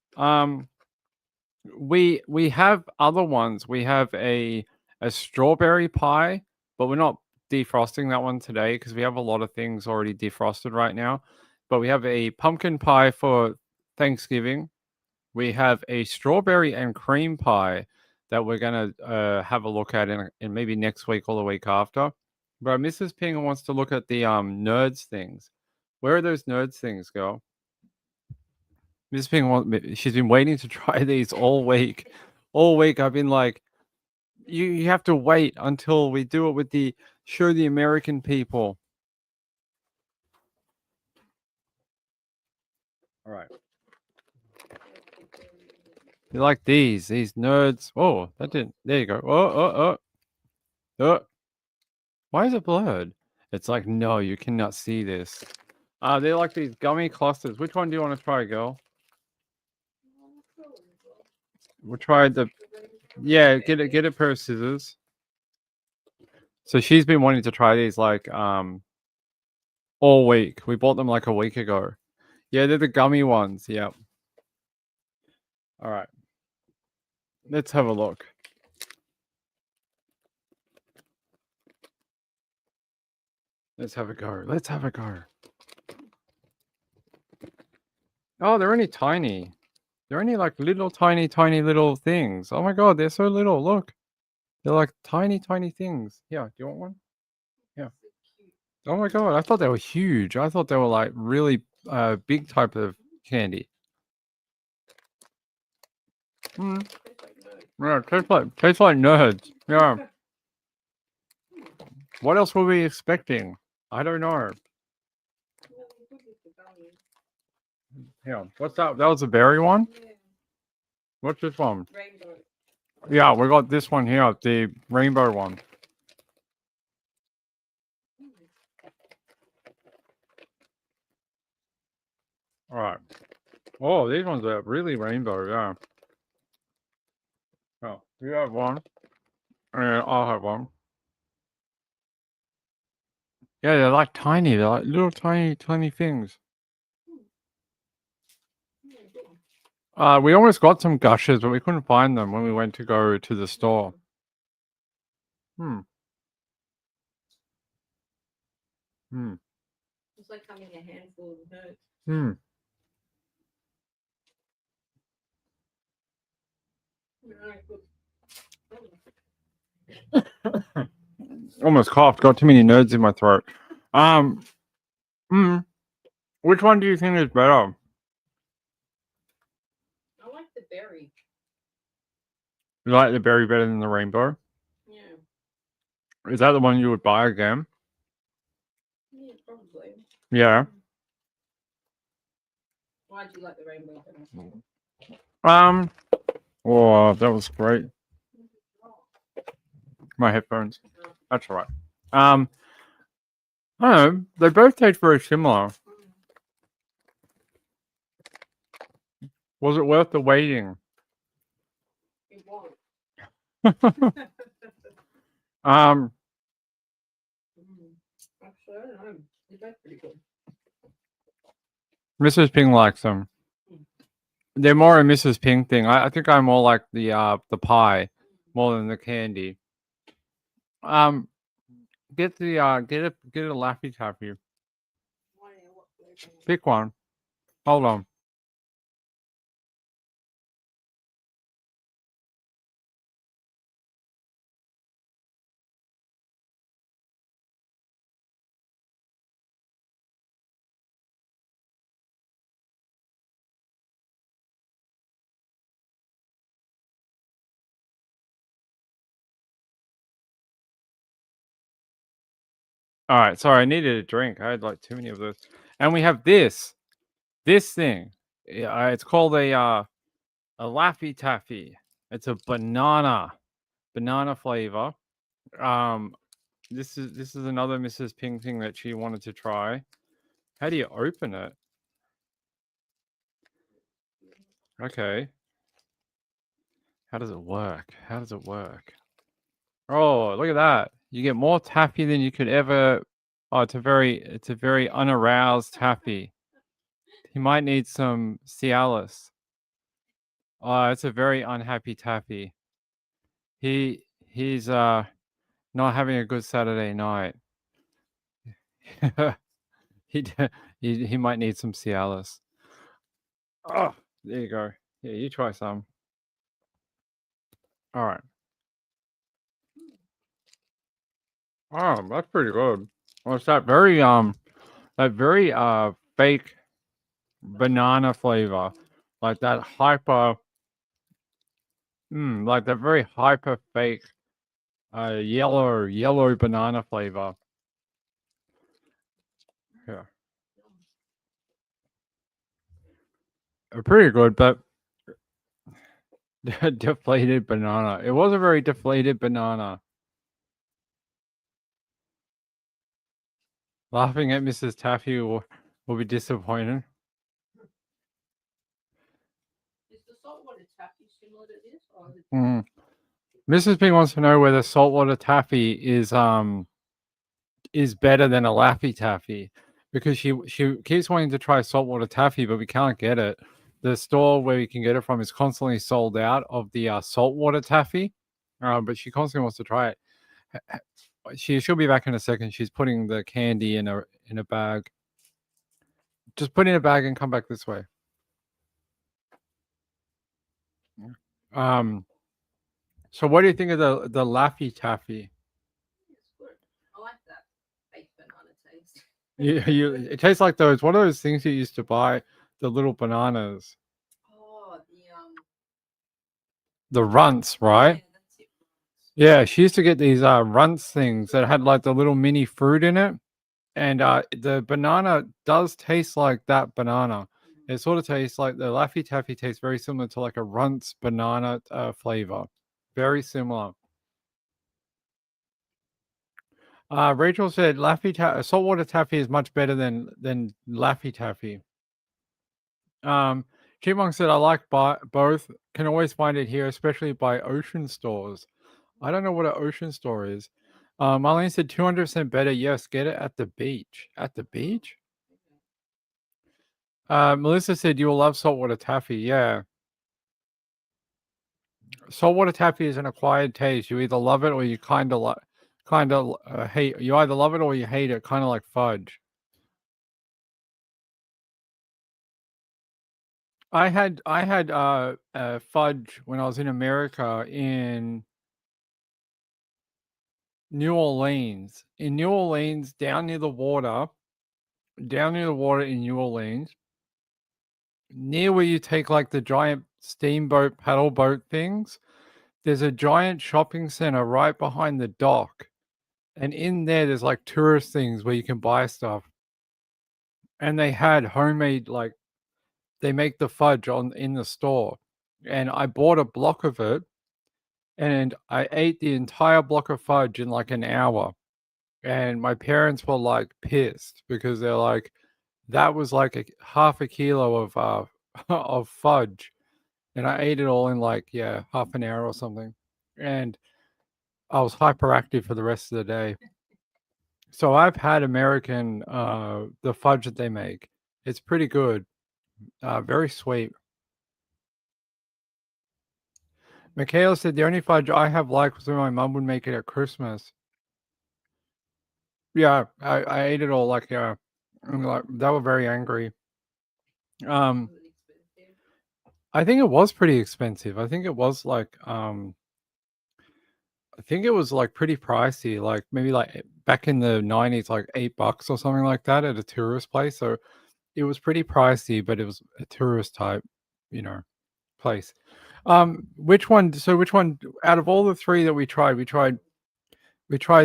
We have other ones. We have a strawberry pie, but we're not defrosting that one today because we have a lot of things already defrosted right now. But we have a pumpkin pie for Thanksgiving. We have a strawberry and cream pie that we're gonna have a look at in maybe next week or the week after. But Mrs. Ping wants to look at the nerds things. Where are those nerds things, girl? Mrs. Ping she's been waiting to try these all week. All week I've been like, you have to wait until we do it with show the American people. All right. You like these nerds? Oh, that didn't. There you go. Oh. Why is it blurred? It's like, no, you cannot see this. They're like these gummy clusters. Which one do you want to try, girl? We'll try get a pair of scissors. So she's been wanting to try these like all week. We bought them like a week ago. Yeah, they're the gummy ones. Yeah. All right. Let's have a look. Let's have a go. Oh, they're only tiny. They're only like little tiny little things. Oh my god, they're so little. Look. They're like tiny things. Yeah, do you want one? Yeah. Oh my god, I thought they were huge. I thought they were like really big type of candy. Yeah, tastes like nerds. Yeah. What else were we expecting? I don't know. Yeah, what's that? That was a berry one? What's this one? Rainbow. Yeah, we got this one here, the rainbow one. All right. Oh, these ones are really rainbow, yeah. Oh, you have one, and I'll have one. Yeah, they're like tiny. They're like little tiny things. We almost got some gushers, but we couldn't find them when we went to go to the store. It's like having a handful of nerds. Almost coughed. Got too many nerds in my throat. Which one do you think is better? I like the berry. You like the berry better than the rainbow? Yeah. Is that the one you would buy again? Yeah, probably. Yeah. Why do you like the rainbow better? Oh, that was great. My headphones. That's all right. I don't know. They both taste very similar. Was it worth the waiting? It won't. Actually, I don't know. They're both pretty good. Mrs. Ping likes them. They're more a Mrs. Ping thing. I think I'm more like the pie more than the candy. Get the get a Laffy Taffy. Pick one. Hold on. All right, sorry, I needed a drink. I had like too many of those. And we have this thing. Yeah, it's called a Laffy Taffy. It's a banana flavor. This is another Mrs. Ping thing that she wanted to try. How do you open it? Okay. How does it work? How does it work? Oh, look at that. You get more taffy than you could ever. Oh, it's a very unaroused taffy. He might need some Cialis. Oh, it's a very unhappy taffy. He's not having a good Saturday night. he might need some Cialis. Oh, there you go. Yeah, you try some. All right. Oh, that's pretty good. Well, it's that very fake banana flavor, like that hyper, like that very hyper fake, yellow banana flavor. Yeah, pretty good, but deflated banana. It was a very deflated banana. Laughing at Mrs. Taffy will be disappointed. Is the saltwater taffy similar to this, or is it? Mrs. Ping wants to know whether saltwater taffy is better than a Laffy Taffy, because she keeps wanting to try saltwater taffy, but we can't get it. The store where you can get it from is constantly sold out of the saltwater taffy, but she constantly wants to try it. She'll be back in a second. She's putting the candy in a bag. Just put it in a bag and come back this way. So what do you think of the Laffy Taffy? It's good. I like that fake banana taste. It tastes like those. What are those things you used to buy? The little bananas. Oh, The runts, right? Yeah, she used to get these runts things that had like the little mini fruit in it, and the banana does taste like that banana. It sort of tastes like the Laffy Taffy tastes very similar to like a runts banana flavor, very similar. Rachel said saltwater taffy is much better than Laffy Taffy. Chipmunk said I like both. Can always find it here, especially by ocean stores. I don't know what an ocean store is. Marlene said 200% better. Yes, get it at the beach. At the beach? Melissa said you will love saltwater taffy. Yeah. Saltwater taffy is an acquired taste. You either love it or you kind of hate. You either love it or you hate it, kind of like fudge. I had fudge when I was in America in New Orleans. In New Orleans, down near the water in New Orleans, near where you take like the giant steamboat paddle boat things, there's a giant shopping center right behind the dock. And in there's like tourist things where you can buy stuff. And they had homemade, like, they make the fudge in the store. and I bought a block of it, and I ate the entire block of fudge in like an hour. And my parents were like pissed because they're like, that was like half a kilo of of fudge, and I ate it all in like half an hour or something, and I was hyperactive for the rest of the day. So I've had American the fudge that they make. It's pretty good, very sweet. Michaela said the only fudge I have liked was when my mum would make it at Christmas. Yeah, I ate it all like and, like they were very angry. I think it was pretty expensive. I think it was like pretty pricey, like maybe like back in the 90s, like $8 or something like that at a tourist place. So it was pretty pricey, but it was a tourist type, place. Which one out of all the three that we tried, we tried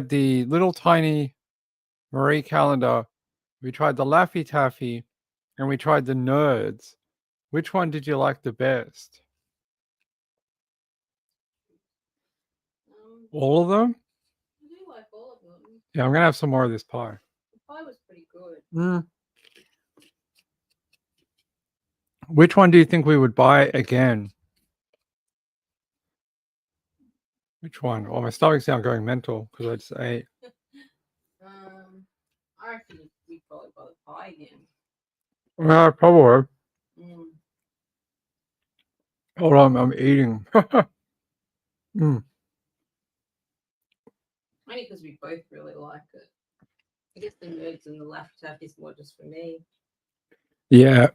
the little tiny Marie Calendar, we tried the Laffy Taffy, and we tried the Nerds. Which one did you like the best? All of them? I do like all of them. Yeah, I'm gonna have some more of this pie. The pie was pretty good. Which one do you think we would buy again? Which one? Oh, my stomach's now going mental because I just ate. I reckon we'd probably buy the pie again. Well, probably. Mm. Hold on, I'm eating. Only because we both really like it. I guess the Nerds and the Laffy Taffy is more just for me. Yeah.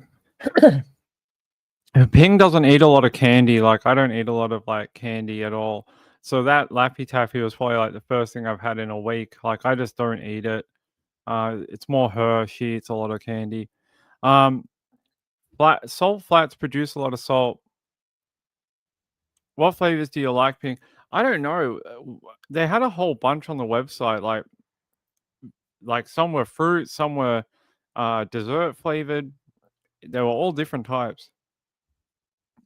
Ping doesn't eat a lot of candy. Like, I don't eat a lot of like candy at all. So that Laffy Taffy was probably like the first thing I've had in a week. Like, I just don't eat it. It's more her. She eats a lot of candy. Salt flats produce a lot of salt. What flavors do you like, Ping? I don't know. They had a whole bunch on the website. Like some were fruit, some were dessert flavored. They were all different types.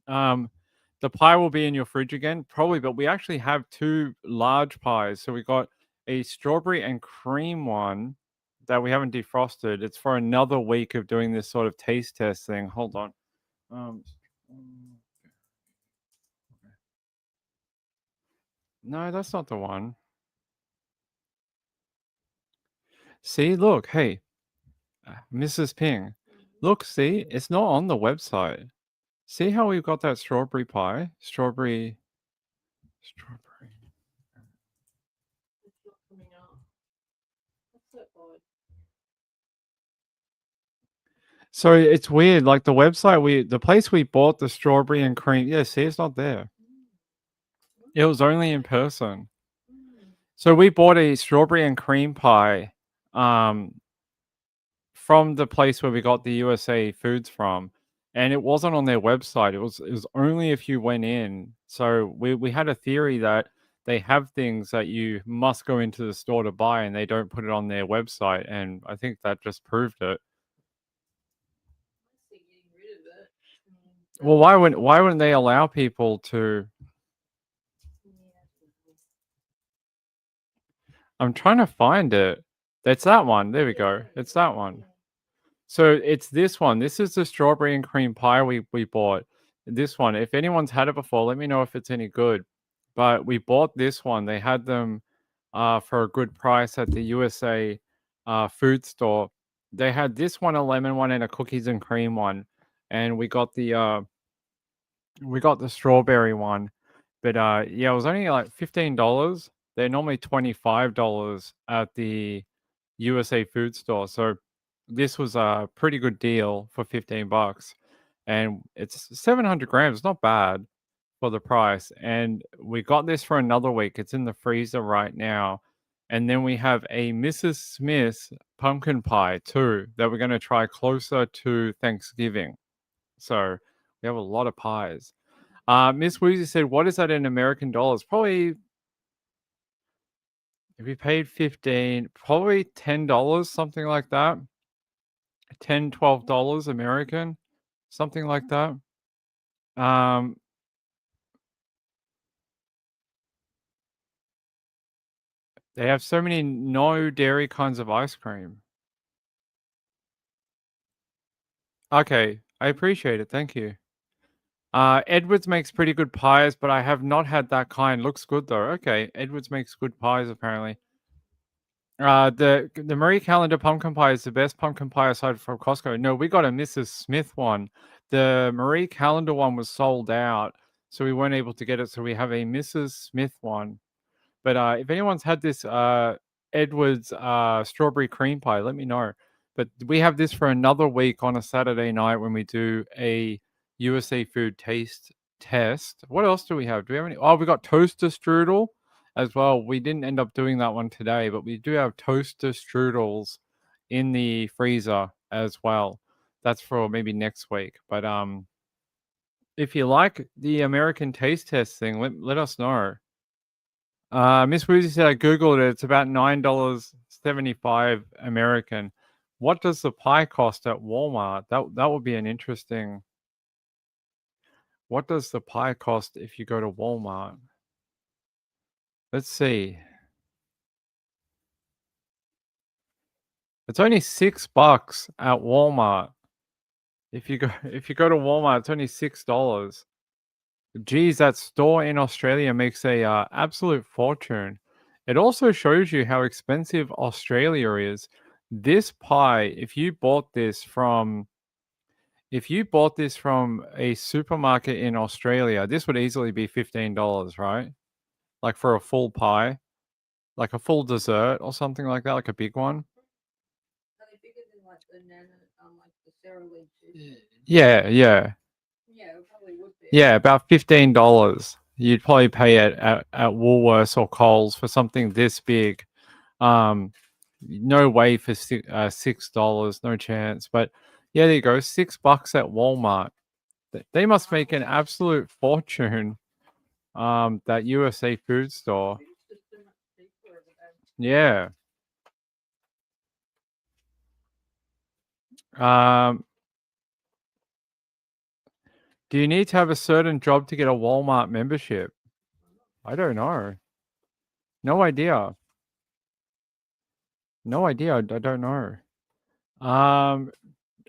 The pie will be in your fridge again, probably, but we actually have two large pies. So we got a strawberry and cream one that we haven't defrosted. It's for another week of doing this sort of taste test thing. Hold on. No, that's not the one. See, look, hey, Mrs. Ping. Look, see, it's not on the website. See how we've got that strawberry pie? Strawberry. So it's weird. Like the website, the place we bought the strawberry and cream. Yeah, see, it's not there. It was only in person. So we bought a strawberry and cream pie from the place where we got the USA foods from, and it wasn't on their website. It was only if you went in. So we had a theory that they have things that you must go into the store to buy, and they don't put it on their website. And I think that just proved it. Well, why wouldn't they allow people to? I'm trying to find it. It's that one. There we go. It's that one. So it's this one. This is the strawberry and cream pie we bought. This one. If anyone's had it before, let me know if it's any good. But we bought this one. They had them for a good price at the USA food store. They had this one, a lemon one, and a cookies and cream one. And we got the strawberry one. But yeah, it was only like $15. They're normally $25 at the USA food store. So this was a pretty good deal for $15. And it's 700 grams. It's not bad for the price. And we got this for another week. It's in the freezer right now. And then we have a Mrs. Smith's pumpkin pie too that we're going to try closer to Thanksgiving. So we have a lot of pies. Miss Woozy said, what is that in American dollars? Probably, if we paid 15, probably $10, something like that. $10, $12 American, something like that. They have so many no dairy kinds of ice cream. Okay, I appreciate it. Thank you. Edwards makes pretty good pies, but I have not had that kind. Looks good though. Okay, Edwards makes good pies apparently. The Marie Callender pumpkin pie is the best pumpkin pie aside from Costco. No, we got a Mrs. Smith one. The Marie Callender one was sold out, so we weren't able to get it. So we have a Mrs. Smith one. But if anyone's had this Edwards strawberry cream pie, let me know. But we have this for another week on a Saturday night when we do a USA Food Taste Test. What else do we have? Do we have any? Oh, we got toaster strudel as well. We didn't end up doing that one today, but we do have toaster strudels in the freezer as well. That's for maybe next week. But if you like the American Taste Test thing, let us know. Miss Woozy said I googled it. It's about $9.75 American. What does the pie cost at Walmart? That would be an interesting. What does the pie cost if you go to Walmart? Let's see. It's only $6 at Walmart. If you go to Walmart, it's only $6. Geez, that store in Australia makes a absolute fortune. It also shows you how expensive Australia is. This pie, if you bought this from a supermarket in Australia, this would easily be $15, right? Like for a full pie, like a full dessert or something like that, like a big one. Are they bigger than like the like the Sara Lee juice? Yeah. Yeah, it probably would be. Yeah, about $15. You'd probably pay it at Woolworths or Coles for something this big. No way for $6, no chance. But yeah, there you go, $6 at Walmart. They must make an absolute fortune. That USA food store. Yeah. Do you need to have a certain job to get a Walmart membership? I don't know. No idea. No idea. I don't know.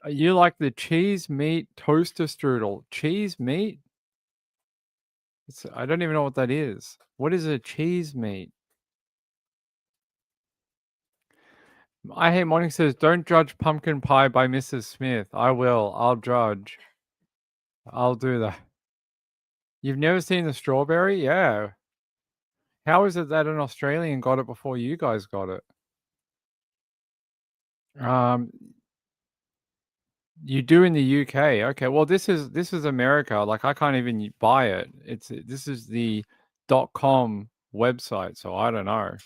You like the cheese meat toaster strudel? Cheese meat? I don't even know what that is. What is a cheese meat? I Hate Morning says, don't judge pumpkin pie by Mrs. Smith. I will. I'll judge. I'll do that. You've never seen the strawberry? Yeah. How is it that an Australian got it before you guys got it? You do in the UK. Okay. Well, this is America. Like I can't even buy it. This is the .com website, so I don't know.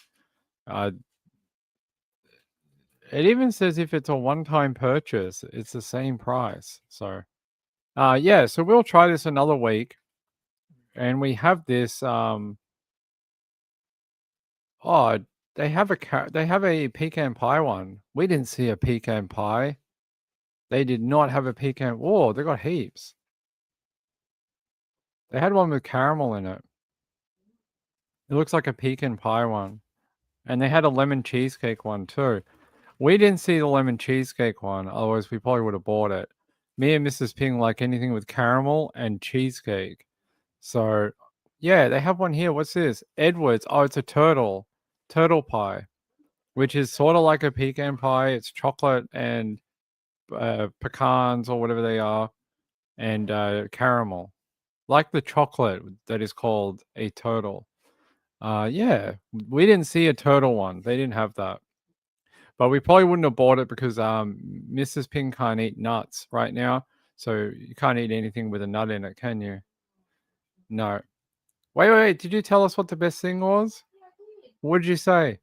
It even says if it's a one-time purchase, it's the same price. So yeah, so we'll try this another week. And we have this oh, they have a pecan pie one. We didn't see a pecan pie. They did not have a pecan. Oh, they got heaps. They had one with caramel in it. It looks like a pecan pie one. And they had a lemon cheesecake one too. We didn't see the lemon cheesecake one, otherwise we probably would have bought it. Me and Mrs. Ping like anything with caramel and cheesecake. So, yeah, they have one here. What's this? Edwards. Oh, it's a turtle pie, which is sort of like a pecan pie. It's chocolate and pecans or whatever they are, and caramel, like the chocolate that is called a turtle. Yeah, we didn't see a turtle one. They didn't have that. But we probably wouldn't have bought it because Mrs. Ping can't eat nuts right now. So you can't eat anything with a nut in it, can you? No. Wait. Did you tell us what the best thing was? What did you say?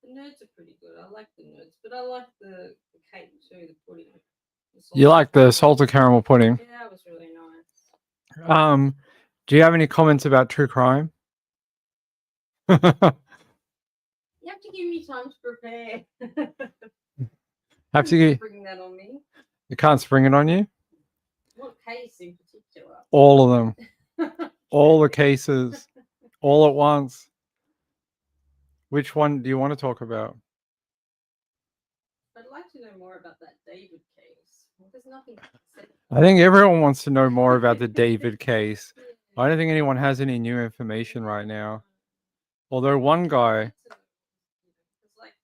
The nerds are pretty good. I like the nerds, but I like the cake too, the pudding. You like the salted caramel pudding? Yeah, that was really nice. Do you have any comments about true crime? You have to give me time to prepare. Have to bring that on me. You can't spring it on you? What case in particular? All of them. All the cases, all at once. Which one do you want to talk about? I'd like to know more about that David case. There's nothing said. I think everyone wants to know more about the David case. I don't think anyone has any new information right now. Although one guy, It's like,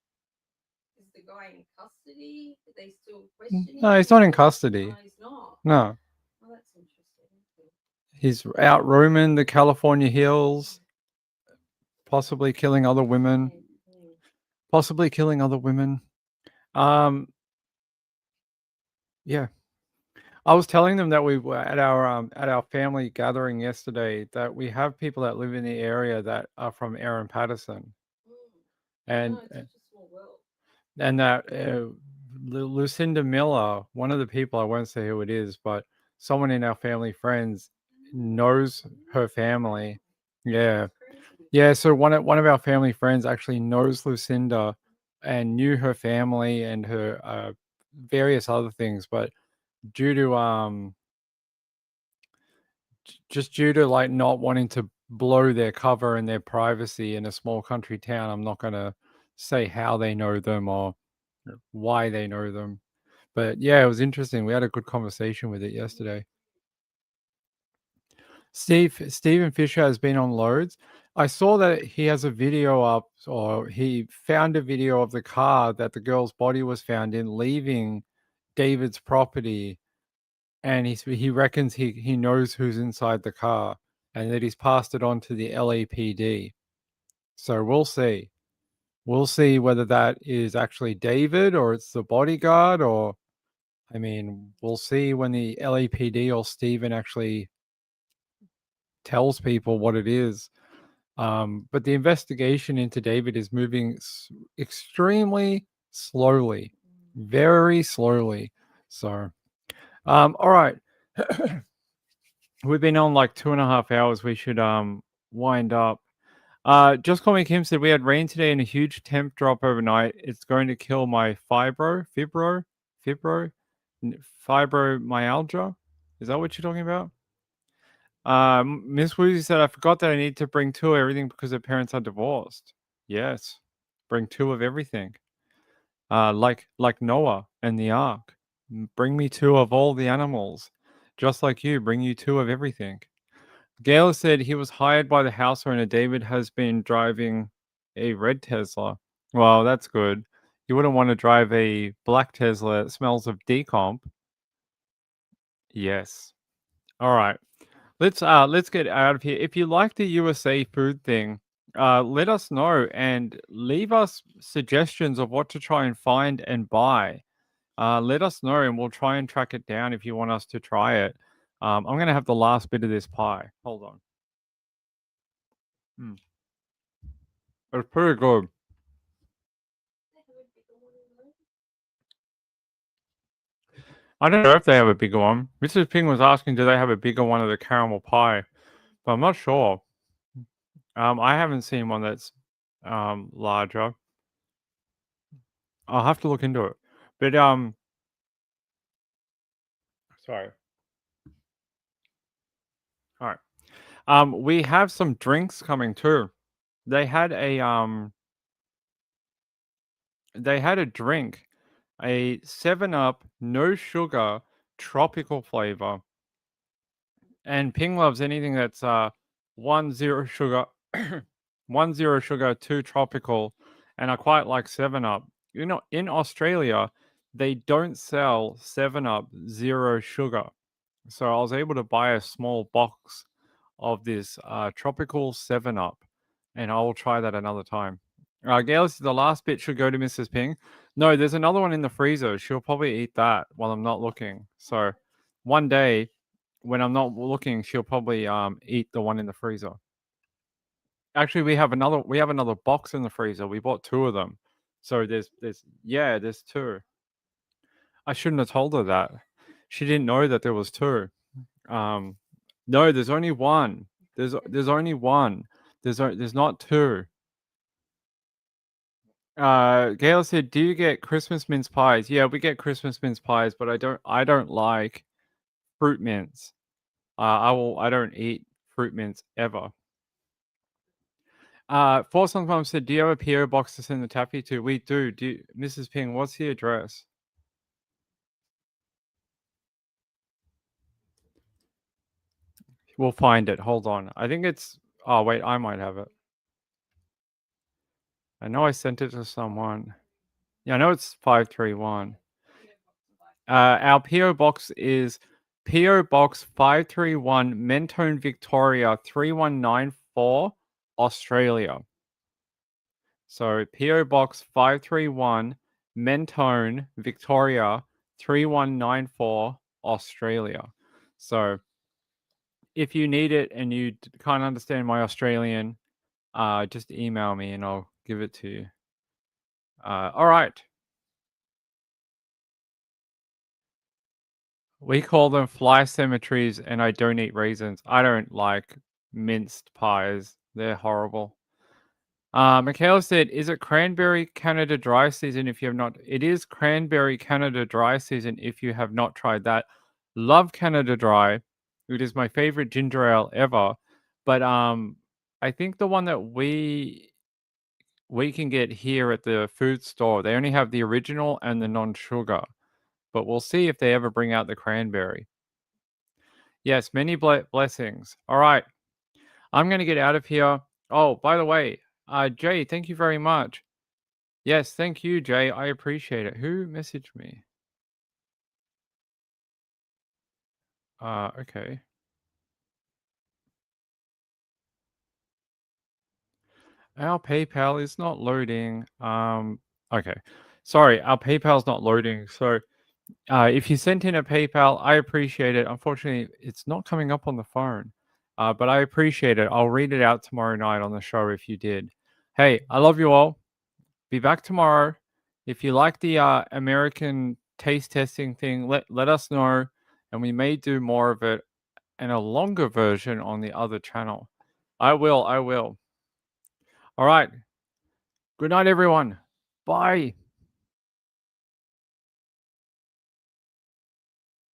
is the guy in custody? Are they still questioning no, him? he's not in custody. No, he's not. No, Oh, that's interesting. he's out roaming the California hills, possibly killing other women. Possibly killing other women. Yeah. I was telling them that we were at our family gathering yesterday that we have people that live in the area that are from Aaron Patterson, and that Lucinda Miller, one of the people, I won't say who it is, but someone in our family friends knows her family. Yeah, yeah. So one of our family friends actually knows Lucinda and knew her family and her various other things, but due to just due to like not wanting to blow their cover and their privacy in a small country town, I'm not going to say how they know them or why they know them. But yeah, it was interesting. We had a good conversation with it yesterday. Stephen Fisher has been on loads. I saw that he has a video up, or he found a video of the car that the girl's body was found in leaving David's property. And he reckons he knows who's inside the car and that he's passed it on to the LAPD. So we'll see. We'll see whether that is actually David or it's the bodyguard, or, I mean, we'll see when the LAPD or Stephen actually tells people what it is. But the investigation into David is moving extremely slowly, very slowly. So, all right. We've been on like 2.5 hours. We should wind up. Just Call Me Kim said we had rain today and a huge temp drop overnight. It's going to kill my fibromyalgia. Is that what you're talking about? Miss Woozy said, I forgot that I need to bring 2 of everything because her parents are divorced. Yes, bring 2 of everything. Like Noah and the ark. Bring me 2 of all the animals. Just like you, bring you 2 of everything. Gail said he was hired by the house owner. David has been driving a red Tesla. Well, that's good. You wouldn't want to drive a black Tesla that smells of decomp. Yes. All right. Let's get out of here. If you like the USA food thing, let us know and leave us suggestions of what to try and find and buy. Let us know and we'll try and track it down if you want us to try it. I'm going to have the last bit of this pie. Hold on. It's pretty good. I don't know if they have a bigger one. Mrs. Ping was asking, do they have a bigger one of the caramel pie? But I'm not sure. I haven't seen one that's larger. I'll have to look into it. But sorry. All right. We have some drinks coming too. They had a drink, a 7-Up, no sugar, tropical flavor. And Ping loves anything that's 1-0 sugar, 1-0 sugar, 2 tropical, and I quite like 7-Up. You know, in Australia, they don't sell 7-Up 0 sugar. So I was able to buy a small box of this tropical 7-Up, and I will try that another time. Gail, the last bit should go to Mrs. Ping. No, there's another one in the freezer. She'll probably eat that while I'm not looking. So one day when I'm not looking, she'll probably eat the one in the freezer. Actually, we have another box in the freezer. We bought 2 of them. So there's 2. I shouldn't have told her that. She didn't know that there was 2. No, there's only 1. There's only 1. There's not 2. Gail said, "Do you get Christmas mince pies?" Yeah, we get Christmas mince pies, but I don't like fruit mince. I don't eat fruit mints ever. Forson's mom said, do you have a PO box to send the taffy to? We do. Mrs. Ping, what's the address? We'll find it. Hold on. I think it's... Oh, wait. I might have it. I know I sent it to someone. Yeah, I know it's 531. Our PO box is PO Box 531, Mentone, Victoria 3194, Australia. So PO Box 531, Mentone, Victoria 3194, Australia. So if you need it and you can't understand my Australian, just email me and I'll give it to you. All right. We call them fly cemeteries, and I don't eat raisins. I don't like minced pies. They're horrible. Michaela said, is it cranberry Canada dry season if you have not? It is cranberry Canada dry season if you have not tried that. Love Canada Dry. It is my favorite ginger ale ever. But I think the one that we can get here at the food store, they only have the original and the non-sugar. But we'll see if they ever bring out the cranberry. Yes, many blessings. All right. I'm going to get out of here. Oh, by the way, Jay, thank you very much. Yes, thank you, Jay. I appreciate it. Who messaged me? Okay. Our PayPal is not loading. Okay. Sorry, our PayPal's not loading. So if you sent in a PayPal, I appreciate it. Unfortunately, it's not coming up on the phone. But I appreciate it. I'll read it out tomorrow night on the show if you did. Hey, I love you all. Be back tomorrow. If you like the American taste testing thing, let us know. And we may do more of it and a longer version on the other channel. I will. All right. Good night, everyone. Bye.